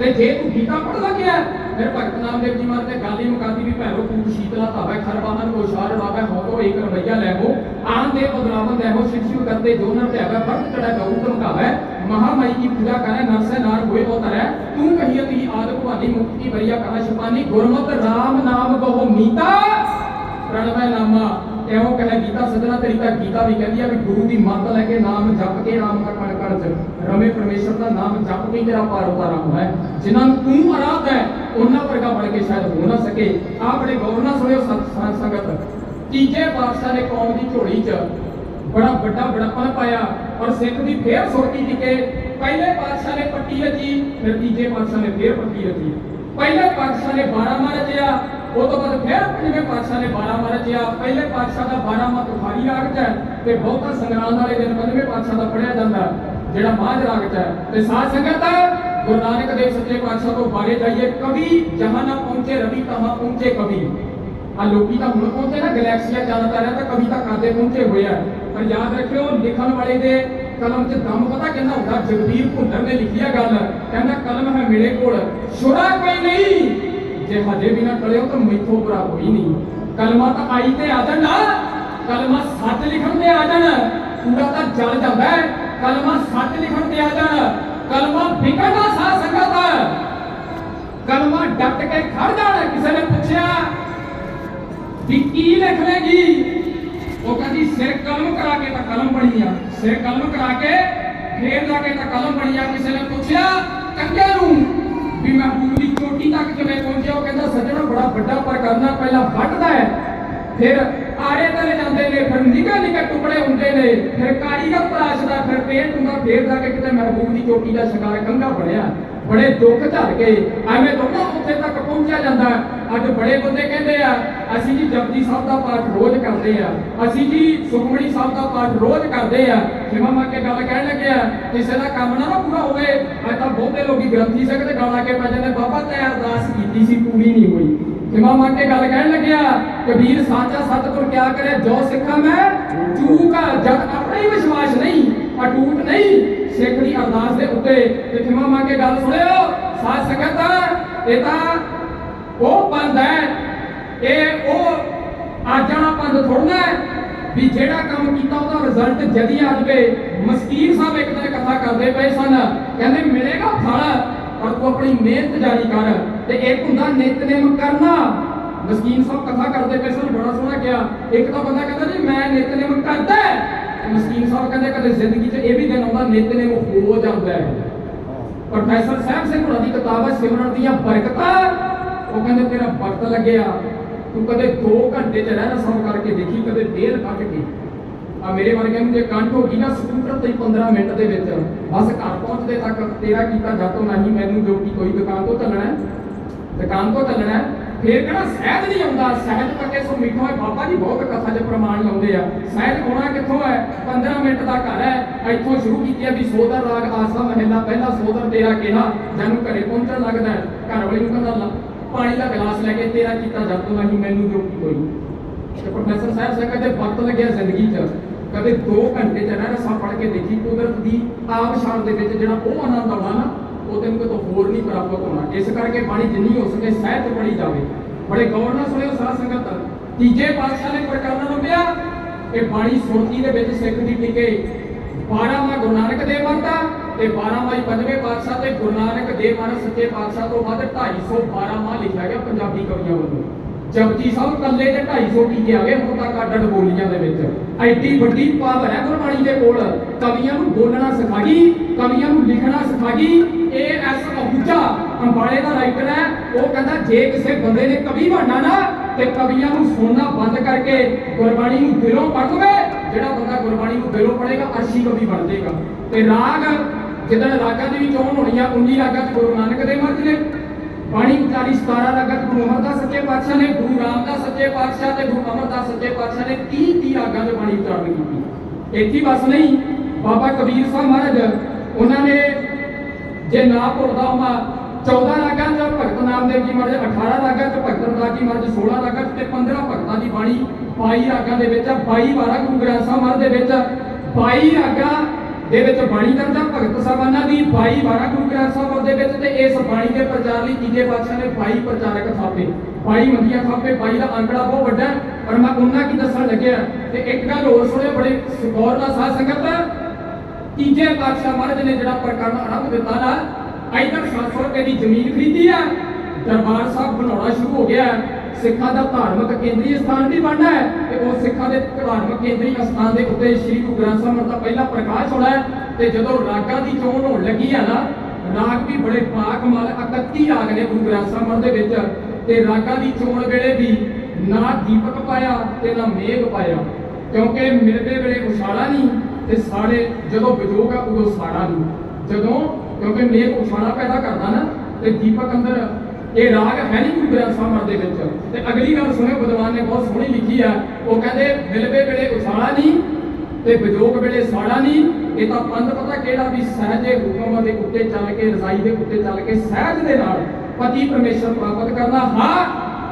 ते जे तू गीता पढ़दा गया फिर भगत नामदेव जी महाराज ने गाली मुकाती भी भैरो कूट शीतला धावे खर वाहन को शार रावे हो तो एक रवैया ले हो आन दे बदलावन ले हो शिव शिव करते जो नर त्यावे भक्त चढ़े गौ धमकावे महामाई की पूजा करे नर से नार हुए तो तरह तू कहिए ती आद भवानी मुक्त की बरिया कहा छिपानी गुरमत राम नाम कहो मीता प्रणवय नामा। एवं कहे गीता सजना तरीका गीता भी कहती है भी गुरु की मत लैके नाम जप के राम का कण कण च रमे परमेश्वर का नाम जप के तेरा पार उतारा हुआ है। जिन्हां तू आराध है उन्हां वर्गा बन के शायद हो ना सके। आ बड़े गौर नाल सुनियो सत संगत, तीजे पातशाह ने कौम की झोली च बड़ा बड़ा बड़ापन पाया और सिख की फिर सुरती टिके। पहले पातशाह ने पट्टी रची, फिर तीजे पातशाह ने फिर पट्टी रची। पहले पातशाह ने 12वां रचिया, वो तो बाद फिर पंजवें पातशाह ने 12वां रचिया। पहले पातशाह का 12वां तुखारी राग च है ते बहुता संग्राम वाले दिन पंजवें पातशाह का पढ़िया जाता जेड़ा माझ राग च है। ते साध संगत गुरु नानक देव सच्चे पातशाह को बारे जाइए, कभी जहां ना पहुंचे रवि तहां पहुंचे कभी। आ लोकी तां हुण पहुंचे ना गैलेक्सिया जानता रहा तां कभी तां कादे पहुंचे हुए हैं। पर याद रखियो लिखण वाले दे कलम च दम पता कितना होता। जगबीर भुंडर ने लिखी है गल, कहना कलम है मेरे कोल शुरा कोई नहीं, जे हजे भी ना टलियो तो मैथों बुरा कोई नहीं। कलमा तो आई ते आ जाना, कलमा सच लिखण ते आ जाना, पूरा तो जल जाता है। कलमा सच लिखण ते आ जाना, कलमा विकट सा संगत, कलमा डट के खड़ जाना। किसी ने पूछा भी की लिख लेगी, वो कहती सिर कलम करा के तो कलम बनी आ, सिर कलम करा के फिर जाके तो कलम बनी आ। किसी ने पूछा कंगे नूं भी महबूब की चोटी तक किवें पहुंचे, वो कहता सज्जणों बड़ा बड़ा पर करना पहला वटदा है, फिर आड़े तले जाते ने, फिर निके निके टुकड़े होंदे ने, फिर कारीगर तराशदा, फिर पेंट हुंदा, फिर जाके किते महबूब की चोटी का शिकार कंगा बनया। बड़े दुख झल के एवें थोड़ा उत्थे तक पहुंचा जाता। अज बड़े बंदे कहते हैं असी जी जपजी साहब का पाठ रोज करते हैं, असी जी सुखमणी साहब का पाठ रोज करते हैं। खिमा मां के गल कह लगे किसी का काम ना पूरा हो, अज तो बहुते लोग ग्रंथी सकते गल आके पै जाते बाबा तै अरदास की सी पूरी नहीं हुई। खिमा मां के गल कह लगे कबीर साचा सतगुर क्या करे जो सिखा मैं चूक, जब अपना ही विश्वास नहीं अटूट नहीं सिख की अरदास के उत्ते ते खिमा मां के गल सुनियो साध संगत। ये वो पंथ है, ये वो आज आना पंथ थोड़ा है भी जेड़ा काम किया उसका रिजल्ट जदी आ जाए। मस्कीर साहब एक दिन कथा करते पे सन, कहते मिलेगा फल और तू अपनी मेहनत जारी कर। ते एक हुंदा नितनेम करना। मस्कीन साहब कथा करते पे सन, बड़ा सोहना क्या। एक तो बंदा कहता जी मैं नितनेम करता है, मस्कीन साहब कहते कदे जिंदगी च ये भी दिन आता नितनेम हो जाता है। प्रोफैसर साहब सिंह हुणां दी किताब है सिमरन दीयां बरकतां, वो कहते तेरा वक्त लगे तू कदे 2 घंटे च रहना सौ करके देखी, कदे देर कट के आ मेरे वर्गे नूं जे कंठ हो गई ना स्कूटर ते 15 मिनट दे विच बस घर पहुंचदे तक तेरा कीता जातो नहीं मैनूं जो कि कोई दुकान तो चलना है, दुकान तो चलना है। फिर कहना सहज नहीं आउंदा, सहज पक्के सो मीठा है। बाबा जी बहुत कथा च प्रमाण लाउंदे आ। सहज आउणा कित्थों है, 15 मिनट दा घर है, इत्थों शुरू कीती भी सोदर राग आसा महला पहला सोदर तेरा कहा जानू घरे पहुंचण लगदा है। घर वाली नूं कहंदा पानी का गिलास लैके तेरा कीता जातो नहीं मैनूं जो कि कोई ਤੇ ਪ੍ਰੋਫੈਸਰ ਸਾਹਿਬ ਸਿੰਘ ਦੇ ਵਕਤ ਲੱਗਿਆ ਜ਼ਿੰਦਗੀ 'ਚ ਕਦੇ 2 ਘੰਟੇ 'ਚ ਰਸਾ ਪੜ੍ਹ ਕੇ ਦੇਖੀ ਕੁਦਰਤ ਦੀ ਆਪ ਸ਼ਾਨ ਦੇ ਵਿੱਚ ਜਿਹੜਾ ਉਹ ਆਨੰਦ ਆਉਣਾ ਨਾ ਉਹ ਤੈਨੂੰ ਕਿਤੋਂ ਹੋਰ ਨਹੀਂ ਪ੍ਰਾਪਤ ਹੋਣਾ। ਇਸ ਕਰਕੇ ਬਾਣੀ ਜਿੰਨੀ ਹੋ ਸਕੇ ਸਹਿਜ ਪੜ੍ਹੀ ਜਾਵੇ। ਬੜੇ ਗੌਰ ਨਾਲ ਸੁਣਿਓ ਸਾਧ ਸੰਗਤ, ਤੀਜੇ ਪਾਤਸ਼ਾਹ ਨੇ ਪ੍ਰਕਰਣ ਲੱਭਿਆ ਇਹ ਬਾਣੀ ਸੁਰਤੀ ਦੇ ਵਿੱਚ ਸਿੱਖ ਦੀ ਟਿਕੇ 12ਵਾਂ ਗੁਰੂ ਨਾਨਕ ਦੇਵ ਵਰਤਾ ਤੇ 12ਵਾਂ ਪੰਜਵੇਂ ਪਾਤਸ਼ਾਹ ਤੇ ਗੁਰੂ ਨਾਨਕ ਦੇਵ ਮਹਾਰਾਜ ਸੱਚੇ ਪਾਤਸ਼ਾਹ ਤੋਂ ਬਾਅਦ 252 ਲਿਖਿਆ ਗਿਆ ਪੰਜਾਬੀ ਕਵੀਆਂ ਵੱਲੋਂ। ਜਪਜੀ ਸਾਹਿਬ ਕੱਲੇ ਦੇ 250 ਟੀਕੇ ਆ ਗਏ ਹੁਣ ਤੱਕ ਅੱਡ ਬੋਲੀਆਂ ਦੇ ਵਿੱਚ। ਐਡੀ ਵੱਡੀ ਪਾਵਰ ਹੈ ਗੁਰਬਾਣੀ ਦੇ ਕੋਲ। ਕਵੀਆਂ ਨੂੰ ਬੋਲਣਾ ਸਿਖਾ ਗਈ, ਕਵੀਆਂ ਨੂੰ ਲਿਖਣਾ ਸਿਖਾ ਗਈ। ਇਹ ਐਸ ਅਹੂਜਾ ਅੰਬਾਲੇ ਦਾ ਰਾਈਟਰ ਹੈ, ਉਹ ਕਹਿੰਦਾ ਜੇ ਕਿਸੇ ਬੰਦੇ ਨੇ ਕਵੀ ਬਣਨਾ ਨਾ ਤੇ ਕਵੀਆਂ ਨੂੰ ਸੁਣਨਾ ਬੰਦ ਕਰਕੇ ਗੁਰਬਾਣੀ ਨੂੰ ਦਿਲੋਂ ਪੜ੍ਹ ਲਵੇ। ਜਿਹੜਾ ਬੰਦਾ ਗੁਰਬਾਣੀ ਨੂੰ ਦਿਲੋਂ ਪੜ੍ਹੇਗਾ ਅਰਸ਼ੀ ਕਵੀ ਬਣ ਜਾਏਗਾ। ਤੇ ਰਾਗ ਜਿੱਦਾਂ ਰਾਗਾਂ ਦੀ ਵੀ ਚੋਣ ਹੋਣੀ ਆ 19 ਰਾਗਾਂ 'ਚ ਗੁਰੂ ਨਾਨਕ ਦੇਵ ਮਹਾਰਾਜ ਨੇ ਬਾਣੀ 17 ਰਾਗਾਂ 'ਚ ਗੁਰੂ ਅਮਰਦਾਸ ਸੱਚੇ ਪਾਤਸ਼ਾਹ ਨੇ, ਗੁਰੂ ਰਾਮਦਾਸ ਸੱਚੇ ਪਾਤਸ਼ਾਹ ਤੇ ਗੁਰੂ ਅਮਰਦਾਸ ਸੱਚੇ ਪਾਤਸ਼ਾਹ ਨੇ 30 ਰਾਗਾਂ 'ਚ ਬਾਣੀ ਉਚਾਰਨ ਕੀਤੀ। ਇੱਥੇ ਬਸ ਨਹੀਂ, ਬਾਬਾ ਕਬੀਰ ਸਾਹਿਬ ਮਹਾਰਾਜ ਉਹਨਾਂ ਨੇ ਜੇ ਨਾ ਭੁੱਲਦਾ ਹੋਵਾਂ 14 ਰਾਗਾਂ 'ਚ ਭਗਤ ਨਾਮਦੇਵ ਜੀ ਮਹਾਰਾਜ, 18 ਰਾਗਾਂ 'ਚ ਭਗਤ ਰਵਿਦਾਸ ਜੀ ਮਹਾਰਾਜ, 16 ਰਾਗਾਂ 'ਚ ਤੇ 15 ਭਗਤਾਂ ਦੀ ਬਾਣੀ 22 ਰਾਗਾਂ ਦੇ ਵਿੱਚ 22 ਵਾਰਾਂ ਗੁਰੂ ਗ੍ਰੰਥ ਸਾਹਿਬ ਮਹਾਰਾਜ ਦੇ ਵਿੱਚ 22 ਰਾਗਾਂ ਦੇ ਵਿੱਚ ਬਾਣੀ ਦਰਜਾ ਭਗਤ ਸਾਹਿਬਾਨਾਂ ਦੀ 22 ਵਾਰਾਂ ਗੁਰੂ ਗ੍ਰੰਥ ਸਾਹਿਬ ਦੇ ਵਿੱਚ। ਤੇ ਇਸ ਬਾਣੀ ਦੇ ਪ੍ਰਚਾਰ ਲਈ ਤੀਜੇ ਪਾਤਸ਼ਾਹ ਨੇ 22 ਪ੍ਰਚਾਰਕ ਥਾਪੇ, 22 ਮੰਦੀਆਂ ਥਾਪੇ। 22 ਦਾ ਅੰਕੜਾ ਬਹੁਤ ਵੱਡਾ ਪਰ ਮੈਂ ਉਹਨਾਂ ਕੀ ਦੱਸਣ ਲੱਗਿਆ। ਤੇ ਇੱਕ ਗੱਲ ਹੋਰ ਸੁਣਿਓ ਬੜੇ ਗੌਰ ਨਾਲ ਸਾਧ ਸੰਗਤ, ਤੀਜੇ ਪਾਤਸ਼ਾਹ ਮਹਾਰਾਜ ਨੇ ਜਿਹੜਾ ਪ੍ਰਕਰਣ ਆਰੰਭ ਦਿੱਤਾ ਨਾ, ਇਧਰ 700 ਰੁਪਏ ਦੀ ਜ਼ਮੀਨ ਖਰੀਦੀ ਆ, ਦਰਬਾਰ ਸਾਹਿਬ ਬਣਾਉਣਾ ਸ਼ੁਰੂ ਹੋ ਗਿਆ। ਸਿੱਖਾਂ ਦਾ ਧਾਰਮਿਕ ਕੇਂਦਰੀ ਸਥਾਨ ਵੀ ਬਣਨਾ ਹੈ ਤੇ ਉਹ ਸਿੱਖਾਂ ਦੇ ਧਾਰਮਿਕ ਕੇਂਦਰੀ ਸਥਾਨ ਦੇ ਉੱਤੇ ਸ੍ਰੀ ਗੁਰੂ ਗ੍ਰੰਥ ਸਾਹਿਬ ਦਾ ਪਹਿਲਾ ਪ੍ਰਕਾਸ਼ ਹੋਣਾ ਹੈ। ਤੇ ਜਦੋਂ ਰਾਗਾਂ ਦੀ ਚੋਣ ਹੋਣ ਲੱਗੀ ਆ ਨਾ, ਰਾਗ ਵੀ ਬੜੇ ਪਾਕਮਾਲ 31 ਰਾਗ ਨੇ ਗੁਰੂ ਗ੍ਰੰਥ ਸਾਹਿਬ ਦੇ ਵਿੱਚ। ਤੇ ਰਾਗਾਂ ਦੀ ਚੋਣ ਵੇਲੇ ਵੀ ਨਾ ਦੀਪਕ ਪਾਇਆ ਤੇ ਨਾ ਮੇਘ ਪਾਇਆ, ਕਿਉਂਕਿ ਮਿਲਦੇ ਵੇਲੇ ਉਛਾਲਾ ਨਹੀਂ ਤੇ ਸਾਰੇ ਜਦੋਂ ਵਿਜੋਗ ਆ ਉਦੋਂ ਸਾੜਾ ਨਹੀਂ। ਜਦੋਂ ਕਿਉਂਕਿ ਮੇਘ ਉਛਾਲਾ ਪੈਦਾ ਕਰਦਾ ਨਾ ਤੇ ਦੀਪਕ ਅੰਦਰ ਇਹ ਰਾਗ ਹੈ ਨਹੀਂ ਗੁਰੂ ਗ੍ਰੰਥ ਸਾਹਿਬ ਦੇ ਵਿੱਚ। ਤੇ ਅਗਲੀ ਗੱਲ ਸੁਣਿਓ, ਵਿਦਵਾਨ ਨੇ ਬਹੁਤ ਸੋਹਣੀ ਲਿਖੀ ਆ। ਉਹ ਕਹਿੰਦੇ ਮਿਲਵੇ ਵੇਲੇ ਉਛਾਲਾ ਨਹੀਂ ਤੇ ਵਿਜੋਗ ਵੇਲੇ ਸਾੜਾ ਨਹੀਂ। ਇਹ ਤਾਂ ਪੰਥ ਪਤਾ ਕਿਹੜਾ ਵੀ ਸਹਿਜੇ ਹੁਕਮ ਦੇ ਉੱਤੇ ਚੱਲ ਕੇ, ਰਜ਼ਾਈ ਦੇ ਉੱਤੇ ਚੱਲ ਕੇ ਸਹਿਜ ਦੇ ਨਾਲ ਪਤੀ ਪਰਮੇਸ਼ਰ ਪ੍ਰਾਪਤ ਕਰਨਾ। ਹਾਂ,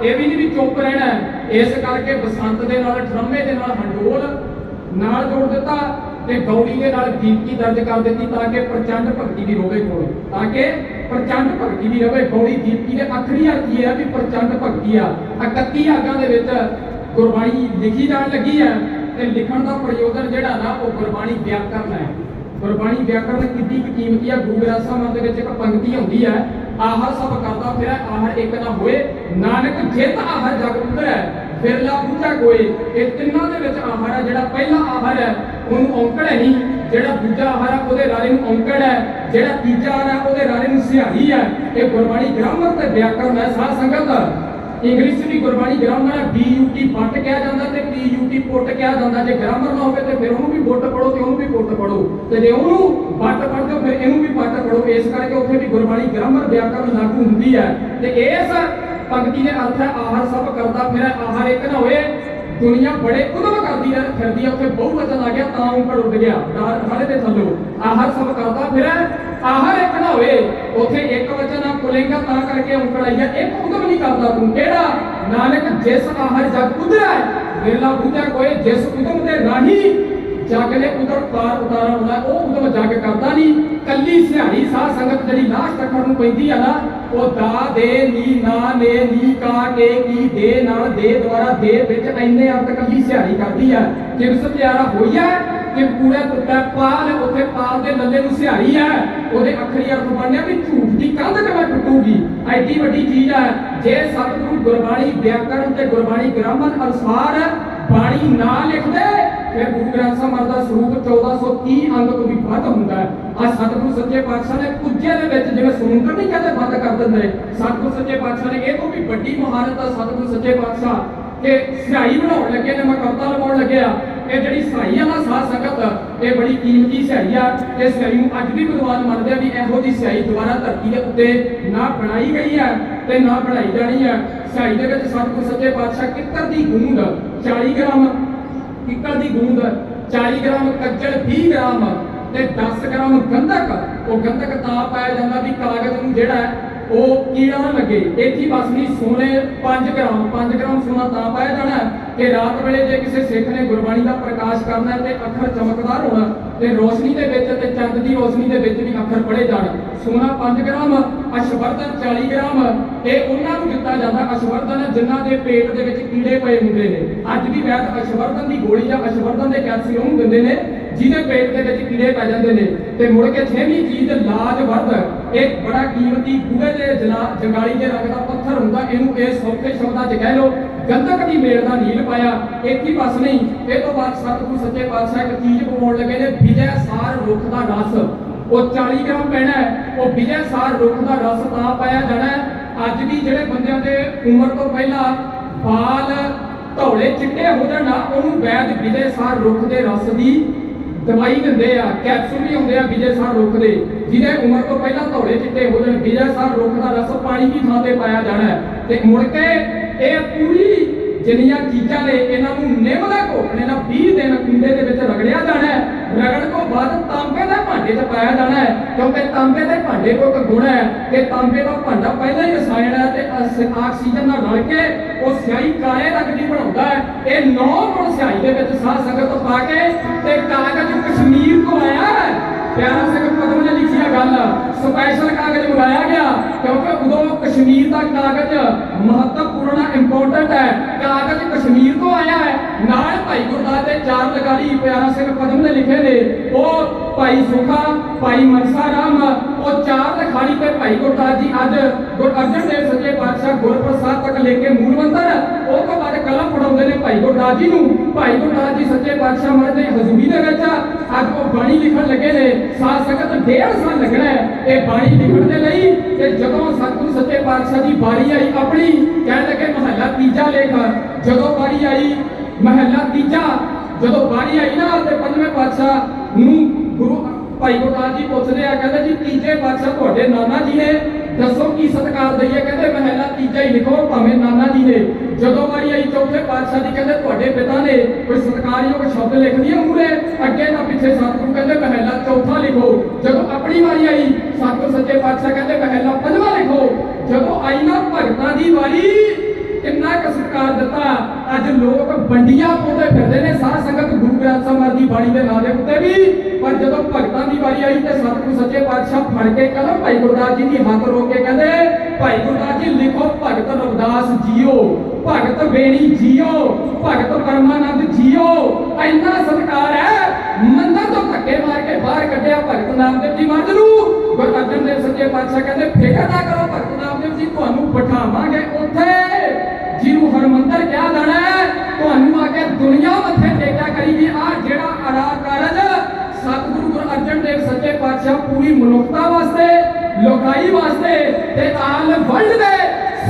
ਇਹ ਵੀ ਨਹੀਂ ਵੀ ਚੁੱਪ ਰਹਿਣਾ। ਇਸ ਕਰਕੇ ਬਸੰਤ ਦੇ ਨਾਲ, ਡਰਮੇ ਦੇ ਨਾਲ, ਹੰਡੋਲ ਨਾਲ ਜੋੜ ਦਿੱਤਾ ਤੇ ਗੌੜੀ ਦੇ ਨਾਲ ਦੀਪਕੀ ਦਰਜ ਕਰ ਦਿੱਤੀ ਤਾਂ ਕਿ ਪ੍ਰਚੰਡ ਭਗਤੀ ਵੀ ਰੋਵੇ ਕੋਲ, ਤਾਂ ਕਿ ਪ੍ਰਚੰਡ ਭਗਤੀ ਵੀ ਰਵੇ। ਗੌੜੀ ਦੀਪਕੀ ਦੇ ਆਖਰੀ ਅਰਥ ਇਹ ਹੈ ਵੀ ਪ੍ਰਚੰਡ ਭਗਤੀ ਆ। 31 ਰਾਗਾਂ ਦੇ ਵਿੱਚ ਗੁਰਬਾਣੀ ਲਿਖੀ ਜਾਣ ਲੱਗੀ ਹੈ ਤੇ ਲਿਖਣ ਦਾ ਪ੍ਰਯੋਜਨ ਜਿਹੜਾ ਨਾ ਉਹ ਗੁਰਬਾਣੀ ਵਿਆਕਰਨ ਹੈ। ਗੁਰਬਾਣੀ ਵਿਆਕਰਨ ਕਿੰਨੀ ਕੁ ਕੀਮਤੀ ਆ। ਗੁਰੂ ਗ੍ਰੰਥ ਸਾਹਿਬ ਦੇ ਵਿੱਚ ਇੱਕ ਪੰਕਤੀ ਆਉਂਦੀ ਹੈ, ਆਹਰ ਸਭ ਕਰਦਾ ਫਿਰੈ ਆਹਰ ਇੱਕ ਨਾ ਹੋਏ, ਨਾਨਕ ਜਿਤ ਆਹਰ ਜਗ ਉਤਰੈ ਫਿਰਲਾ ਬੂਝਾ ਕੋਏ। ਇਹ ਤਿੰਨਾਂ ਦੇ ਵਿੱਚ ਆਹਰ ਹੈ। ਜਿਹੜਾ ਪਹਿਲਾ ਆਹਰ ਹੈ ਉਹਨੂੰ ਔਂਕੜ ਹੈ ਨਹੀਂ, ਜਿਹੜਾ ਦੂਜਾ ਆਹਰ ਹੈ ਉਹਦੇ ਰਾਰੇ ਨੂੰ ਔਂਕੜ ਹੈ, ਜਿਹੜਾ ਤੀਜਾ ਆਹਰ ਹੈ ਉਹਦੇ ਰਾਰੇ ਨੂੰ ਸਿਹਾਰੀ ਹੈ। ਇਹ ਗੁਰਬਾਣੀ ਗ੍ਰਾਮਰ ਤੇ ਵਿਆਕਰਨ ਹੈ। ਸਾਧ ਸੰਗਤ, ਇੰਗਲਿਸ਼ ਦੀ ਗੁਰਬਾਣੀ ਗ੍ਰਾਮਰ ਹੈ, BUT ਬੱਟ ਕਿਹਾ ਜਾਂਦਾ ਤੇ PUT ਪੁੱਟ ਕਿਹਾ ਜਾਂਦਾ। ਜੇ ਗ੍ਰਾਮਰ ਨਾ ਹੋਵੇ ਤੇ ਫਿਰ ਉਹਨੂੰ ਵੀ ਬੁੱਟ ਪੜੋ ਤੇ ਉਹਨੂੰ ਵੀ ਪੁੱਟ ਪੜੋ, ਤੇ ਜੇ ਉਹਨੂੰ ਬੱਟ ਪੜ੍ਹਦੇ ਹੋ ਫਿਰ ਇਹਨੂੰ ਵੀ ਬੱਟ ਪੜੋ। ਇਸ ਕਰਕੇ ਉੱਥੇ ਵੀ ਗੁਰਬਾਣੀ ਗ੍ਰਾਮਰ ਵਿਆਕਰਨ ਲਾਗੂ ਹੁੰਦੀ ਹੈ। ਤੇ ਇਸ ਪੰਕਤੀ ਦੇ ਅਰਥ ਹੈ ਆਹਰ ਸਭ ਕਰਦਾ ਫਿਰੈ ਆਹਰ ਇੱਕ ਨਾ ਹੋਏ। ਦੁਨੀਆ ਬੜੇ ਉਦਮ ਕਰਦੀ ਹੈ ਫਿਰਦੀ ਹੈ, ਉੱਥੇ ਬਹੁਵਚਨ ਆ ਗਿਆ ਤਾਂ ਉਂਕੜ ਉੱਡ ਗਿਆ ਸਾਰੇ ਦੇ ਥੱਲੋਂ। ਆਹਰ ਸਭ ਕਰਦਾ ਫਿਰੈ ਆਹਰ ਇੱਕ ਨਾ ਹੋਏ, ਉੱਥੇ ਇੱਕ ਵਚਨ ਆ ਪੁਲਿੰਗ ਤਾਂ ਕਰਕੇ ਉਂਕੜ ਆਈ ਹੈ। ਇੱਕ ਉਦਮ ਨਹੀਂ ਕਰਦਾ ਤੂੰ ਕਿਹੜਾ, ਨਾਨਕ ਜਿਸ ਆਹਰ ਜਗ ਉਤਰੈ ਵਿਰਲਾ ਬੂਝਾ ਕੋਏ। ਜਿਸ ਉਦਮ ਦੇ ਰਾਹੀਂ ਜਗ ਨੇ ਉਤਾਰਾ ਹੁੰਦਾ ਉਹ ਉਦਮ ਜਗ ਕਰਦਾ ਨਹੀਂ। ਕੱਲੀ ਸਿਹਾਰੀ ਸਾਧ ਸੰਗਤ ਜਿਹੜੀ ਲਾਸਟ ਅੱਖਰ ਨੂੰ ਪੈਂਦੀ ਆ ਨਾ, ਉਹ ਦਾ ਦੇ ਨੀ ਨਾ ਨੇ ਨੀ ਕਾ ਕੇ ਕੀ ਦੇ ਨਾਲ ਦੇ ਦੁਆਰਾ ਦੇ ਵਿੱਚ ਇੰਨੇ ਅਰਥ ਕੱਲੀ ਸਿਹਾਰੀ ਕਰਦੀ ਆ। ਜਿਸ ਪਿਆਰਾ ਹੋਈ ਹੈ ਕਿ ਪੂਰਾ ਟੁੱਟਾ ਪਾਲ, ਉੱਥੇ ਪਾਲ ਦੇ ਲੱਲੇ ਨੂੰ ਸਿਹਾਰੀ ਹੈ। ਉਹਦੇ ਅੱਖਰੀ ਅਰਥ ਬਣਿਆ ਵੀ ਝੂਠ ਦੀ ਕੰਧ ਕਿਵੇਂ ਟੁੱਟੂਗੀ। ਐਡੀ ਵੱਡੀ ਚੀਜ਼ ਹੈ। ਜੇ ਸਤਿਗੁਰੂ ਗੁਰਬਾਣੀ ਵਿਆਕਰਨ ਤੇ ਗੁਰਬਾਣੀ ਗ੍ਰਾਮਰ ਅਨੁਸਾਰ ਬਾਣੀ ਨਾ ਲਿਖਦੇ ਫਿਰ ਗੁਰੂ ਗ੍ਰੰਥ ਸਾਹਿਬ ਦਾ ਸਰੂਪ 1430 ਅੰਗ ਤੋਂ ਵੀ ਵੱਧ ਹੁੰਦਾ ਹੈ। ਆ ਸਤਿਗੁਰੂ ਸੱਚੇ ਪਾਤਸ਼ਾਹ ਨੇ ਪੁੱਜੇ ਦੇ ਵਿੱਚ ਜਿਵੇਂ ਸਮੁੰਦਰ ਨਹੀਂ ਕਹਿੰਦੇ ਵੱਧ ਕਰ ਦਿੰਦੇ, ਸਤਿਗੁਰੂ ਸੱਚੇ ਪਾਤਸ਼ਾਹ ਨੇ ਇਹ ਤੋਂ ਵੀ ਵੱਡੀ ਮਹਾਨਤ ਆ ਸਤਿਗੁਰੂ ਸੱਚੇ ਪਾਤਸ਼ਾਹ ਕਿ ਸਿਹਾਈ ਬਣਾਉਣ ਲੱਗੇ ਨੇ, ਮੈਂ ਕਵਿਤਾ ਲਗਾਉਣ ਲੱਗਿਆ। ਇਹ ਜਿਹੜੀ ਸਿਹਾਈ ਆ ਨਾ ਸਾਧ ਸੰਗਤ, ਇਹ ਬੜੀ ਕੀਮਤੀ ਸਿਹਾਈ ਆ। ਇਹ ਸਿਹਾਈ ਨੂੰ ਅੱਜ ਵੀ ਵਿਦਵਾਨ ਮੰਨਦੇ ਆ ਵੀ ਇਹੋ ਜਿਹੀ ਸਿਹਾਈ ਦੁਬਾਰਾ ਧਰਤੀ ਦੇ ਉੱਤੇ ਨਾ ਬਣਾਈ ਗਈ ਹੈ ਤੇ ਨਾ ਬਣਾਈ ਜਾਣੀ ਹੈ। ਸਿਹਾਈ ਦੇ ਵਿੱਚ ਸਤਿਗੁਰੂ ਸੱਚੇ ਪਾਤਸ਼ਾਹ ਕਿੱਕਰ ਦੀ ਗੂੰਦ 40 ਗ੍ਰਾਮ, ਕਿੱਕਰ ਦੀ ਗੂੰਦ 40 ਗ੍ਰਾਮ, ਕੱਜਲ 20 ਗ੍ਰਾਮ ਤੇ 10 ਗ੍ਰਾਮ ਗੰਧਕ। ਉਹ ਗੰਧਕ ਤਾਂ ਪਾਇਆ ਜਾਂਦਾ ਵੀ ਕਾਗਜ਼ ਨੂੰ ਜਿਹੜਾ ਉਹ ਕੀੜਾ ਨਾ ਲੱਗੇ। ਇੱਥੇ ਬਸ ਨਹੀਂ ਸੋਨੇ 5 ਗ੍ਰਾਮ ਸੋਨਾ ਤਾਂ ਪਾਇਆ ਜਾਣਾ ਕਿ ਰਾਤ ਵੇਲੇ ਜੇ ਕਿਸੇ ਸਿੱਖ ਨੇ ਗੁਰਬਾਣੀ ਦਾ ਪ੍ਰਕਾਸ਼ ਕਰਨਾ ਹੈ ਤੇ ਅੱਖਰ ਚਮਕਦਾਰ ਹੋਣਾ ਤੇ ਰੋਸ਼ਨੀ ਦੇ ਵਿੱਚ ਤੇ ਚੰਦ ਦੀ ਰੋਸ਼ਨੀ ਦੇ ਵਿੱਚ ਵੀ ਅੱਖਰ ਪੜ੍ਹੇ ਜਾਣ। ਸੋਨਾ 5 ਗ੍ਰਾਮ, ਅਸ਼ਵਰਧਨ 40 ਗ੍ਰਾਮ ਇਹ ਉਹਨਾਂ ਨੂੰ ਦਿੱਤਾ ਜਾਂਦਾ। ਅਸ਼ਵਰਧਨ ਜਿਨ੍ਹਾਂ ਦੇ ਪੇਟ ਦੇ ਵਿੱਚ ਕੀੜੇ ਪਏ ਹੁੰਦੇ ਨੇ, ਅੱਜ ਵੀ ਵੈਦ ਅਸ਼ਵਰਧਨ ਦੀ ਗੋਲੀ ਜਾਂ ਅਸ਼ਵਰਧਨ ਦੇ ਕੈਪਸੂਲ ਉਹਨੂੰ ਦਿੰਦੇ ਨੇ ਜਿਹਦੇ ਪੇਟ ਦੇ ਵਿੱਚ ਕੀੜੇ ਪੈ ਜਾਂਦੇ ਨੇ। ਤੇ ਮੁੜ ਕੇ 6ਵੀਂ ਚੀਜ਼ ਲਾਜਵਰਦ, ਇੱਕ ਬੜਾ ਕੀਮਤੀ ਗੂੜੇ ਦੇ ਜੰਗਾਲੀ ਦੇ ਰੰਗ ਦਾ ਪੱਥਰ ਹੁੰਦਾ, ਇਹਨੂੰ ਇਹ ਸੌਖੇ ਸ਼ਬਦਾਂ 'ਚ ਕਹਿ ਲਓ ਗੰਧਕ ਦੀ ਮੇਲ ਦਾ ਨੀਲ ਪਾਇਆ। ਇੱਥੇ ਬਸ ਨਹੀਂ, ਇਹ ਤੋਂ ਬਾਅਦ ਸਤਿਗੁਰੂ ਸੱਚੇ ਪਾਤਸ਼ਾਹ ਇੱਕ ਚੀਜ਼ ਪਵਾਉਣ ਲੱਗੇ ਨੇ, ਵਿਜੈ ਸਾਰ ਰੁੱਖ ਦਾ ਰਸ। ਉਹ 40 ਗ੍ਰਾਮ ਪੈਣਾ ਹੈ, ਉਹ ਵਿਜੈ ਸਾਰ ਰੁੱਖ ਦਾ ਰਸ ਤਾਂ ਪਾਇਆ ਜਾਣਾ ਹੈ। ਅੱਜ ਵੀ ਜਿਹੜੇ ਬੰਦਿਆਂ ਦੇ ਉਮਰ ਤੋਂ ਪਹਿਲਾਂ ਬਾਲ ਧੌਲੇ ਚਿੱਟੇ ਹੋ ਜਾਣ ਨਾ, ਉਹਨੂੰ ਵੈਦ ਵਿਜੈ ਸਾਰ ਰੁੱਖ ਦੇ ਰਸ ਦੀ ਦਵਾਈ ਦਿੰਦੇ ਆ। ਕੈਪਸੂਲ ਵੀ ਹੁੰਦੇ ਆ ਵਿਜੈ ਸਾਰ ਰੁੱਖ ਦੇ, ਜਿਹਦੇ ਉਮਰ ਤੋਂ ਪਹਿਲਾਂ ਧੌਲੇ ਚਿੱਟੇ ਹੋ ਜਾਣ। ਵਿਜੈ ਸਾਰ ਰੁੱਖ ਦਾ ਰਸ ਪਾਣੀ ਦੀ ਥਾਂ ਤੇ ਪਾਇਆ ਜਾਣਾ ਹੈ। ਤੇ ਮੁੜ ਕੇ ਇਹ ਪੂਰੀ ਜਿੰਨੀਆਂ ਚੀਜ਼ਾਂ ਨੇ ਇਹਨਾਂ ਨੂੰ ਨਿੰਮ ਦਾ ਘੋਟਣੇ ਨਾਲ 20 ਦਿਨ ਕੁੰਡੇ ਦੇ ਵਿੱਚ ਰਗੜਿਆ ਜਾਣਾ ਹੈ। ਰਗੜਨ ਤੋਂ ਬਾਅਦ ਤਾਂਬੇ ਦੇ ਭਾਂਡੇ 'ਚ ਪਾਇਆ ਜਾਣਾ ਹੈ, ਕਿਉਂਕਿ ਤਾਂਬੇ ਦੇ ਭਾਂਡੇ ਕੋਲ ਇੱਕ ਗੁਣ ਹੈ ਕਿ ਤਾਂਬੇ ਦਾ ਭਾਂਡਾ ਪਹਿਲਾਂ ਹੀ ਰਸਾਇਣ ਹੈ ਤੇ ਆਕਸੀਜਨ ਨਾਲ ਰਲ ਕੇ ਉਹ ਸਿਆਹੀ ਕਾਲੇ ਰੰਗ ਦੀ ਬਣਾਉਂਦਾ ਹੈ। ਇਹ 9 ਗੁਣ ਸਿਆਹੀ ਦੇ ਵਿੱਚ ਸਾਧ ਸੰਗਤ ਪਾ ਕੇ ਤੇ ਕਾਗਜ਼ ਕਸ਼ਮੀਰ ਤੋਂ ਆਇਆ ਹੈ। ਪਿਆਰਾ ਸਿੰਘ ਪਦਮ ਨੇ ਲਿਖੀ ਆ ਗੱਲ, ਸਪੈਸ਼ਲ ਕਾਗਜ਼ ਮੰਗਾਇਆ ਗਿਆ ਕਿਉਂਕਿ ਉਦੋਂ ਕਸ਼ਮੀਰ ਦਾ ਕਾਗਜ਼ ਮਹੱਤਵਪੂਰਨ ਇੰਪੋਰਟੈਂਟ ਹੈ। ਕਾਗਜ਼ ਕਸ਼ਮੀਰ ਤੋਂ ਆਇਆ ਹੈ। ਨਾਲ ਭਾਈ ਗੁਰਦਾਸ ਦੇ 4 ਲਗਾਰੀ ਪਿਆਰਾ ਸਿੰਘ ਪਦਮ ਨੇ ਲਿਖੇ ਨੇ, ਉਹ ਭਾਈ ਸੁਖਾ, ਭਾਈ ਮਨਸਾ ਰਾਮ, ਉਹ 4 ਲਿਖਾਰੀ ਤੇ ਭਾਈ ਗੁਰਦਾਸ ਜੀ ਅੱਜ ਗੁਰੂ ਅਰਜਨ ਦੇਵ ਸੱਚੇ ਪਾਤਸ਼ਾਹ ਗੁਰਪ੍ਰਸਾਦ ਤੱਕ ਲੈ ਕੇ ਮੂਲ ਮੰਤਰ, ਉਹ ਤੋਂ ਬਾਅਦ ਕਲਮ ਫੜਾਉਂਦੇ ਨੇ ਭਾਈ ਗੁਰਦਾਸ ਜੀ ਨੂੰ। ਭਾਈ ਗੁਰਦਾਸ ਜੀ ਸੱਚੇ ਪਾਤਸ਼ਾਹ ਮਹਾਰਾਜ ਦੀ ਹਜ਼ੂਰੀ ਦੇ ਵਿੱਚ ਅੱਜ ਉਹ ਬਾਣੀ ਲਿਖਣ ਲੱਗੇ ਨੇ। ਸਾਧ ਸੰਗਤ 1.5 ਸਾਲ ਲੱਗਣਾ ਹੈ ਇਹ ਬਾਣੀ ਲਿਖਣ ਦੇ ਲਈ। ਤੇ ਜਦੋਂ ਸਤਿਗੁਰੂ ਸੱਚੇ ਪਾਤਸ਼ਾਹ ਦੀ ਵਾਰੀ ਆਈ ਆਪਣੀ, ਕਹਿਣ ਲੱਗੇ ਮਹੱਲਾ ਤੀਜਾ ਲੇਖ। ਜਦੋਂ ਵਾਰੀ ਆਈ ਮਹੱਲਾ ਤੀਜਾ, ਜਦੋਂ ਵਾਰੀ ਆਈ ਨਾ ਤੇ 5ਵੇਂ ਪਾਤਸ਼ਾਹ ਨੂੰ ਗੁਰੂ ਭਾਈ ਗੁਰਦਾਸ ਜੀ ਪੁੱਛਦੇ ਆ, ਕਹਿੰਦੇ ਜੀ ਤੀਜੇ ਪਾਤਸ਼ਾਹ ਤੁਹਾਡੇ ਨਾਨਾ ਜੀ ਨੇ, ਦੱਸੋ ਕੀ ਸਤਿਕਾਰ ਦਈਏ। ਕਹਿੰਦੇ ਮਹੱਲਾ ਤੀਜਾ ਹੀ ਲਿਖੋ ਭਾਵੇਂ ਨਾਨਾ ਜੀ ਨੇ। ਜਦੋਂ ਵਾਰੀ ਆਈ ਚੌਥੇ ਪਾਤਸ਼ਾਹ ਦੀ, ਕਹਿੰਦੇ ਤੁਹਾਡੇ ਪਿਤਾ ਨੇ ਕੋਈ ਸਤਿਕਾਰਯੋਗ ਸ਼ਬਦ ਲਿਖ ਦਿਏ ਮੂਹਰੇ, ਅੱਗੇ ਨਾ ਪਿੱਛੇ। ਸਤਿਗੁਰੂ ਕਹਿੰਦੇ ਮਹੱਲਾ ਚੌਥਾ ਲਿਖੋ। ਜਦੋਂ ਆਪਣੀ ਵਾਰੀ ਆਈ ਸਤਿਗੁਰੂ ਸੱਚੇ ਪਾਤਸ਼ਾਹ ਕਹਿੰਦੇ ਮਹੱਲਾ 5ਵਾਂ ਲਿਖੋ। ਜਦੋਂ ਆਈ ਨਾ ਭਗਤਾਂ ਦੀ ਵਾਰੀ, ਕਿੰਨਾ ਕੁ ਸਤਿਕਾਰ ਦਿੱਤਾ। ਅੱਜ ਲੋਕ ਵੰਡੀਆਂ ਪਾਉਂਦੇ ਫਿਰਦੇ ਨੇ ਸਾਧ ਸੰਗਤ ਗੁਰੂ ਗ੍ਰੰਥ ਸਾਹਿਬ ਦੀ ਬਾਣੀ ਦੇ ਨਾਂ ਦੇ ਉੱਤੇ ਵੀ, ਪਰ ਜਦੋਂ ਭਗਤਾਂ ਦੀ ਵਾਰੀ ਆਈ ਤੇ ਸਤਿਗੁਰੂ ਸੱਚੇ ਪਾਤਸ਼ਾਹ ਫੜ ਕੇ ਕਲਮ ਭਾਈ ਗੁਰਦਾਸ ਜੀ ਦੀ ਹੱਥ ਰੋਕ ਕੇ ਕਹਿੰਦੇ ਭਾਈ ਗੁਰਦਾਸ ਜੀ ਲਿਖੋ ਭਗਤ ਰਵਿਦਾਸ ਜੀਓ, ਭਗਤ ਬੇਣੀ ਜੀਓ, ਭਗਤ ਪਰਮਾਨੰਦ ਜੀਓ। ਇੰਨਾ ਸਤਿਕਾਰ ਹੈ, ਮੰਦਰ ਤੋਂ ਧੱਕੇ ਮਾਰ ਕੇ ਬਾਹਰ ਕੱਢਿਆ ਭਗਤ ਨਾਮਦੇਵ ਜੀ ਮਰਦ ਨੂੰ। ਗੁਰੂ ਅਰਜਨ ਦੇਵ ਸੱਚੇ ਪਾਤਸ਼ਾਹ ਕਹਿੰਦੇ ਫਿਕਰ ਨਾ ਕਰੋ ਭਗਤ ਨਾਮਦੇਵ ਜੀ, ਤੁਹਾਨੂੰ ਬਿਠਾਵਾਂਗੇ ਉੱਥੇ ਜਿਹਨੂੰ ਹਰਮੰਦਰ ਕਿਹਾ ਜਾਣਾ ਹੈ। ਤੁਹਾਨੂੰ ਆ ਕੇ ਦੁਨੀਆ ਮੱਥੇ ਟੇਕਿਆ ਕਰੀਗੀ। ਆ ਜਿਹੜਾ ਅਰਾ ਕਾਰਜ ਸਤਿਗੁਰੂ ਗੁਰੂ ਅਰਜਨ ਦੇਵ ਸੱਚੇ ਪਾਤਸ਼ਾਹ ਪੂਰੀ ਮਨੁੱਖਤਾ ਵਾਸਤੇ, ਲੋਕਾਈ ਵਾਸਤੇ ਤੇ ਆਲ ਵਰਲਡ ਦੇ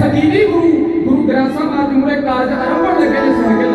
ਸਦੀਵੀ ਗੁਰੂ ਗ੍ਰੰਥ ਸਾਹਿਬ ਮਹਾਰਾਜ ਜੀ ਮੂਹਰੇ ਕਾਰਜ ਆਰੰਭਣ ਲੱਗੇ ਨੇ। ਸੁਣ ਕੇ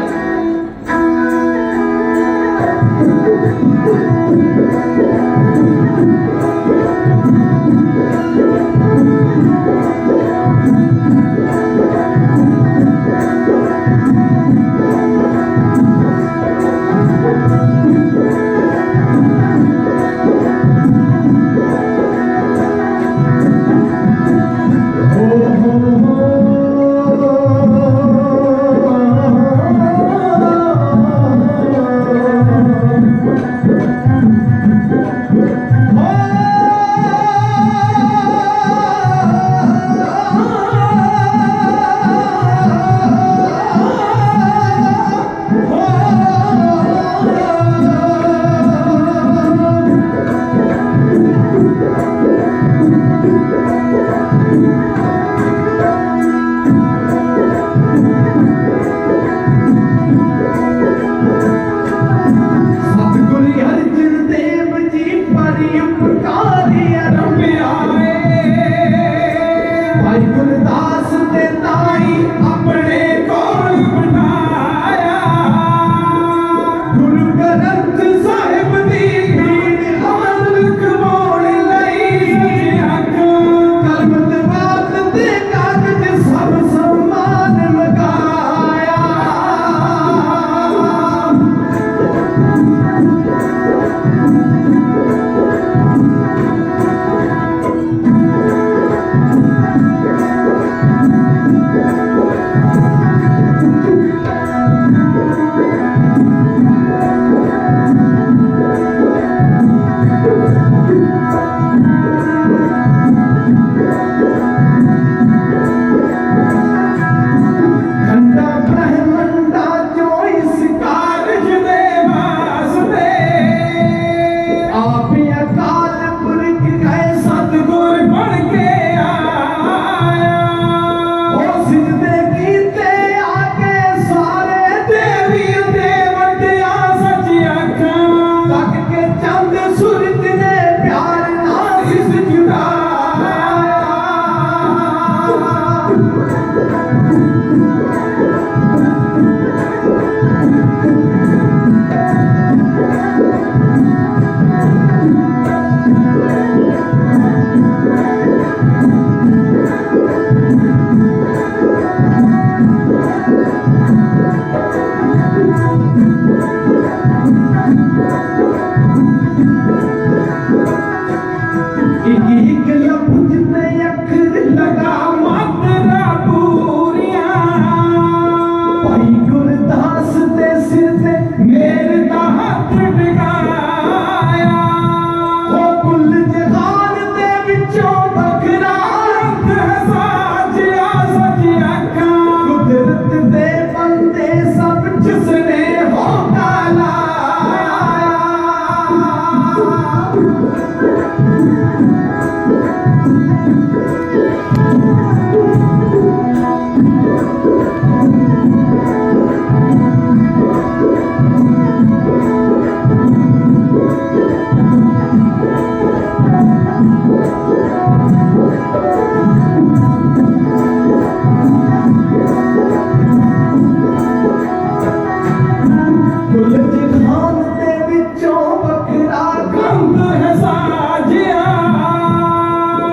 ਫੁੱਲ ਜਹਾਨ ਦੇ ਵਿੱਚੋਂ ਵੱਖਰਾ ਕੰਦ ਹੈ ਸਾਜਿਆ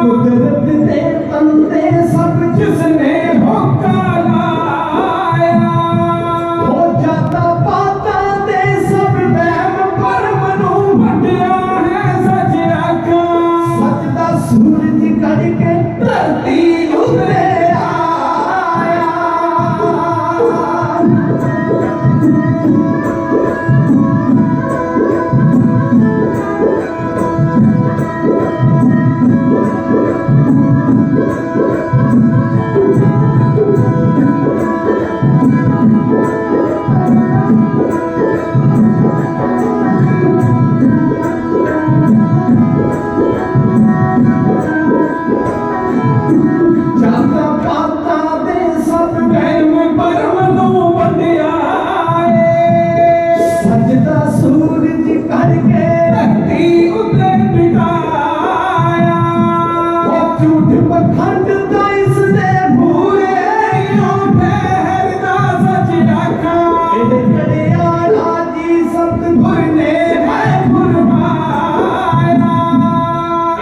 ਕੁਦਰਤ ਦੇ ਬੰਦੇ ਸਭ ਜਿਸਨੇ ਹੋਕਾ ਲਾਇਆ ਹੋ ਜਾਂਦਾ ਬਾਤਾਂ ਦੇ ਸਭ ਵਹਿਮ ਭਰਮ ਨੂੰ ਵੱਡਿਆ ਹੈ ਸੱਚਿਆ ਕਾ ਸੱਚ ਦਾ ਸੂਰਜ ਕੱਢ ਕੇ ਧਰਤੀ ਉੱਤੇ ਆਇਆ ਜਾਂਦਾ ਬਾਤਾਂ ਦੇ ਸਭ ਵਹਿਮ ਭਰਮ ਨੂੰ ਵੱਡਿਆ ਏ ਸੱਚ ਦਾ ਸੂਰਜ ਕੱਢ ਕੇ ਧਰਤੀ ਉੱਤੇ ਟਿਕਾਇਆ ਉਹ ਝੂਠ ਪਖੰਡ ਦਾ ਇਸ ਦੇ ਮੂਰੇ ਓ ਠਹਿਰਦਾ ਸੱਚਿਆ ਕਾ ਇਹ ਕੜਿਆਲਾ ਜੀ ਸਤਿਗੁਰ ਨੇ ਹੈ ਫਰਮਾਇਆ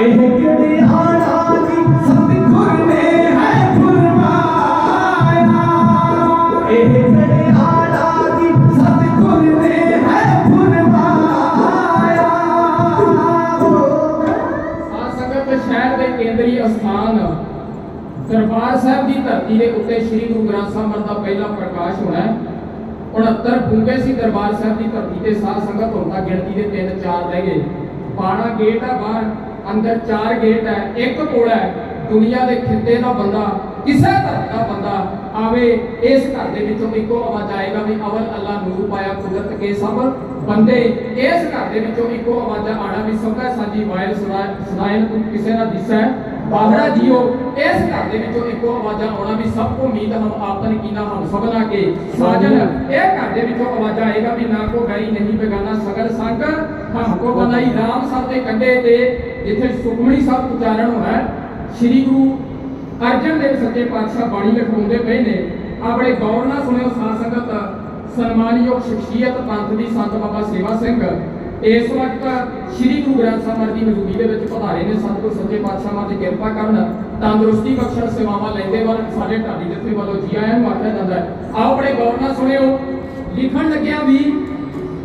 ਇਹ ਕੜਿਆਲਾ ਜੀ ਸਤਿਗੁਰ ਨੇ ਹੈ ਫਰਮਾਇਆ ਇਹ ਕੜਿਆਲਾ ਜੀ ਸਤਿਗੁਰ ਨੇ ਹੈ ਫਰਮਾਇਆ ਸਾਧ ਸੰਗਤ ਸ਼ਹਿਰ ਦੇ ਕੇਂਦਰੀ ਅਸਥਾਨ ਦਰਬਾਰ ਸਾਹਿਬ ਦੀ ਧਰਤੀ ਦੇ ਉੱਤੇ ਸ੍ਰੀ ਗੁਰੂ ਗ੍ਰੰਥ ਸਾਹਿਬ ਮਹਾਰਾਜ ਦਾ ਪਹਿਲਾ ਪ੍ਰਕਾਸ਼ ਹੋਣਾ ਹੈ 69 ਬੁੰਗੇ ਸੀ ਦਰਬਾਰ ਸਾਹਿਬ ਦੀ ਧਰਤੀ ਤੇ। ਸਾਧ ਸੰਗਤ ਹੁਣ ਤੱਕ ਗਿਣਤੀ ਦੇ 3-4 ਰਹਿ ਗਏ। 12 ਗੇਟ ਹੈ ਬਾਹਰ, ਅੰਦਰ 4 ਗੇਟ ਹੈ, ਇੱਕ ਕੋਲ ਹੈ। ਦੁਨੀਆ ਦੇ ਖਿੱਤੇ ਦਾ ਬੰਦਾ, ਕਿਸੇ ਧਰਮ ਦਾ ਬੰਦਾ ਆਵੇ, ਇਸ ਘਰ ਦੇ ਵਿੱਚੋਂ ਇੱਕੋ ਆਵਾਜ਼ ਆਏਗਾ ਵੀ ਅਵਲ ਅੱਲਾ ਨੂਰ ਪਾਇਆ ਕੁਦਰਤ ਕੇ ਸਭ ਬੰਦੇ। ਇਸ ਘਰ ਦੇ ਵਿੱਚੋਂ ਇੱਕੋ ਆਵਾਜ਼ ਆਣਾ ਵੀ ਸਭਾ ਸਾਜੀ ਵਾਇਲ ਸੁਣਾਇਨ ਤੂੰ ਕਿਸੇ ਨਾ ਦਿਸੈ ਬਾਹਰਾ ਜੀਓ। ਇਸ ਘਰ ਦੇ ਵਿੱਚੋਂ ਇੱਕੋ ਆਵਾਜ਼ਾਂ ਆਉਣਾ ਵੀ ਸਭ ਕੋ ਉਮੀਦ ਹਮ ਆਪਨ ਕੀਨਾ ਹਮ ਸਭਨਾ ਕੇ ਸਾਜਨ। ਇਹ ਘਰ ਦੇ ਵਿੱਚੋਂ ਆਵਾਜ਼ ਆਏਗਾ ਵੀ ਨਾ ਕੋ ਗਈ ਨਹੀਂ ਬੇਗਾਨਾ ਸਗਲ ਸੰਗ ਹਮ ਕੋ ਬਣਾਈ ਰਾਮ ਸਭ ਦੇ ਕੰਢੇ ਤੇ ਜਿੱਥੇ ਸੁਖਮਣੀ ਸਾਹਿਬ ਉਚਾਰਨ ਹੋਣਾ ਹੈ। ਸ੍ਰੀ ਗੁਰੂ ਅਰਜਨ ਦੇਵ ਸੱਚੇ ਪਾਤਸ਼ਾਹ ਬਾਣੀ ਲਿਖਾਉਂਦੇ ਪਏ ਨੇ। ਆ ਬੜੇ ਗੌਰ ਨਾਲ ਸੁਣਿਓ ਸਾਧ ਸੰਗਤ। ਸਨਮਾਨਯੋਗ ਸ਼ਖਸੀਅਤ ਪੰਥ ਦੀ ਸੰਤ ਬਾਬਾ ਸੇਵਾ ਸਿੰਘ ਇਸ ਵਕਤ ਸ੍ਰੀ ਗੁਰੂ ਗ੍ਰੰਥ ਸਾਹਿਬ ਮਹਾਰਾਜ ਦੀ ਹਜ਼ੂਰੀ ਦੇ ਵਿੱਚ ਪਧਾਰੇ ਨੇ। ਸਤਿਗੁਰ ਸੱਚੇ ਪਾਤਸ਼ਾਹ ਮਹਾਰਾਜ ਦੀ ਕਿਰਪਾ ਕਰਨ, ਤੰਦਰੁਸਤੀ ਬਖਸ਼ਣ, ਸੇਵਾਵਾਂ ਲੈਂਦੇ ਵੱਲ ਸਾਡੇ ਢਾਡੀ ਜਥੇ ਵੱਲੋਂ ਜੀ ਆਇਆਂ ਨੂੰ ਆਖਿਆ ਜਾਂਦਾ ਹੈ। ਆਓ ਬੜੇ ਗੌਰ ਨਾਲ ਸੁਣਿਓ। ਲਿਖਣ ਲੱਗਿਆ ਵੀ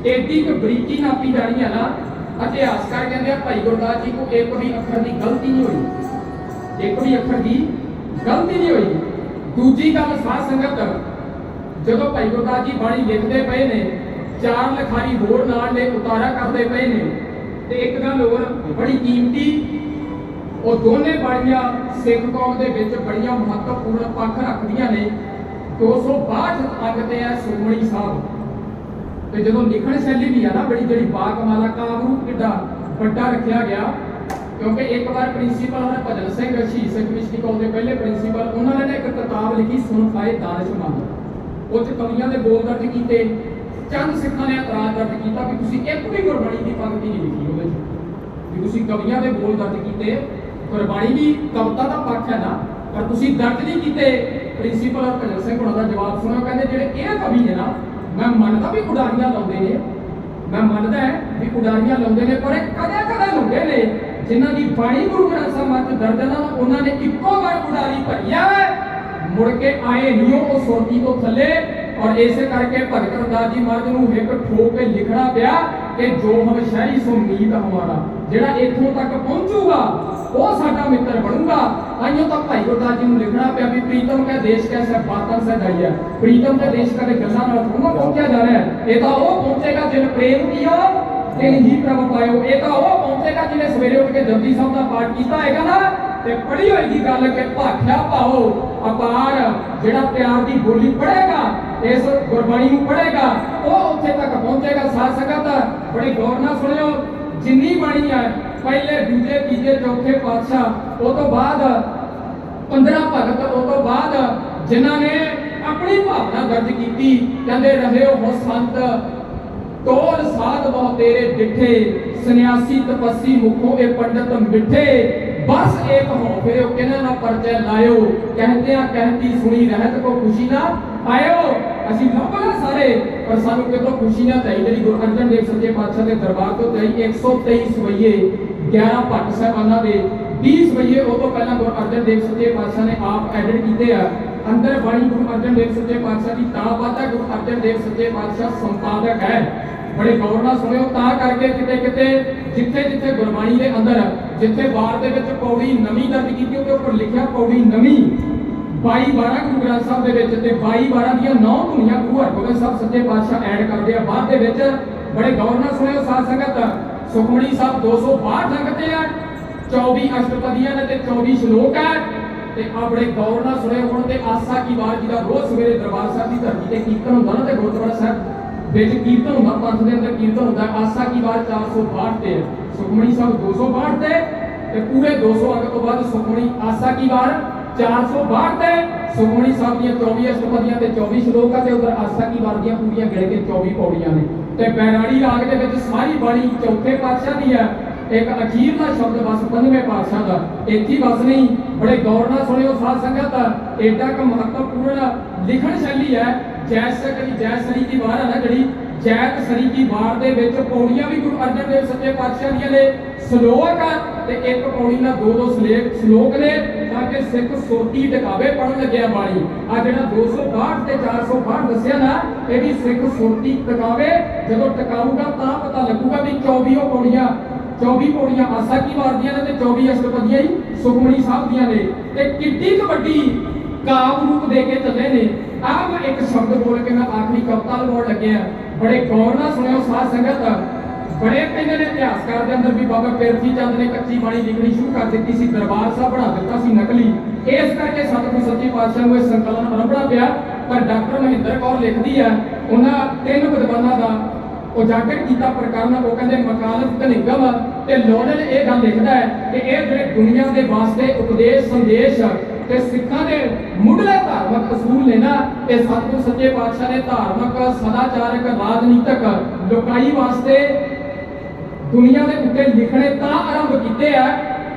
ਏਡੀ ਕੁ ਬਰੀਕੀ ਨਾਪੀ ਜਾਣੀ ਹੈ ਨਾ। ਇਤਿਹਾਸਕਾਰ ਕਹਿੰਦੇ ਆ ਭਾਈ ਗੁਰਦਾਸ ਜੀ ਕੋ ਇੱਕ ਵੀ ਅੱਖਰ ਦੀ ਗਲਤੀ ਨਹੀਂ ਹੋਈ, ਇੱਕ ਵੀ ਅੱਖਰ ਦੀ ਗਲਤੀ ਨਹੀਂ ਹੋਈ। ਦੂਜੀ ਗੱਲ ਸਾਧ ਸੰਗਤ, ਜਦੋਂ ਭਾਈ ਗੁਰਦਾਸ ਜੀ ਬਾਣੀ ਲਿਖਦੇ ਪਏ ਨੇ, 4 ਲਿਖਾਰੀ ਹੋਰ ਨਾਲ ਦੇ ਉਤਾਰਾ ਕਰਦੇ ਪਏ ਨੇ। ਤੇ ਇੱਕ ਗੱਲ ਹੋਰ ਬੜੀ ਕੀਮਤੀ, ਉਹ ਦੋਨੇ ਬਾਣੀਆਂ ਸਿੱਖ ਕੌਮ ਦੇ ਵਿੱਚ ਬੜੀਆਂ ਮਹੱਤਵਪੂਰਨ ਪੱਖ ਰੱਖਦੀਆਂ ਨੇ। 262 ਅੰਗ ਤੇ ਹੈ ਸੁਖਮਣੀ ਸਾਹਿਬ। ਤੇ ਜਦੋਂ ਲਿਖਣ ਸ਼ੈਲੀ ਵੀ ਆ ਨਾ ਬੜੀ ਜਿਹੜੀ ਬਾਕਮਾਲਾ ਕਾਵਰੂ ਕਿੱਡਾ ਵੱਡਾ ਰੱਖਿਆ ਗਿਆ। ਕਿਉਂਕਿ ਇੱਕ ਵਾਰ ਪ੍ਰਿੰਸੀਪਲ ਹਨ ਭਜਨ ਸਿੰਘ ਸ਼ਹੀਦ ਸਿੰਘ ਮਿਸ਼ਨਰੀ ਕਾਲਜ ਦੇ ਪਹਿਲੇ ਪ੍ਰਿੰਸੀਪਲ, ਉਹਨਾਂ ਨੇ ਇੱਕ ਕਿਤਾਬ ਲਿਖੀ ਸੁਣ ਖਾਏ ਦਾਨਿਸ਼ਮੰਦ। ਉਹ 'ਚ ਕਵੀਆਂ ਦੇ ਬੋਲ ਦਰਜ ਕੀਤੇ। ਚੰਦ ਸਿੱਖਾਂ ਨੇ ਇਤਰਾਜ਼ ਦਰਜ ਕੀਤਾ ਵੀ ਤੁਸੀਂ ਇੱਕ ਵੀ ਗੁਰਬਾਣੀ ਦੀ ਪੰਕਤੀ ਨਹੀਂ ਲਿਖੀ ਉਹਦੇ 'ਚ, ਵੀ ਤੁਸੀਂ ਕਵੀਆਂ ਦੇ ਬੋਲ ਦਰਜ ਕੀਤੇ। ਗੁਰਬਾਣੀ ਦੀ ਕਵਿਤਾ ਦਾ ਪੱਖ ਹੈ ਨਾ, ਪਰ ਤੁਸੀਂ ਦਰਜ ਨਹੀਂ ਕੀਤੇ। ਪ੍ਰਿੰਸੀਪਲ ਭਜਨ ਸਿੰਘ ਉਹਨਾਂ ਦਾ ਜਵਾਬ ਸੁਣੋ। ਕਹਿੰਦੇ ਜਿਹੜੇ ਇਹ ਕਵੀ ਨੇ ਨਾ, ਮੈਂ ਮੰਨਦਾ ਵੀ ਉਡਾਰੀਆਂ ਲਾਉਂਦੇ ਨੇ, ਮੈਂ ਮੰਨਦਾ ਵੀ ਉਡਾਰੀਆਂ ਲਾਉਂਦੇ ਨੇ, ਪਰ ਕਦੇ ਕਦੇ ਲਾਉਂਦੇ ਨੇ ਜਿਨ੍ਹਾਂ ਦੀ ਬਾਣੀ ਗੁਰੂ ਗ੍ਰੰਥ ਸਾਹਿਬ ਮਹਾਰਾਜ ਦਰਜ ਹੈ ਨਾ, ਉਹਨਾਂ ਨੇ ਇੱਕੋ ਵਾਰ ਉਡਾਰੀ ਭਰੀ ਹੈ, ਮੁੜ ਕੇ ਆਏ ਨਹੀਂ ਉਹ ਸੁਰਤੀ ਤੋਂ ਥੱਲੇ। ਔਰ ਇਸੇ ਕਰਕੇ ਭਗਤ ਰਵਿਦਾਸ ਜੀ ਮਹਾਰਾਜ ਨੂੰ ਇੱਕ ਠੋਕ ਕੇ ਲਿਖਣਾ ਪਿਆ ਕਿ ਜੋ ਹਮ ਸ਼ਹਿਰੀ ਸੋ ਮੀਤ ਹਮਾਰਾ, ਜਿਹੜਾ ਇੱਥੋਂ ਤੱਕ ਪਹੁੰਚੂਗਾ ਉਹ ਸਾਡਾ ਮਿੱਤਰ ਬਣੂਗਾ। ਆਈਓ ਤਾਂ ਭਾਈ ਗੁਰਦਾਸ ਜੀ ਨੂੰ ਲਿਖਣਾ ਪਿਆ ਵੀ ਪ੍ਰੀਤਮ ਕਾ ਦੇਸ਼ ਕੈਸਾ ਬਾਤਨ ਸੇ ਜਾਈਆ। ਪ੍ਰੀਤਮ ਦੇ ਦੇਸ਼ ਕਦੇ ਗੱਲਾਂ ਨਾਲ ਥੋੜਾ ਪਹੁੰਚਿਆ ਜਾ ਰਿਹਾ ਹੈ। ਇਹ ਤਾਂ ਉਹ ਪਹੁੰਚੇਗਾ ਜਿਨ ਪ੍ਰੇਮ ਕੀਆ ਤਿਨ ਹੀ ਪ੍ਰਭ ਪਾਇਓ। ਇਹ ਤਾਂ ਉਹ ਪਹੁੰਚੇਗਾ ਜਿਹਨੇ ਸਵੇਰੇ ਉੱਠ ਕੇ ਜਪਜੀ ਸਾਹਿਬ ਦਾ ਪਾਠ ਕੀਤਾ ਹੈਗਾ ਨਾ, ਤੇ ਪੜ੍ਹੀ ਹੋਏਗੀ ਗੱਲ ਕਿ ਭਾਖਿਆ ਭਾਓ ਅਪਾਰ। ਜਿਹੜਾ ਪਿਆਰ ਦੀ ਬੋਲੀ ਪੜ੍ਹੇਗਾ, ਇਸ ਗੁਰਬਾਣੀ ਨੂੰ ਪੜ੍ਹੇਗਾ, ਉਹ ਉੱਥੇ ਤੱਕ ਪਹੁੰਚੇਗਾ। ਸਾਧ ਸੰਗਤ ਬੜੀ ਗੌਰ ਨਾਲ ਸੁਣਿਓ। ਜਿੰਨੀ ਬਾਣੀ ਹੈ पहले दूजे तीजे चौथे पातशाह उस तो बाद 15 भगत उस तो बाद जिन्हां ने अपनी भावना दर्ज की कहते रहे हो संत टोल साध बहु तेरे डिठे सन्यासी तपस्वी मुखों ए पंडित मिठे बस एक हो फिर किन्हां ना परचय लायो कहती सुनी रहत को खुशी ना आयो ਅਸੀਂ ਲੱਭਣਾ ਸਾਰੇ ਪਰ ਸਾਨੂੰ ਕਿਤੋਂ ਖੁਸ਼ੀ ਨਾ ਚਾਹੀਦੀ ਜਿਹੜੀ ਗੁਰੂ ਅਰਜਨ ਦੇਵ ਸੱਚੇ ਪਾਤਸ਼ਾਹ ਦੇ ਦਰਬਾਰ ਤੋਂ ਚਾਹੀ 123 ਸਵਈਏ 11 ਭੱਟ ਸਾਹਿਬਾਨਾਂ ਦੇ 20 ਸਵਈਏ ਉਹ ਤੋਂ ਪਹਿਲਾਂ ਗੁਰੂ ਅਰਜਨ ਦੇਵ ਸੱਚੇ ਪਾਤਸ਼ਾਹ ਨੇ ਆਪ ਐਡਿਟ ਕੀਤੇ ਆ ਅੰਦਰ ਬਾਣੀ ਗੁਰੂ ਅਰਜਨ ਦੇਵ ਸੱਚੇ ਪਾਤਸ਼ਾਹ ਦੀ ਤਾਂ ਬਾਤਾਂ ਗੁਰੂ ਅਰਜਨ ਦੇਵ ਸੱਚੇ ਪਾਤਸ਼ਾਹ ਸੰਪਾਦਕ ਹੈ बड़े गौर नाल सुनियो ता करके किते किते जिथे जिथे गुरबाणी दे अंदर जिथे वार दे विच पौड़ी नवी दर्ज कीती उते उपर लिखिया पौड़ी नवी 22-12 गुरु ग्रंथ साहब दे विच ते 22-12 ਦੀਆਂ 9 ਧੁਨੀਆਂ ਗੁਰੂ ਹਰਗੋਬਿੰਦ ਸਾਹਿਬ ਸੱਚੇ ਪਾਤਸ਼ਾਹ ਐਡ ਕਰਦੇ ਆ ਬਾਅਦ ਦੇ ਵਿੱਚ ਬੜੇ ਗੌਰ ਨਾਲ ਸੁਣਿਓ ਸਾਧ ਸੰਗਤ ਸੁਖਮਣੀ ਸਾਹਿਬ 262 ਅੰਕ ਤੇ ਆ 24 ਅਸ਼ਟਪਦੀਆਂ ਨੇ ਤੇ 24 ਸ਼ਲੋਕ ਹੈ ਤੇ ਆ ਬੜੇ ਗੌਰ ਨਾਲ ਸੁਣਿਓ ਹੁਣ ਤੇ ਆਸਾ ਕੀ ਵਾਰ ਜੀ ਦਾ ਰੋਜ਼ ਸਵੇਰੇ ਦਰਬਾਰ ਸਾਹਿਬ ਦੀ ਧਰਤੀ ਤੇ ਕੀਰਤਨ ਹੁੰਦਾ ਨਾ ਤੇ ਗੁਰਦੁਆਰਾ ਸਾਹਿਬ ਵਿੱਚ ਕੀਰਤਨ ਹੁੰਦਾ ਪੰਥ ਦੇ ਅੰਦਰ ਕੀਰਤਨ ਹੁੰਦਾ ਆਸਾ ਕੀ ਵਾਰ 462 ਤੇ ਸੁਖਮਣੀ ਸਾਹਿਬ 262 ਤੇ ਪੂਰੇ 200 ਅੰਕ ਤੋਂ ਬਾਅਦ ਸੁਖਮਣੀ ਆਸਾ ਕੀ ਵਾਰ 462 ਤੇ ਸੁਖਮਣੀ ਸਾਹਿਬ ਦੀਆਂ 24 ਅਸ਼ਟਪਦੀਆਂ ਤੇ 24 ਸ਼ਲੋਕ ਆ ਤੇ ਉਧਰ ਆਸਾ ਕੀ ਵਾਰ ਦੀਆਂ ਪੂਰੀਆਂ ਗਿਣ ਕੇ 24 ਪੌੜੀਆਂ ਨੇ ਤੇ ਬੈਰਾੜੀ ਰਾਗ ਦੇ ਵਿੱਚ ਸਾਰੀ ਬਾਣੀ ਚੌਥੇ ਪਾਤਸ਼ਾਹ ਦੀ ਹੈ ਇੱਕ ਅਖੀਰਲਾ ਸ਼ਬਦ ਬਸ 15ਵੇਂ ਪਾਤਸ਼ਾਹ ਦਾ ਇੱਥੇ ਬਸ ਨਹੀਂ ਬੜੇ ਗੌਰ ਨਾਲ ਸੁਣਿਓ ਸਾਧ ਸੰਗਤ ਏਡਾ ਕ ਮਹੱਤਵਪੂਰਨ ਲਿਖਣ ਸ਼ੈਲੀ ਹੈ ਜੈਸਰੀ ਦੀ ਵਾਰ ਹੈ ਨਾ ਜਿਹੜੀ ਜੈਤ ਸਰੀ ਦੀ ਵਾਰ ਦੇ ਵਿੱਚ ਪੌੜੀਆਂ ਵੀ ਗੁਰੂ ਅਰਜਨ ਦੇਵ ਸੱਚੇ ਪਾਤਸ਼ਾਹ ਦੀਆਂ ਨੇ ਸ਼ਲੋਕ ਆ ਤੇ ਇੱਕ ਪੌੜੀ ਨਾਲ ਦੋ ਸ਼ਲੋਕ ਨੇ ਤਾਂ ਕਿ ਸਿੱਖ ਸੋਟੀ ਟਿਕਾਵੇ ਪੜਨ ਲੱਗਿਆ ਬਾਣੀ ਆ ਜਿਹੜਾ 262 ਤੇ 462 ਦੱਸਿਆ ਨਾ ਇਹ ਵੀ ਸਿੱਖ ਸੋਟੀ ਟਿਕਾਵੇ ਜਦੋਂ ਟਿਕਾਊਗਾ ਤਾਂ ਪਤਾ ਲੱਗੂਗਾ ਵੀ 24 ਪੌੜੀਆਂ 24 ਪੌੜੀਆਂ ਆਸਾ ਕੀ ਵਾਰ ਦੀਆਂ ਨੇ ਤੇ 24 ਅਸ਼ਟਪਦੀਆਂ ਹੀ ਸੁਖਮਣੀ ਸਾਹਿਬ ਦੀਆਂ ਨੇ ਤੇ ਕਿੱਡੀ ਕੁ ਵੱਡੀ ਕਾਵ ਰੂਪ ਦੇ ਕੇ ਚੱਲੇ ਨੇ ਆ ਮੈਂ ਇੱਕ ਸ਼ਬਦ ਬੋਲ ਕੇ ਮੈਂ ਆਖਰੀ ਕਵਿਤਾ ਲਗਾਉਣ ਲੱਗਿਆ ਬੜੇ ਗੌਰ ਨਾਲ ਸੁਣਿਓ ਸਾਧ ਸੰਗਤ ਬੜੇ ਕਹਿੰਦੇ ਨੇ ਇਤਿਹਾਸਕਾਰ ਦੇ ਅੰਦਰ ਵੀ ਬਾਬਾ ਪਿਰਥੀ ਚੰਦ ਨੇ ਕੱਚੀ ਬਾਣੀ ਲਿਖਣੀ ਸ਼ੁਰੂ ਕਰ ਦਿੱਤੀ ਸੀ ਦਰਬਾਰ ਸਾਹਿਬ ਬਣਾ ਦਿੱਤਾ ਸੀ ਨਕਲੀ ਇਸ ਕਰਕੇ ਸਤਿਗੁਰੂ ਸੱਚੇ ਪਾਤਸ਼ਾਹ ਨੂੰ ਇਹ ਸੰਕਲਨ ਅਰੰਭਣਾ ਪਿਆ ਪਰ ਡਾਕਟਰ ਮਹਿੰਦਰ ਕੌਰ ਲਿਖਦੀ ਆ ਉਹਨਾਂ 3 ਵਿਦਵਾਨਾਂ ਦਾ ਉਜਾਗਰ ਕੀਤਾ ਪ੍ਰਕਰਨ ਉਹ ਕਹਿੰਦੇ ਮਕਾਲਤ ਨਿਗਮ ਤੇ ਲੋਨਲ ਇਹ ਗੱਲ ਲਿਖਦਾ ਹੈ ਕਿ ਇਹ ਜਿਹੜੇ ਦੁਨੀਆ ਦੇ ਵਾਸਤੇ ਉਪਦੇਸ਼ ਸੰਦੇਸ਼ ਤੇ ਸਿੱਖਾਂ ਦੇ ਮੁੱਢਲੇ ਧਾਰਮਿਕ ਅਸੂਲ ਨੇ ਨਾ ਇਹ ਸਤਿਗੁਰੂ ਸੱਚੇ ਪਾਤਸ਼ਾਹ ਨੇ ਧਾਰਮਿਕ ਸਦਾਚਾਰਕ ਰਾਜਨੀਤਿਕ ਲੋਕਾਈ ਵਾਸਤੇ ਦੁਨੀਆ ਦੇ ਉੱਤੇ ਲਿਖਣੇ ਤਾਂ ਆਰੰਭ ਕੀਤੇ ਆ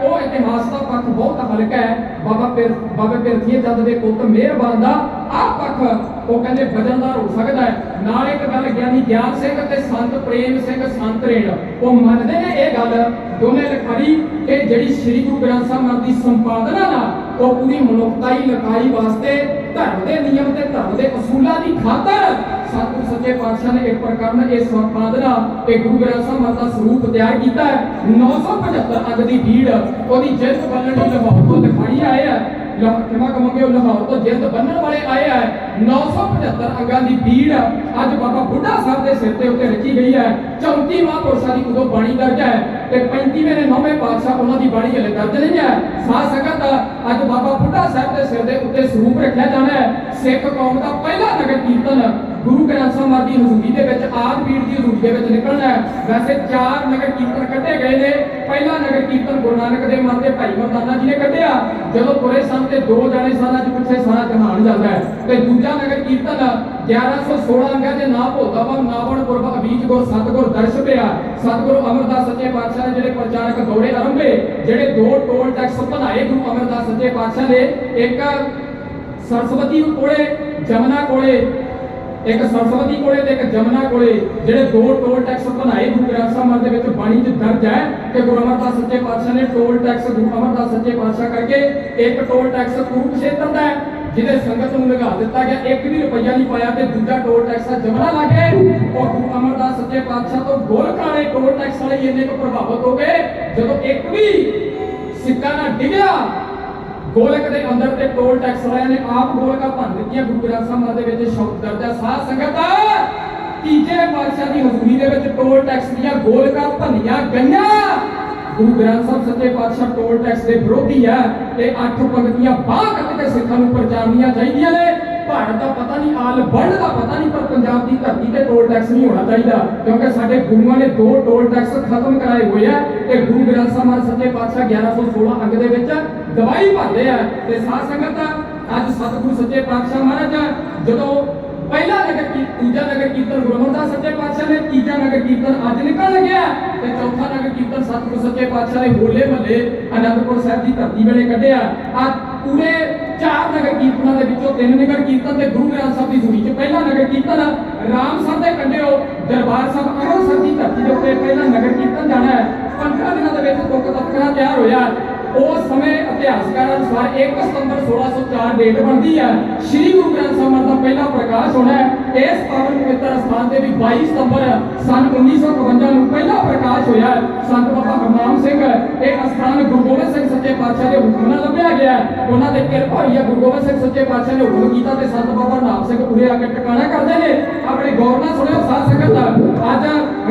ਉਹ ਇਤਿਹਾਸ ਦਾ ਪੱਖ ਬਹੁਤ ਹਲਕਾ ਹੈ ਬਾਬਾ ਪਿਰਥੀ ਚੰਦ ਦੇ ਪੁੱਤ ਮਿਹਰਬਾਨ ਦਾ ਆ ਪੱਖ ਉਹ ਕਹਿੰਦੇ ਵਜਨਦਾਰ ਹੋ ਸਕਦਾ ਹੈ ਨਾਲ ਇੱਕ ਗੱਲ ਗਿਆਨੀ ਗਿਆਨ ਸਿੰਘ ਤੇ ਸੰਤ ਪ੍ਰੇਮ ਸਿੰਘ ਸੰਤ ਰੇਣ ਉਹ ਮੰਨਦੇ ਨੇ ਇਹ ਗੱਲ ਦੋਨੇ ਲਿਖਾਰੀ ਕਿ ਜਿਹੜੀ ਸ੍ਰੀ ਗੁਰੂ ਗ੍ਰੰਥ ਸਾਹਿਬ ਦੀ ਸੰਪਾਦਨਾ ਨਾ ਉਹ ਪੂਰੀ ਮਨੁੱਖਤਾਈ ਲਿਖਾਈ ਵਾਸਤੇ ਧਰਮ ਦੇ ਨਿਯਮ ਤੇ ਧਰਮ ਦੇ ਅਸੂਲਾਂ ਦੀ ਖਾਤਰ ਸਤਿਗੁਰੂ ਸੱਚੇ ਪਾਤਸ਼ਾਹ ਨੇ ਇੱਕ ਪ੍ਰਕਰਨ ਇਹ ਸੰਪਾਦਨਾ ਤੇ ਗੁਰੂ ਗ੍ਰੰਥ ਸਾਹਿਬ ਦਾ ਸਰੂਪ ਤਿਆਰ ਕੀਤਾ ਹੈ 975 ਅੰਗ ਦੀ ਭੀੜ ਉਹਦੀ ਜਿਲਦ ਬੰਨਣ ਦੀ ਲਾਹੌਰ ਤੋਂ ਲਿਖਾਈ ਆਏ ਆ ਕਿਵੇਂ ਕਹਾਂਗੇ ਉਹ ਲਾਹੌਰ ਤੋਂ ਜਿਲਦ ਬੰਨਣ ਵਾਲੇ ਆਏ ਆ 975 ਅੰਗਾਂ ਦੀ ਭੀੜ ਅੱਜ ਬਾਬਾ ਬੁੱਢਾ ਸਾਹਿਬ ਦੇ ਸਿਰ ਤੇ ਉੱਤੇ ਰਚੀ ਗਈ ਹੈ 34 ਮਹਾਂਪੁਰਸ਼ਾਂ ਦੀ ਉਦੋਂ ਬਾਣੀ ਦਰਜ ਹੈ ਤੇ 35ਵੇਂ ਨੇ 9ਵੇਂ ਪਾਤਸ਼ਾਹ ਉਹਨਾਂ ਦੀ ਬਾਣੀ ਹਲੇ ਦਰਜ ਨਹੀਂ ਹੈ ਸਾਧ ਸੰਗਤ ਅੱਜ ਬਾਬਾ ਬੁੱਢਾ ਸਾਹਿਬ ਦੇ ਸਿਰ ਦੇ ਉੱਤੇ ਸਰੂਪ ਰੱਖਿਆ ਜਾਣਾ ਹੈ ਸਿੱਖ ਕੌਮ ਦਾ ਪਹਿਲਾ ਨਗਰ ਕੀਰਤਨ ਗੁਰੂ ਗ੍ਰੰਥ ਸਾਹਿਬ ਦੀ ਹਜ਼ੂਰੀ ਦੇ ਵਿੱਚ ਆਦ ਪੀੜ ਦੀ ਹਜ਼ੂਰੀ ਦੇ ਵਿੱਚ ਨਿਕਲਣਾ ਹੈ ਵੈਸੇ 4 ਨਗਰ ਕੀਰਤਨ ਕੱਢੇ ਗਏ ਨੇ ਪਹਿਲਾ ਨਗਰ ਕੀਰਤਨ ਗੁਰੂ ਨਾਨਕ ਦੇਵ ਮਹਾਰਾਜ ਦੇ ਭਾਈ ਮਰਦਾਨਾ ਜੀ ਨੇ ਕੱਢਿਆ ਜਦੋਂ ਪੁਰੇ ਸਨ ਤੇ 2 ਜਾਣੇ ਸਨ ਅੱਜ ਪਿੱਛੇ ਸਾਰਾ ਜਹਾਨ ਜਾਂਦਾ ਹੈ ਤੇ ਦੂਜਾ ਨਗਰ ਕੀਰਤਨ 1116 ਅੰਗਾਂ ਦੇ ਨਾਂ ਭੋਤਾ ਵਾ ਨਾਵਣ ਪੁਰਬ ਅਬੀਜ ਗੁਰ ਸਤਗੁਰ ਦਰਸ਼ ਪਿਆ ਸਤਗੁਰੂ ਅਮਰਦਾਸ ਸੱਚੇ ਪਾਤਸ਼ਾਹ ਨੇ ਜਿਹੜੇ ਪ੍ਰਚਾਰਕ ਦੌੜੇ ਆਰੰਭੇ ਜਿਹੜੇ 2 ਟੋਲ ਟੈਕਸ ਬਣਾਏ ਗੁਰੂ ਅਮਰਦਾਸ ਸੱਚੇ ਪਾਤਸ਼ਾਹ ਨੇ ਇੱਕ ਸਰਸਵਤੀ ਕੋਲੇ ਜਮਨਾ ਕੋਲੇ ਇੱਕ ਸਰਸਵਤੀ ਕੋਲੇ ਤੇ ਇੱਕ ਜਮਨਾ ਕੋਲੇ ਜਿਹੜੇ 2 ਟੋਲ ਟੈਕਸ ਬਣਾਏ ਗੁਰੂ ਗ੍ਰੰਥ ਸਾਹਿਬ ਦੇ ਵਿੱਚ ਬਾਣੀ 'ਚ ਦਰਜ ਹੈ ਕਿ ਗੁਰੂ ਅਮਰਦਾਸ ਸੱਚੇ ਪਾਤਸ਼ਾਹ ਨੇ ਟੋਲ ਟੈਕਸ ਗੁਰੂ ਅਮਰਦਾਸ ਸੱਚੇ ਪਾਤਸ਼ਾਹ ਕਰਕੇ ਇੱਕ ਟੋਲ ਟੈਕਸ ਕੁਰੂਕਸ਼ੇਤਰ ਦਾ ਜਿਹਦੇ ਸੰਗਤ ਨੂੰ ਲਗਾ ਦਿੱਤਾ ਗਿਆ 1 ਵੀ ਰੁਪਈਆ ਨਹੀਂ ਪਾਇਆ ਤੇ ਦੂਜਾ ਟੋਲ ਟੈਕਸ ਜਮਨਾ ਲੱਗੇ ਉਹ ਗੁਰੂ ਅਮਰਦਾਸ ਸੱਚੇ ਪਾਤਸ਼ਾਹ ਤੋਂ ਗੋਲਕਾਰੇ ਟੋਲ ਟੈਕਸ ਵਾਲੇ ਇੰਨੇ ਕੁ ਪ੍ਰਭਾਵਿਤ ਹੋ ਗਏ ਜਦੋਂ ਇੱਕ ਵੀ ਸਿੱਕਾ ਨਾ ਡਿੱਗਿਆ ਗੋਲਕ ਦੇ ਅੰਦਰ ਤੇ ਟੋਲ ਟੈਕਸ ਵਾਲਿਆਂ ਨੇ ਆਪ ਗੋਲਕਾਂ ਭੰਨ ਦਿੱਤੀਆਂ ਗੁਰੂ ਗ੍ਰੰਥ ਸਾਹਿਬ ਦੇ ਵਿੱਚ ਸ਼ਬਦ ਦਰਜ ਹੈ ਸਾਧ ਸੰਗਤ ਤੀਜੇ ਪਾਤਸ਼ਾਹ ਦੀ ਹਜ਼ੂਰੀ ਦੇ ਵਿੱਚ ਟੋਲ ਟੈਕਸ ਦੀਆਂ ਗੋਲਕਾਂ ਭੰਨੀਆਂ ਗਈਆਂ ਗੁਰੂ ਗ੍ਰੰਥ ਸਾਹਿਬ ਸੱਚੇ ਪਾਤਸ਼ਾਹ ਟੋਲ ਟੈਕਸ ਦੇ ਵਿਰੋਧੀ ਹੈ ਤੇ 8 ਪੰਗਤੀਆਂ ਬਾਹ ਕੱਢ ਕੇ ਸਿੱਖਾਂ ਨੂੰ ਪ੍ਰਚਾਰਨੀਆਂ ਚਾਹੀਦੀਆਂ ਨੇ ਭਾਰਤ ਦਾ ਪਤਾ ਨਹੀਂ, ਆਲ ਵਰਲਡ ਦਾ ਪਤਾ ਨਹੀਂ, ਪਰ ਪੰਜਾਬ ਦੀ ਧਰਤੀ ਤੇ ਟੋਲ ਟੈਕਸ ਨਹੀਂ ਹੋਣਾ ਚਾਹੀਦਾ, ਕਿਉਂਕਿ ਸਾਡੇ ਗੁਰੂਆਂ ਨੇ 2 ਟੋਲ ਟੈਕਸ ਖਤਮ ਕਰਾਏ ਹੋਏ ਆ। ਤੇ ਗੁਰੂ ਗ੍ਰੰਥ ਸਾਹਿਬ ਮਹਾਰਾਜ ਸੱਚੇ ਪਾਤਸ਼ਾਹ 1116 ਅੰਗ ਦੇ ਵਿੱਚ ਗਵਾਹੀ ਭਰਦੇ ਆ। ਤੇ ਸਾਧ ਸੰਗਤ ਅੱਜ ਸਤਿਗੁਰੂ ਸੱਚੇ ਪਾਤਸ਼ਾਹ ਮਹਾਰਾਜ ਜਦੋਂ ਪਹਿਲਾ ਦੂਜਾ ਨਗਰ ਕੀਰਤਨ ਗੁਰੂ ਅਮਰਦਾਸ ਸੱਚੇ ਪਾਤਸ਼ਾਹ ਨੇ, ਤੀਜਾ ਨਗਰ ਕੀਰਤਨ ਅੱਜ ਨਿਕਲ ਲੱਗਿਆ ਤੇ ਚੌਥਾ ਨਗਰ ਕੀਰਤਨ ਸਤਿਗੁਰੂ ਸੱਚੇ ਪਾਤਸ਼ਾਹ ਨੇ ਹੋਲੇ ਮਹੱਲੇ ਅਨੰਦਪੁਰ ਸਾਹਿਬ ਦੀ ਧਰਤੀ ਵੇਲੇ ਕੱਢਿਆ। ਅੱਜ ਪੂਰੇ 4 ਨਗਰ ਕੀਰਤਨਾਂ ਦੇ ਵਿੱਚੋਂ 3 ਨਗਰ ਕੀਰਤਨ ਤੇ ਗੁਰੂ ਗ੍ਰੰਥ ਸਾਹਿਬ ਦੀ ਸੂਚੀ 'ਚ ਪਹਿਲਾ ਨਗਰ ਕੀਰਤਨ ਰਾਮਸਰ ਦੇ ਕੰਢਿਓ ਦਰਬਾਰ ਸਾਹਿਬ ਅੰਮ੍ਰਿਤਸਰ ਦੀ ਧਰਤੀ ਦੇ ਉੱਤੇ ਪਹਿਲਾ ਨਗਰ ਕੀਰਤਨ ਜਾਣਾ ਹੈ। 15 ਦਿਨਾਂ ਦੇ ਵਿੱਚ ਤੁਕ ਤਤਕਰਾ ਤਿਆਰ ਹੋਇਆ। ਉਸ ਸਮੇਂ ਇਤਿਹਾਸਕਾਰਾਂ ਅਨੁਸਾਰ 1 ਸਤੰਬਰ 1604 ਡੇਟ ਬਣਦੀ ਹੈ, ਸ੍ਰੀ ਗੁਰੂ ਗ੍ਰੰਥ ਸਾਹਿਬ ਮਹਾਰਾਜ ਦਾ ਪਹਿਲਾ ਪ੍ਰਕਾਸ਼ ਹੋਣਾ ਹੈ। ਇਸ ਪਾਵਨ ਪਵਿੱਤਰ ਸਥਾਨ ਤੇ ਵੀ 22 ਸਤੰਬਰ ਸਨ 1952 ਨੂੰ ਪਹਿਲਾ ਪ੍ਰਕਾਸ਼ ਹੋਇਆ। ਸੰਤ ਬਾਬਾ ਹਰਨਾਮ ਸਿੰਘ ਇਹ ਅਸਥਾਨ ਗੁਰੂ ਗੋਬਿੰਦ ਸਿੰਘ ਸੱਚੇ ਪਾਤਸ਼ਾਹ ਦੇ ਹੁਕਮ ਨਾਲ ਲੱਭਿਆ ਗਿਆ। ਉਹਨਾਂ ਦੇ ਕਿਰਪਾ ਹੋਈ ਹੈ, ਗੁਰੂ ਗੋਬਿੰਦ ਸਿੰਘ ਸੱਚੇ ਪਾਤਸ਼ਾਹ ਨੇ ਹੁਕਮ ਕੀਤਾ ਤੇ ਸੰਤ ਬਾਬਾ ਹਰਨਾਮ ਸਿੰਘ ਉਰੇ ਆ ਕੇ ਟਿਕਾਣਾ ਕਰਦੇ ਨੇ। ਆਪਣੇ ਗੌਰ ਨਾਲ ਸੁਣਿਓ ਸਾਧ ਸੰਗਤ, ਅੱਜ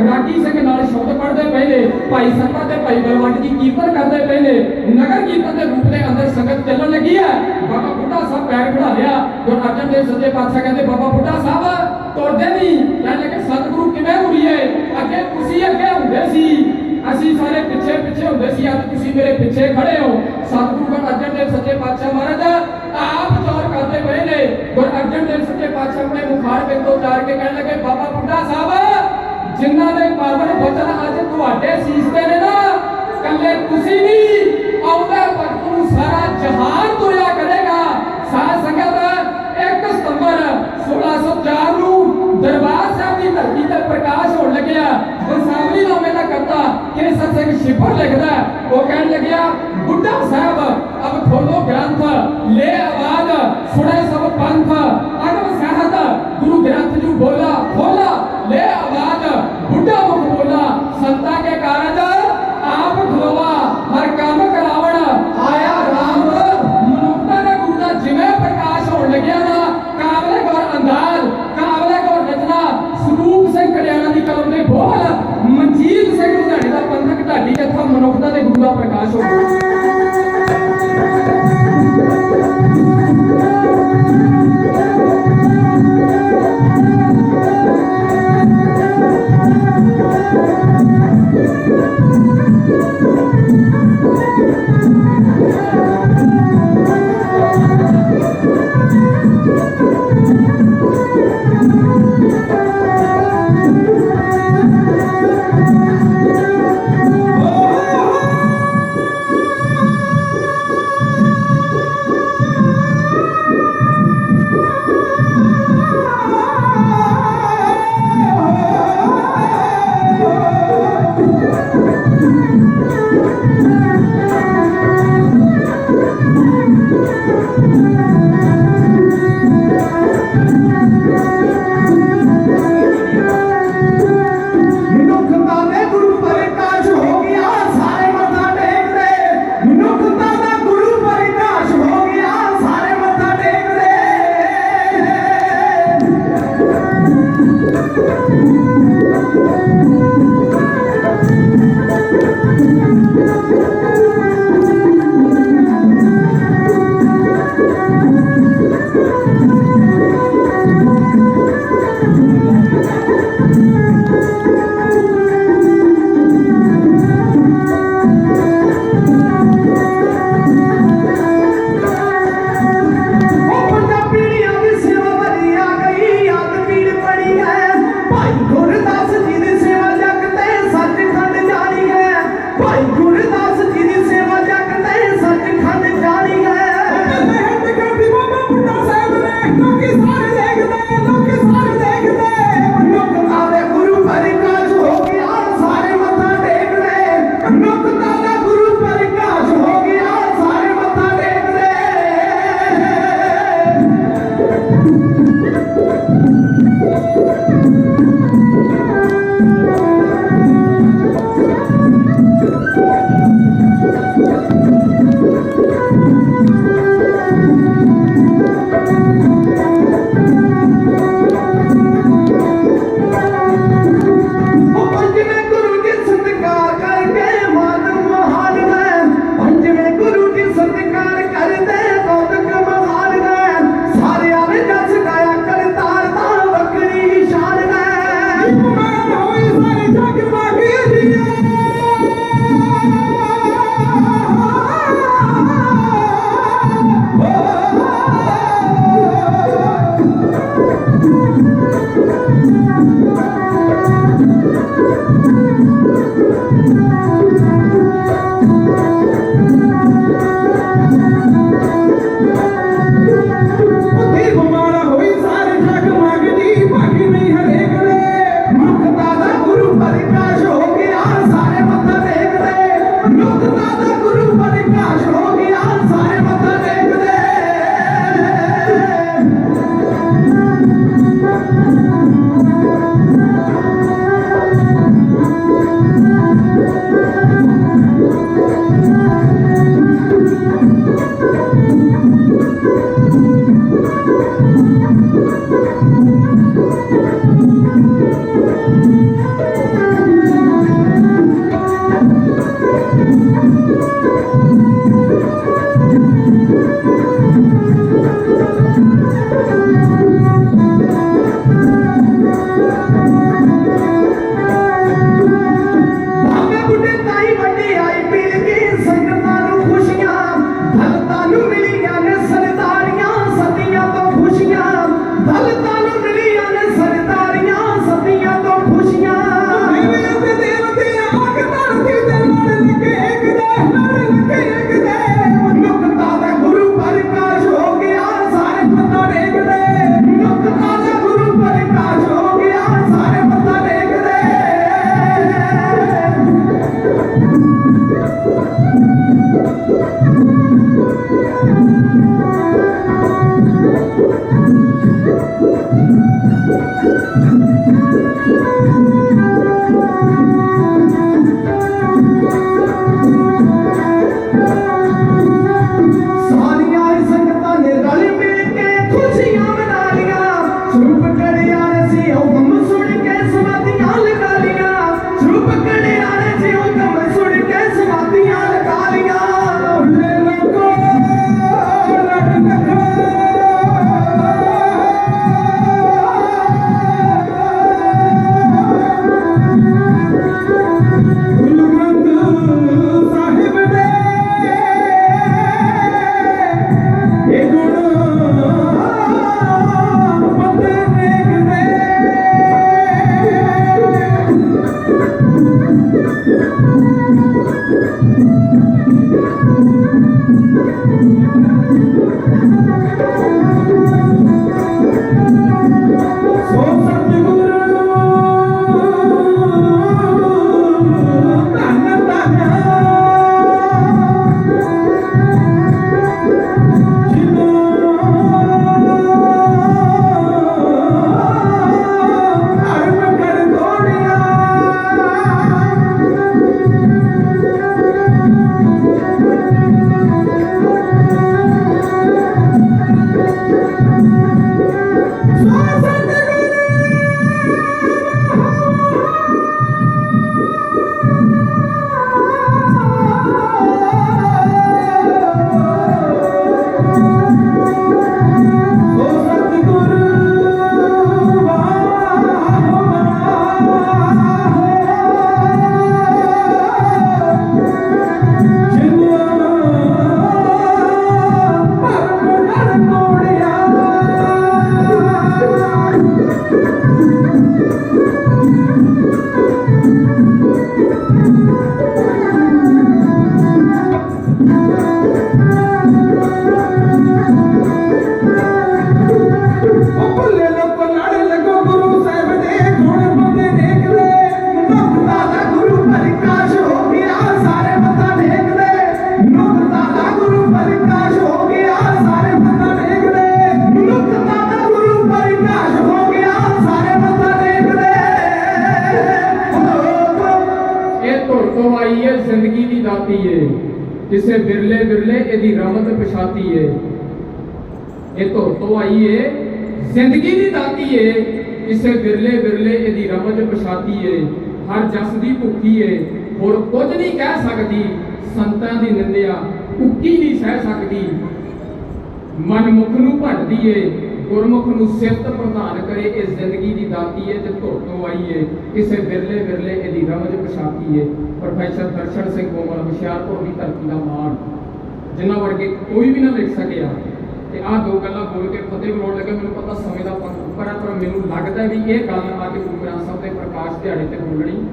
ਰਾਗੀ ਸਿੰਘ ਨਾਲ ਸ਼ਬਦ ਪੜ੍ਹਦੇ ਪਏ ਨੇ, ਭਾਈ ਸੰਤਾ ਤੇ ਭਾਈ ਬਲਵੰਡ ਜੀ ਕੀਰਤਨ ਕਰਦੇ ਪਏ ਨੇ। ਨਗਰ ਕੀਰਤਨ ਦੇ ਰੂਪ ਦੇ ਅੰਦਰ ਸੰਗਤ ਚੱਲਣ ਲੱਗੀ ਹੈ। ਬਾਬਾ ਬੁੱਢਾ ਸਾਹਿਬ ਪੈਰ ਖੜਾ ਲਿਆ। ਜੋ ਅਰਜਨ ਦੇਵ ਸੱਚੇ ਪਾਤਸ਼ਾਹ ਕਹਿੰਦੇ ਬਾਬਾ ਬੁੱਢਾ ਸਾਹਿਬ ਤੁਰਦੇ ਨਹੀਂ, ਕਹਿੰਦੇ ਕਿ ਸਤਿਗੁਰੂ ਕਿਵੇਂ ਤੁਰੀਏ, ਅੱਗੇ ਤੁਸੀਂ ਅੱਗੇ ਹੁੰਦੇ ਸੀ, ਅਸੀਂ ਸਾਰੇ ਪਿੱਛੇ ਪਿੱਛੇ ਹੁੰਦੇ ਸੀ, ਅੱਜ ਤੁਸੀਂ ਮੇਰੇ ਪਿੱਛੇ ਖੜੇ ਹੋ। ਸਤਿਗੁਰੂ ਗੁਰੂ ਅਰਜਨ ਦੇਵ ਸੱਚੇ ਪਾਤਸ਼ਾਹ ਮਹਾਰਾਜ ਆਪ ਚੌਰ ਕਰਦੇ ਪਏ ਨੇ। ਗੁਰੂ ਅਰਜਨ ਦੇਵ ਸੱਚੇ ਪਾਤਸ਼ਾਹ ਆਪਣੇ ਮੁਖਾਰ ਬਿੰਦੂ ਉਤਾਰ ਕੇ ਕਹਿਣ ਲੱਗੇ ਬਾਬਾ ਬੁੱਢਾ ਸਾਹਿਬ ਜਿਨ੍ਹਾਂ ਦੇ ਪਾਵਨ ਬਚਨ ਅੱਜ ਤੁਹਾਡੇ ਸੀਸ ਤੇ ਨੇ ਨਾ, ਕੱਲੇ ਤੁਸੀਂ ਨਹੀਂ ਆਉਂਦਾ ਵਕਤ ਨੂੰ ਸਾਰਾ ਜਹਾਨ ਤੁਰਿਆ ਕਰੇਗਾ। ਸਾਧ ਸੰਗਤ 1 ਸਤੰਬਰ 1604 ਨੂੰ ਦਰਬਾਰ ਸਾਹਿਬ ਦੀ ਧਰਤੀ ਤੇ ਪ੍ਰਕਾਸ਼ ਹੋਣ ਲੱਗਿਆ। ਵਸਾਵਲੀ ਨਾਮੇ ਦਾ ਕਰਤਾ ਕੇਸਰ ਸਿੰਘ ਸ਼ਿਫਰ ਲਿਖਦਾ, ਉਹ ਕਹਿਣ ਲੱਗਿਆ ਬੁੱਢਾ ਸਾਹਿਬ ਅਬ ਖੋਲੋ ਗ੍ਰੰਥ ਲੈ ਆਵਾਜ਼ ਸੁਣੇ ਸਭ ਪੰਥ ਅਗਮ ਸਾਹਿਤ ਗੁਰੂ ਗ੍ਰੰਥ ਜੂ ਬੋਲਾ ਖੋਲਾ ਲੈ ਆਵਾਜ਼ ਬੁੱਢਾ ਮੁਖ ਬੋਲਾ ਸੰਤਾ ਕੇ ਕਾਰਜ ਆਪ ਖਲੋਵਾ ਹਰ ਕੰਮ ਕਰਾਵਣ ਆਇਆ ਰਾਮ। ਮਨੁੱਖਤਾ ਦੇ ਗੁਰੂ ਦਾ ਜਿਵੇਂ ਪ੍ਰਕਾਸ਼ ਹੋਣ ਲੱਗਿਆ ਨਾ, ਕਾਬਲੇ ਗੌਰ ਅੰਦਾਜ਼, ਕਾਬਲੇ ਗੌਰ ਰਚਨਾ, ਸਰੂਪ ਸਿੰਘ ਕਲਿਆਣਾ ਦੀ ਕਲਮ ਦੇ ਬੋਲ, ਮਨਜੀਤ ਸਿੰਘ ਲੁਧਿਆਣੇ ਦਾ ਪੰਥਕ ਢਾਡੀ ਜੱਥਾ ਮਨੁੱਖਤਾ ਦੇ ਗੁਰੂ ਦਾ ਪ੍ਰਕਾਸ਼ ਹੋ ਗਿਆ। ਵੱਡੀ ਆਈ ਪੀਰ ਦੀ ਸੰਗਤਾਂ ਨੂੰ ਖੁਸ਼ੀਆਂ ਦਲਤਾਂ ਨੂੰ ਮਿਲੀਆਂ ਨੇ ਸਰਦਾਰੀਆਂ ਸਦੀਆਂ ਤੋਂ ਖੁਸ਼ੀਆਂ ਦਲਤਾਂ ਨੂੰ ਮਿਲੀਆਂ ਨੇ ਸਰਦਾਰੀਆਂ ਸਦੀਆਂ ਤੋਂ ਖੁਸ਼ੀਆਂ ਮੇਰੇ ਤੇ ਦੇਵਤੇ ਆਖ ਧਰਤੀ ਤੇ ਲੜ ਲੱਗੇ ਇੱਕ ਦੇ ਲੜ ਲੱਗੇ ਇੱਕ ਦੇ ਮਨੁੱਖਤਾ ਦਾ ਗੁਰੂ ਪ੍ਰਕਾਸ਼ ਹੋ ਗਿਆ ਸਾਰੇ ਮੱਥਾ ਟੇਕਦੇ ਮਨੁੱਖਤਾ ਦਾ ਗੁਰੂ ਪ੍ਰਕਾਸ਼ ਹੋ ਗਿਆ ਸਾਰੇ ਮੱਥਾ ਟੇਕਦੇ ਸਾਰੀਆਂ ਹੀ ਸੰਗਤਾਂ ਨੇ ਰਲ ਮਿਲ ਕੇ ਖੁਸ਼ੀਆਂ ਮਨਾ ਲੀਆਂ ਸਰੂਪ ਕੜਿਆ ਨੇ ਸੀ ਉਹ ਗਮ ਸੁਣ ਕੇ ਸਮਾਧੀਆਂ ਲਗਾ ਲੀਆਂ ਸਰੂਪ ਕੜਿਆ ਨੇ ਸੀ ਉਹ ਗਮ ਸੁਣ ਕੇ ਸਮਾਧੀਆਂ ਲਗਾ ਲੀਆਂ ਭੁੱਲੇ ਲੋਕੋ ਲੜ ਲੱਗਾ ਗੁਰੂ ਗ੍ਰੰਥ ਸਾਹਿਬ ਦੇ ਇਹ ਗੁਣ ਬੰਦੇ ਦੇਖਦੇ ਸੋ ਸਤਿਗੁਰੂ ਧੰਨ ਧੰਨ ਜਿਨੋ ਧਰਮ ਕਰ ਤੋੜਿਆ ਸੋ ਸੋ ਸਤਿਗੁਰੂ ਜਿਨੋ ਭਰਮ ਕਰ ਤੋੜਿਆ ਉਹ ਭੁੱਲੇ ਲੋਕੋ ਲੜ ਲੱਗੋ ਗੁਰੂ ਸਾਹਿਬ ਦੇ ਗੁਣ ਬੰਦੇ ਦੇਖਦੇ ਮਨੁੱਖਤਾ ਦਾ ਗੁਰੂ ਪ੍ਰਕਾਸ਼ ਹੋ ਗਿਆ ਸਾਰੇ ਮੱਥਾ ਟੇਕਦੇ ਮਨੁੱਖਤਾ ਦਾ ਗੁਰੂ ਪ੍ਰਕਾਸ਼ ਹੋ ਗਿਆ ਸਾਰੇ ਮੱਥਾ ਟੇਕਦੇ ਮਨੁੱਖਤਾ ਦਾ ਗੁਰੂ ਪ੍ਰਕਾਸ਼ ਹੋ ਗਿਆ ਸਾਰੇ ਮੱਥਾ ਟੇਕਦੇ ਇਹ ਧੁਰ ਤੋਂ ਆਈ ਏ ਜ਼ਿੰਦਗੀ ਦੀ ਦਾਤੀ ਏ ਕਿਸੇ ਬਿਰਲੇ ਬਿਰਲੇ ਇਹਦੀ ਰਮਤ ਪਛਾਤੀ ਏ ਇਹ ਧੁਰ ਤੋਂ ਆਈ ਏ ਜ਼ਿੰਦਗੀ ਦੀ ਦਾਤੀ ਏ ਕਿਸੇ ਬਿਰਲੇ ਬਿਰਲੇ ਇਹਦੀ ਰਮਤ ਪਛਾਤੀ ਏ ਹਰ ਜਸ ਦੀ ਭੁੱਖੀ ਏ ਹੋਰ ਕੁਝ ਨਹੀਂ ਕਹਿ ਸਕਦੀ ਸੰਤਾਂ ਦੀ ਨਿੰਦਿਆ ਉੱਕੀ ਨਹੀਂ ਸਹਿ ਸਕਦੀ ਮਨ ਮੁਖ ਨੂੰ ਭਟਦੀ ਏ ਗੁਰਮੁਖ ਨੂੰ ਸਿਫਤ ਪ੍ਰਦਾਨ ਕਰੇ ਇਹ ਜ਼ਿੰਦਗੀ ਦੀ ਦਾਤੀ ਏ ਤੇ ਧੁਰ ਤੋਂ ਆਈ ਏ ਕਿਸੇ ਬਿਰਲੇ ਬਿਰਲੇ ਇਹਦੀ ਰਮਜ ਪਛਾਤੀ ਏ ਪ੍ਰੋਫੈਸਰ ਦਰਸ਼ਨ ਸਿੰਘ ਕੋਮਲ ਹੁਸ਼ਿਆਰਪੁਰ ਦੀ ਧਰਤੀ ਦਾ ਮਾਣ ਜਿਨ੍ਹਾਂ ਵਰਗੇ ਕੋਈ ਵੀ ਨਾ ਲਿਖ ਸਕਿਆ ਤੇ ਆਹ ਦੋ ਗੱਲਾਂ ਬੋਲ ਕੇ ਫਤਿਹ ਬੁਲਾਉਣ ਲੱਗਾ ਮੈਨੂੰ ਪਤਾ ਸਮੇਂ ਦਾ ਉੱਪਰ ਹੈ ਪਰ ਮੈਨੂੰ ਲੱਗਦਾ ਵੀ ਇਹ ਗੱਲ ਆ ਕੇ ਗੁਰੂ ਗ੍ਰੰਥ ਸਾਹਿਬ ਦੇ ਪ੍ਰਕਾਸ਼ ਦਿਹਾੜੇ ਤੇ ਬੋਲਣੀ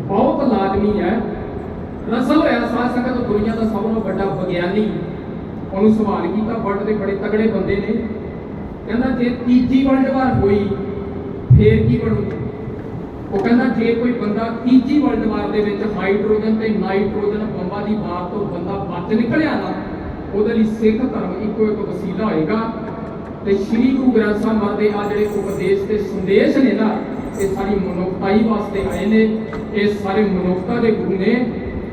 ਬਹੁਤ ਲਾਜ਼ਮੀ ਹੈ ਰਸਲ ਹੋਇਆ ਸਾਧ ਸੰਗਤ ਦੁਨੀਆ ਦਾ ਸਭ ਤੋਂ ਵੱਡਾ ਵਿਗਿਆਨੀ ਉਹਨੂੰ ਸਵਾਲ ਕੀਤਾ ਵਰਲਡ ਦੇ ਬੜੇ ਤਗੜੇ ਬੰਦੇ ਨੇ ਕਹਿੰਦਾ ਜੇ ਤੀਜੀ ਵਰਲਡ ਵਾਰ ਹੋਈ ਫੇਰ ਕੀ ਬਣੂ ਉਹ ਕਹਿੰਦਾ ਜੇ ਕੋਈ ਬੰਦਾ ਤੀਜੀ ਵਰਲਡ ਵਾਰ ਦੇ ਵਿੱਚ ਹਾਈਡਰੋਜਨ ਤੇ ਨਾਈਟ੍ਰੋਜਨ ਬੰਬਾਂ ਦੀ ਮਾਰ ਤੋਂ ਬੰਦਾ ਬਚ ਨਿਕਲਿਆ ਨਾ ਉਹਦੇ ਲਈ ਸਿੱਖ ਧਰਮ ਇੱਕੋ ਇੱਕ ਵਸੀਲਾ ਹੋਏਗਾ ਤੇ ਸ੍ਰੀ ਗੁਰੂ ਗ੍ਰੰਥ ਸਾਹਿਬ ਮਹਾਰਾਜ ਦੇ ਆ ਜਿਹੜੇ ਉਪਦੇਸ਼ ਤੇ ਸੰਦੇਸ਼ ਨੇ ਨਾ ਇਹ ਸਾਰੀ ਮਨੁੱਖਤਾਈ ਵਾਸਤੇ ਆਏ ਨੇ ਇਹ ਸਾਰੇ ਮਨੁੱਖਤਾ ਦੇ ਗੁਰੂ ਨੇ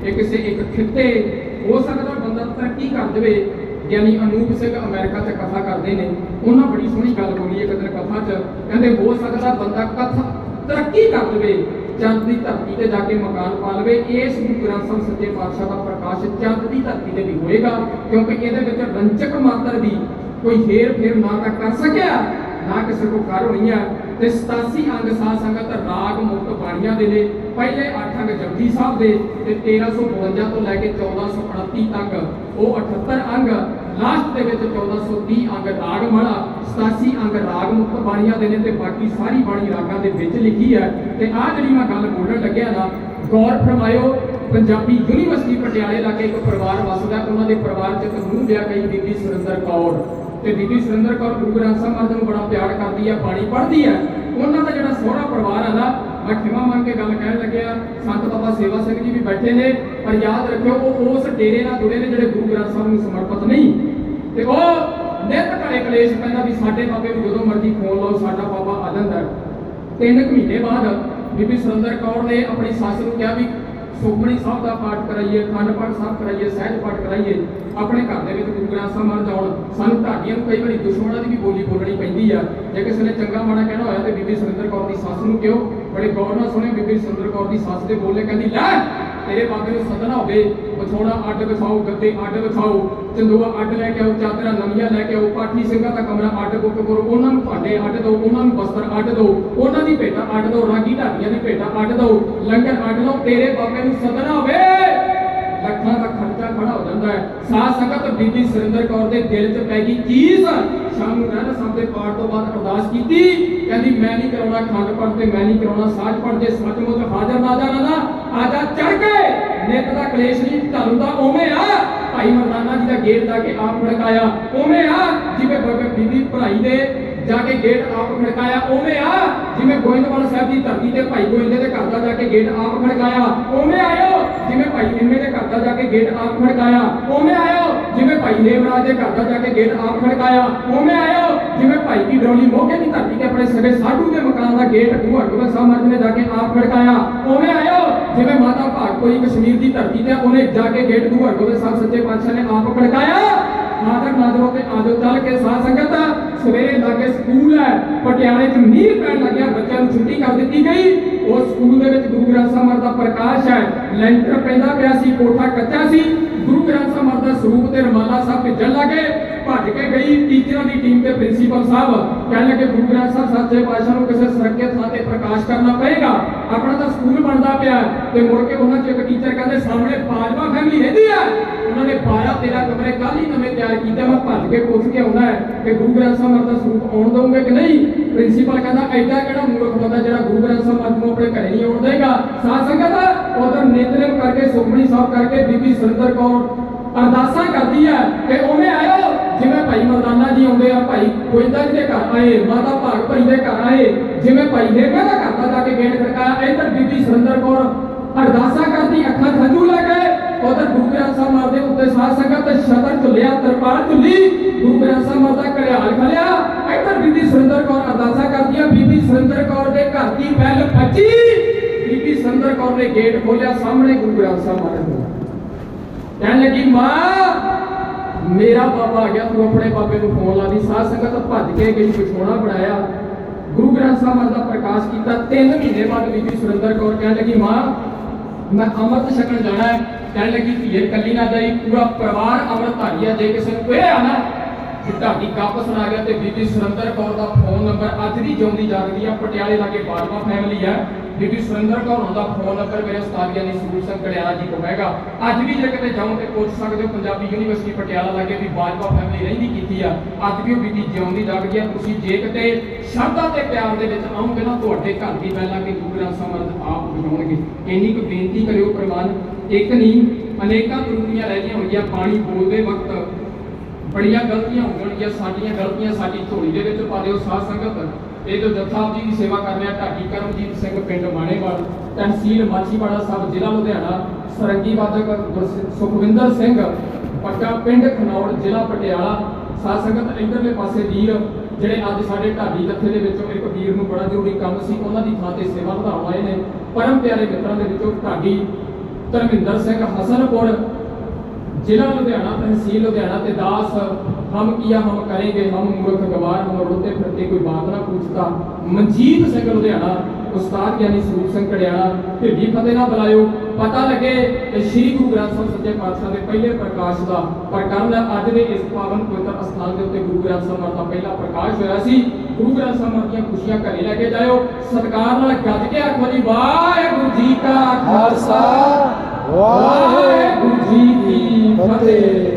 ਇਹ ਕਿਸੇ ਇੱਕ ਖਿੱਤੇ ਹੋ ਸਕਦਾ ਬੰਦਾ ਤਰੱਕੀ ਕਰ ਦੇਵੇ ਗਿਆਨੀ ਅਨੂਪ ਸਿੰਘ ਅਮਰੀਕਾ 'ਚ ਕਥਾ ਕਰਦੇ ਨੇ ਉਹਨਾਂ ਬੜੀ ਸੋਹਣੀ ਗੱਲ ਬੋਲੀ ਇੱਕ ਦਿਨ ਕਥਾ 'ਚ ਕਹਿੰਦੇ ਹੋ ਸਕਦਾ ਬੰਦਾ ਕਥਾ ਤਰੱਕੀ ਕਰ ਦੇਵੇ ਚੰਦ ਦੀ ਧਰਤੀ ਤੇ ਜਾ ਕੇ ਮਕਾਨ ਪਾ ਲਵੇ ਇਸ ਗੁਰੂ ਗ੍ਰੰਥ ਸਾਹਿਬ ਸੱਚੇ ਪਾਤਸ਼ਾਹ ਦਾ ਪ੍ਰਕਾਸ਼ ਚੰਦ ਦੀ ਧਰਤੀ ਤੇ ਵੀ ਹੋਏਗਾ ਕਿਉਂਕਿ ਇਹਦੇ ਵਿੱਚ ਰੰਚਕ ਮਾਤਰ ਦੀ ਕੋਈ ਹੇਰ ਫੇਰ ਨਾ ਤਾਂ ਕਰ ਸਕਿਆ ਨਾ ਕਿਸੇ ਕੋ ਕਰ ਹੋਣੀ ਆ ਤੇ 87 ਅੰਗ ਸਾਧ ਸੰਗਤ ਰਾਗ ਮੁਕਤ ਬਾਣੀਆਂ ਦੇ ਨੇ। ਪਹਿਲੇ 8 ਅੰਗ ਜਪਜੀ ਸਾਹਿਬ ਦੇ ਤੇ 1352 ਤੋਂ ਲੈ ਕੇ 1429 ਤੱਕ ਉਹ 78 ਅੰਗ, ਲਾਸਟ ਦੇ ਵਿੱਚ 1430 ਅੰਗ ਰਾਗ ਮਾਲਾ, 87 ਅੰਗ ਰਾਗ ਮੁਕਤ ਬਾਣੀਆਂ ਦੇ ਨੇ ਤੇ ਬਾਕੀ ਸਾਰੀ ਬਾਣੀ ਰਾਗਾਂ ਦੇ ਵਿੱਚ ਲਿਖੀ ਹੈ। ਤੇ ਆਹ ਜਿਹੜੀ ਮੈਂ ਗੱਲ ਬੋਲਣ ਲੱਗਿਆ ਨਾ, ਗੌਰ ਫਰਮਾਇਓ, ਪੰਜਾਬੀ ਯੂਨੀਵਰਸਿਟੀ ਪਟਿਆਲੇ ਲਾਗੇ ਇੱਕ ਪਰਿਵਾਰ ਵਸਦਾ, ਉਹਨਾਂ ਦੇ ਪਰਿਵਾਰ 'ਚ ਇੱਕ ਨੂੰਹ ਵਿਆਹ ਗਈ ਬੀਬੀ ਸੁਰਿੰਦਰ ਕੌਰ, ਤੇ ਬੀਬੀ ਸੁਰਿੰਦਰ ਕੌਰ ਗੁਰੂ ਗ੍ਰੰਥ ਸਾਹਿਬ ਮਹਾਰਾਜ ਨੂੰ ਬੜਾ ਪਿਆਰ ਕਰਦੀ ਹੈ, ਬਾਣੀ ਪੜ੍ਹਦੀ ਹੈ। ਉਹਨਾਂ ਦਾ ਜਿਹੜਾ ਸਹੁਰਾ ਪਰਿਵਾਰ ਆ ਨਾ, ਮੈਂ ਖਿਮਾ ਮੰਗ ਕੇ ਗੱਲ ਕਹਿਣ ਲੱਗਿਆ, ਸੰਤ ਬਾਬਾ ਸੇਵਾ ਸਿੰਘ ਜੀ ਵੀ ਬੈਠੇ ਨੇ, ਪਰ ਯਾਦ ਰੱਖਿਓ ਉਹ ਉਸ ਡੇਰੇ ਨਾਲ ਜੁੜੇ ਨੇ ਜਿਹੜੇ ਗੁਰੂ ਗ੍ਰੰਥ ਸਾਹਿਬ ਨੂੰ ਸਮਰਪਿਤ ਨਹੀਂ। ਤੇ ਉਹ ਨਿੱਤ ਘਰੇ ਕਲੇਸ਼ ਪੈਂਦਾ ਵੀ ਸਾਡੇ ਬਾਬੇ ਨੂੰ ਜਦੋਂ ਮਰਜ਼ੀ ਫੋਨ ਲਾਓ, ਸਾਡਾ ਬਾਬਾ ਆ ਜਾਂਦਾ। 3 ਮਹੀਨੇ ਬਾਅਦ ਬੀਬੀ ਸੁਰਿੰਦਰ ਕੌਰ ਨੇ ਆਪਣੀ ਸੱਸ ਨੂੰ ਕਿਹਾ ਵੀ ਸੁਖਮਨੀ ਸਾਹਿਬ ਦਾ ਪਾਠ ਕਰਾਈਏ, ਅਖੰਡ ਪਾਠ ਸਾਹਿਬ ਕਰਾਈਏ, ਸਹਿਜ ਪਾਠ ਕਰਾਈਏ ਆਪਣੇ ਘਰ ਦੇ ਵਿੱਚ ਗੁਰੂ ਗ੍ਰੰਥ ਸਾਹਿਬ ਮਹਾਰਾਜ ਆਉਣ। ਸਾਨੂੰ ਢਾਡੀਆਂ ਨੂੰ ਕਈ ਵਾਰੀ ਦੁਸ਼ਮਣਾਂ ਦੀ ਵੀ ਬੋਲੀ ਬੋਲਣੀ ਪੈਂਦੀ ਆ, ਜੇ ਕਿਸੇ ਨੇ ਚੰਗਾ ਮਾੜਾ ਕਹਿਣਾ ਹੋਇਆ ਤੇ ਬੀਬੀ ਸੁਰਿੰਦਰ ਕੌਰ ਦੀ ਸੱਸ ਨੂੰ ਕਿਉਂ ਬੜੇ ਗੌਰ ਨਾਲ ਸੁਣਿਓ। ਬੀਬੀ ਸੁਰਿੰਦਰ ਕੌਰ ਦੀ ਸੱਸ ਦੇ ਬੋਲੇ, ਕਹਿੰਦੀ ਲੈ ਤੇਰੇ ਬਾਬੇ ਨੂੰ ਸੱਦਣਾ ਹੋਵੇ, ਵਿਛੋੜਾ ਅੱਡ ਵਿਛਾਓ, ਗੱਦੇ ਅੱਡ ਵਿਛਾਓ, ਚੰਦੋਆ ਅੱਡ ਲੈ ਕੇ ਆਓ, ਚਾਦਰਾਂ ਨਵੀਆਂ ਲੈ ਕੇ ਆਓ, ਪਾਠੀ ਸਿੰਘਾਂ ਦਾ ਕਮਰਾ ਅੱਡ ਬੁੱਕ ਕਰੋ, ਉਹਨਾਂ ਨੂੰ ਭਾਂਡੇ ਅੱਡ ਦਿਓ, ਉਹਨਾਂ ਨੂੰ ਬਸਤਰ ਅੱਡ ਦਿਓ, ਉਹਨਾਂ ਦੀ ਭੇਟਾਂ ਅੱਡ ਦਿਓ, ਰਾਗੀ ਢਾਡੀਆਂ ਦੀ ਭੇਟਾਂ ਅੱਡ ਦਿਓ, ਲੰਗਰ ਅੱਡ ਦਿਓ। ਤੇਰੇ ਬਾਬੇ ਨੂੰ ਸੱਦਣਾ ਹੋਵੇ, ਲੱਖਾਂ ਦਾ ਖਰਚਾ ਖੜਾ ਹੋ ਜਾਂਦਾ ਹੈ। ਸਾਧ ਸੰਗਤ ਬੀਬੀ ਸੁਰਿੰਦਰ ਕੌਰ ਦੇ ਦਿਲ 'ਚ ਪੈ ਗਈ ਚੀਜ਼। ਸ਼ਾਮ ਨੂੰ ਰਹਿਣਾ ਸਾਹਿਬ ਦੇ ਪਾਠ ਤੋਂ ਬਾਅਦ ਅਰਦਾਸ ਕੀਤੀ, ਕਹਿੰਦੀ ਮੈਂ ਨਹੀਂ ਕਰਾਉਣਾ ਖੰਡ ਪਾਠ ਤੇ ਮੈਂ ਨਹੀਂ ਕਰਾਉਣਾ ਸਾਜ ਪਾਠ, ਜੇ ਸੱਚਮੁੱਚ ਹਾਜ਼ਰ ਨਾਜ਼ਰ ਨਾ ਆਜਾ ਚੜ ਕੇ ਨਿੱਤ ਦਾ ਕਲੇਸ਼ ਨਹੀਂ ਤੁਹਾਨੂੰ ਦਾ ਉਵੇਂ ਆ। ਭਾਈ ਮਰਦਾਨਾ ਜੀ ਦਾ ਗੇਟ ਜਾ ਕੇ ਆਪ ਖੜਕਾਇਆ, ਉਵੇਂ ਆ ਜਿਵੇਂ ਬਾਬੇ ਬੀਬੀ ਭਰਾਈ ਦੇ ਜਾ ਕੇ ਗੇਟ ਆਪ ਖੜਕਾਇਆ, ਉਵੇਂ ਆ ਜਿਵੇਂ ਗੋਇੰਦਵਾਲ ਸਾਹਿਬ ਦੀ ਧਰਤੀ ਤੇ ਭਾਈ ਗੋਇੰਦੇ ਦੇ ਘਰ ਦਾ ਜਾ ਕੇ ਗੇਟ ਆਪ ਖੜਕਾਇਆ, ਉਵੇਂ ਆਇਓ ਜਿਵੇਂ ਭਾਈ ਨਿੰਮੇ ਦੇ ਘਰ ਦਾ ਜਾ ਕੇ ਗੇਟ ਆਪ ਖੜਕਾਇਆ, ਉਵੇਂ ਆਇਓ ਜਿਵੇਂ ਭਾਈ ਨੇਮਰਾਜ ਦੇ ਘਰ ਦਾ ਜਾ ਕੇ ਗੇਟ ਆਪ ਖੜਕਾਇਆ, ਉਵੇਂ ਆਇਓ ਜਿਵੇਂ ਭਾਈ ਦੀ ਡਰੋਲੀ ਮੋਗੇ ਦੀ ਧਰਤੀ ਤੇ ਆਪਣੇ ਸਗੇ ਸਾਧੂ ਦੇ ਮਕਾਨ ਦਾ ਗੇਟ ਗੁਰੂ ਹਰਗੋਬਿੰਦ ਸਾਹਿਬ ਮਹਾਰਾਜ ਨੇ ਜਾ ਕੇ ਆਪ ਖੜਕਾਇਆ, ਉਵੇਂ ਆਇਓ ਜਿਵੇਂ ਮਾਤਾ ਭਾਗਪੁਰੀ ਕਸ਼ਮੀਰ ਦੀ ਧਰਤੀ ਤੇ ਉਹਨੇ ਜਾ ਕੇ ਗੇਟ ਗੁਰੂ ਹਰਗੋਬਿੰਦ ਸਾਹਿਬ ਸੱਚੇ ਪਾਤਸ਼ਾਹ ਨੇ ਆਪ ਖੜਕਾਇਆ। ਹਾਜ਼ਰ ਨਾਜ਼ਰੋਂ ਤੇ ਆਜੋ ਚੱਲ ਕੇ ਸਾਧ ਸੰਗਤ ਸਵੇਰੇ ਲਾਗੇ ਸਕੂਲ ਹੈ ਪਟਿਆਲੇ 'ਚ, ਮੀਂਹ ਪੈਣ ਲੱਗਿਆ, ਬੱਚਿਆਂ ਨੂੰ ਛੁੱਟੀ ਕਰ ਦਿੱਤੀ ਗਈ। ਉਸ ਸਕੂਲ ਦੇ ਵਿੱਚ ਗੁਰੂ ਗ੍ਰੰਥ ਸਾਹਿਬ ਮਹਾਰਾਜ ਦਾ ਪ੍ਰਕਾਸ਼ ਹੈ, ਲੈਂਟਰ ਪੈਂਦਾ ਪਿਆ ਸੀ, ਕੋਠਾ ਕੱਚਾ ਸੀ। ਗੁਰੂ ਗ੍ਰੰਥ ਸਾਹਿਬ ਮਹਾਰਾਜ ਦਾ ਸਰੂਪ ਤੇ ਰਮਾਲਾ ਸਾਹਿਬ ਭੇਜਣ ਲੱਗੇ, ਭੱਜ ਕੇ ਗਈ ਟੀਚਰਾਂ ਦੀ ਟੀਮ ਤੇ ਪ੍ਰਿੰਸੀਪਲ ਸਾਹਿਬ ਕਹਿਣ ਲੱਗੇ ਗੁਰੂ ਗ੍ਰੰਥ ਸਾਹਿਬ ਸੱਚੇ ਪਾਤਸ਼ਾਹ ਨੂੰ ਕਿਸੇ ਸੁਰੱਖਿਅਤ ਥਾਂ ਤੇ ਪ੍ਰਕਾਸ਼ ਕਰਨਾ ਪਏਗਾ, ਆਪਣਾ ਤਾਂ ਸਕੂਲ ਬਣਦਾ ਪਿਆ। ਤੇ ਮੁੜ ਕੇ ਉਹਨਾਂ 'ਚ ਇੱਕ ਟੀਚਰ ਕਹਿੰਦੇ ਸਾਹਮਣੇ ਬਾਜਵਾ ਫੈਮਿਲੀ ਰਹਿੰਦੀ ਆ, ਉਹਨਾਂ ਨੇ 12-13 ਕਮਰੇ ਕੱਲ ਹੀ ਨਵੇਂ ਤਿਆਰ ਕੀਤੇ, ਮੈਂ ਭੱਜ ਕੇ ਪੁੱਛ ਕੇ ਆਉਣਾ ਹੈ ਕਿ ਗੁਰੂ ਗ੍ਰੰਥ ਸਾਹਿਬ ਮਹਾਰਾਜ ਦਾ ਸਰੂਪ ਆਉਣ ਦਊਂਗੇ ਕਿ ਨਹੀਂ। ਪ੍ਰਿੰਸੀਪਲ ਕਹਿੰਦਾ ਐਡਾ ਕਿਹੜਾ ਮੂਰਖ ਬੰਦਾ ਜਿਹੜਾ ਗੁਰੂ ਗ੍ਰੰਥ ਸਾਹਿਬ ਮਹਾਰਾਜ ਨੂੰ ਆਪਣੇ ਘਰੇ ਨਹੀਂ ਆਉਣ ਦੇਗਾ। ਸਾਧ ਸੰਗਤ ਉਧਰ ਨਿਤਨੇਮ ਕਰਕੇ ਸੁਖਮਨੀ ਸਾਹਿਬ ਕਰਕੇ ਬੀਬੀ ਸੁਰਿੰਦਰ ਕੌਰ ਅਰਦਾਸਾਂ ਕਰਦੀ ਹੈ ਕਿ ਉਵੇਂ ਆਇਓ ਜਿਵੇਂ ਭਾਈ ਮਰਦਾਨਾ ਜੀ ਆਉਂਦੇ ਆ, ਭਾਈ ਗੋਇੰਦਾ ਜੀ ਦੇ ਘਰ ਆਏ, ਮਾਤਾ ਭਾਗਪੁਰੀ ਦੇ ਘਰ ਆਏ, ਜਿਵੇਂ ਭਾਈ ਨੇਮੇ ਦਾ ਘਰ ਦਾ ਜਾ ਕੇ ਗੇਟ ਖੜਕਾਇਆ। ਇੱਧਰ ਬੀਬੀ ਸੁਰਿੰਦਰ ਕੌਰ ਅਰਦਾਸਾਂ ਕਰਦੀ, ਅੱਖਾਂ ਹੰਝੂ ਲੈ ਕੇ। ਉਧਰ ਗੁਰੂ ਗ੍ਰੰਥ ਸਾਹਿਬ ਮਹਾਰਾਜ ਦੇ ਉੱਤੇ ਸਾਧ ਸੰਗਤ ਸ਼ਤਰ ਝੁੱਲਿਆ, ਤਰਪਾਲ ਝੁੱਲੀ, ਗੁਰੂ ਗ੍ਰੰਥ ਸਾਹਿਬ ਮਹਾਰਾਜ ਦਾ ਘੜਿਆਲ ਖਲਿਆ। ਇੱਧਰ ਬੀਬੀ ਸੁਰਿੰਦਰ ਕੌਰ ਅਰਦਾਸਾਂ ਕਰਦੀ ਆ, ਬੀਬੀ ਸੁਰਿੰਦਰ ਕੌਰ ਦੇ ਘਰ ਦੀ ਬੈਲ ਵੱਜੀ, ਬੀਬੀ ਸੁਰਿੰਦਰ ਕੌਰ ਨੇ ਗੇਟ ਖੋਲਿਆ, ਸਾਹਮਣੇ ਗੁਰੂ ਗ੍ਰੰਥ ਸਾਹਿਬ ਮਹਾਰਾਜ ਨੂੰ ਕਹਿਣ ਲੱਗੀ ਮਾਂ ਮੇਰਾ ਬਾਬਾ ਆ ਗਿਆ, ਤੂੰ ਆਪਣੇ ਬਾਬੇ ਨੂੰ ਫੋਨ ਲਾ ਦੀ। ਸਾਧ ਸੰਗਤ ਭੱਜ ਕੇ ਗਈ, ਵਿਛੋੜਾ ਬਣਾਇਆ, ਗੁਰੂ ਗ੍ਰੰਥ ਸਾਹਿਬ ਮਹਾਰਾਜ ਦਾ ਪ੍ਰਕਾਸ਼ ਕੀਤਾ। 3 ਮਹੀਨੇ ਬਾਅਦ ਬੀਬੀ ਸੁਰਿੰਦਰ ਕੌਰ ਕਹਿਣ ਲੱਗੀ ਮਾਂ ਮੈਂ ਅੰਮ੍ਰਿਤ ਛਕਣ ਜਾਣਾ ਹੈ। ਕਹਿਣ ਲੱਗੀ ਧੀਏ ਕੱਲੀ ਨਾ ਜਾਈ, ਪੂਰਾ ਪਰਿਵਾਰ ਅੰਮ੍ਰਿਤਧਾਰੀ ਹੈ, ਜੇ ਕਿਸੇ ਨੂੰ ਇਹ ਆ ਨਾ ਕਿ ਢਾਡੀ ਕੱਪ ਸੁਣਾ ਗਿਆ। ਤੇ ਬੀਬੀ ਸੁਰਿੰਦਰ ਕੌਰ ਦਾ ਫੋਨ ਨੰਬਰ ਅੱਜ ਵੀ ਜਿਉਂਦੀ ਜਾਗਦੀ ਆ, ਪਟਿਆਲੇ ਲਾਗੇ ਬਾਜਵਾ ਫੈਮਿਲੀ ਹੈ। ਬੀਬੀ ਸੁਰਿੰਦਰ ਕੌਰ ਦਾ ਫੋਨ ਨੰਬਰ ਮੇਰੇ ਉਸਤਾਦ ਯਾਨੀ ਸਰੂਪ ਸਿੰਘ ਕੜਿਆਲਾ ਜੀ ਕੋਲ ਹੈਗਾ। ਅੱਜ ਵੀ ਜੇ ਕਿਤੇ ਜਾਓ ਤੇ ਪੁੱਛ ਸਕਦੇ ਹੋ, ਪੰਜਾਬੀ ਯੂਨੀਵਰਸਿਟੀ ਪਟਿਆਲਾ ਲਾਗੇ ਵੀ ਬਾਜਵਾ ਫੈਮਿਲੀ ਰਹਿੰਦੀ ਕੀਤੀ ਆ, ਅੱਜ ਵੀ ਉਹ ਬੀਬੀ ਜਿਉਂਦੀ ਜਾਗਦੀ ਆ। ਤੁਸੀਂ ਜੇ ਕਿਤੇ ਸ਼ਰਧਾ ਤੇ ਪਿਆਰ ਦੇ ਵਿੱਚ ਆਓਗੇ ਨਾ, ਤੁਹਾਡੇ ਘਰ ਦੀ ਪਹਿਲਾਂ ਕਿ ਗੁਰੂ ਗ੍ਰੰਥ ਸਾਹਿਬ ਮਹਾਰਾਜ ਆਪ ਬੁਝਾਉਣਗੇ। ਇੰਨੀ ਕੁ ਬੇਨਤੀ ਕਰਿਓ ਪ੍ਰਵਾਨ, ਇੱਕ ਨਹੀਂ ਅਨੇਕਾਂ ਤਰੁੱਟੀਆਂ ਰਹਿ ਗਈਆਂ ਹੋਣਗੀਆਂ। ਪਾਣੀ ਬੋਲਦੇ ਵਕਤ ਬੜੀਆਂ ਗਲਤੀਆਂ ਹੋਣਗੀਆਂ, ਸਾਡੀਆਂ ਗਲਤੀਆਂ ਸਾਡੀ ਝੋਲੀ ਦੇ ਵਿੱਚ ਪਾ ਦਿਓ। ਸਾਧ ਸੰਗਤ ਇਹ ਜੋ ਜਥਾ ਜੀ ਦੀ ਸੇਵਾ ਕਰ ਰਿਹਾ ਢਾਡੀ ਕਰਮਜੀਤ ਸਿੰਘ ਪਿੰਡ ਮਾਣੇਵਾਲ, ਤਹਿਸੀਲ ਮਾਛੀਵਾੜਾ ਸਾਹਿਬ, ਜ਼ਿਲ੍ਹਾ ਲੁਧਿਆਣਾ, ਸਰੰਗੀ ਵਾਦਕ ਸੁਖਵਿੰਦਰ ਸਿੰਘ ਪੱਕਾ ਪਿੰਡ ਖਨੌਰ, ਜ਼ਿਲ੍ਹਾ ਪਟਿਆਲਾ। ਸਾਧ ਸੰਗਤ ਇਧਰਲੇ ਪਾਸੇ ਵੀਰ ਜਿਹੜੇ ਅੱਜ ਸਾਡੇ ਢਾਡੀ ਜਥੇ ਦੇ ਵਿੱਚੋਂ ਇੱਕ ਵੀਰ ਨੂੰ ਬੜਾ ਜ਼ਰੂਰੀ ਕੰਮ ਸੀ, ਉਹਨਾਂ ਦੀ ਥਾਂ ਤੇ ਸੇਵਾ ਵਧਾਉਣ ਆਏ ਨੇ। ਪਰਮ ਪਿਆਰੇ ਮਿੱਤਰਾਂ ਦੇ ਵਿੱਚੋਂ ਢਾਡੀ ਧਰਮਿੰਦਰ ਸਿੰਘ ਹਸਨਪੁਰ, ਜ਼ਿਲ੍ਹਾ ਲੁਧਿਆਣਾ, तहसील लुधियाना ते दास हम किया हम करेंगे हम मूर्ख गवार हम रोते फिरते कोई बात ना पूछता। मनजीत सिंह लुधियाना ਉਸਤਾਦ ਗਿਆਨੀ ਸਰੂਪ ਸਿੰਘ ਘੜਿਆਲਾ ਢਿੱਡੀ ਫਤਿਹ ਨਾਲ ਬੁਲਾਇਓ। ਪਤਾ ਲੱਗੇ ਕਿ ਸ੍ਰੀ ਗੁਰੂ ਗ੍ਰੰਥ ਸਾਹਿਬ ਸੱਚੇ ਪਾਤਸ਼ਾਹ ਦੇ ਪਹਿਲੇ ਪ੍ਰਕਾਸ਼ ਦਾ ਪ੍ਰਕਰਨ ਅੱਜ ਦੇ ਇਸ ਪਾਵਨ ਪਵਿੱਤਰ ਅਸਥਾਨ ਦੇ ਉੱਤੇ ਗੁਰੂ ਗ੍ਰੰਥ ਸਾਹਿਬ ਦਾ ਪਹਿਲਾ ਪ੍ਰਕਾਸ਼ ਹੋਇਆ ਸੀ। ਗੁਰੂ ਗ੍ਰੰਥ ਸਾਹਿਬ ਦੀਆਂ ਖੁਸ਼ੀਆਂ ਘਰੇ ਲੈ ਕੇ ਜਾਇਓ। ਸਤਿਕਾਰ ਨਾਲ ਗੱਜ ਕੇ ਆਖੋ ਜੀ ਵਾਹਿਗੁਰੂ ਜੀ ਕਾ ਖਾਲਸਾ ਵਾਹਿਗੁਰੂ ਜੀ ਕੀ ਫਤਿਹ।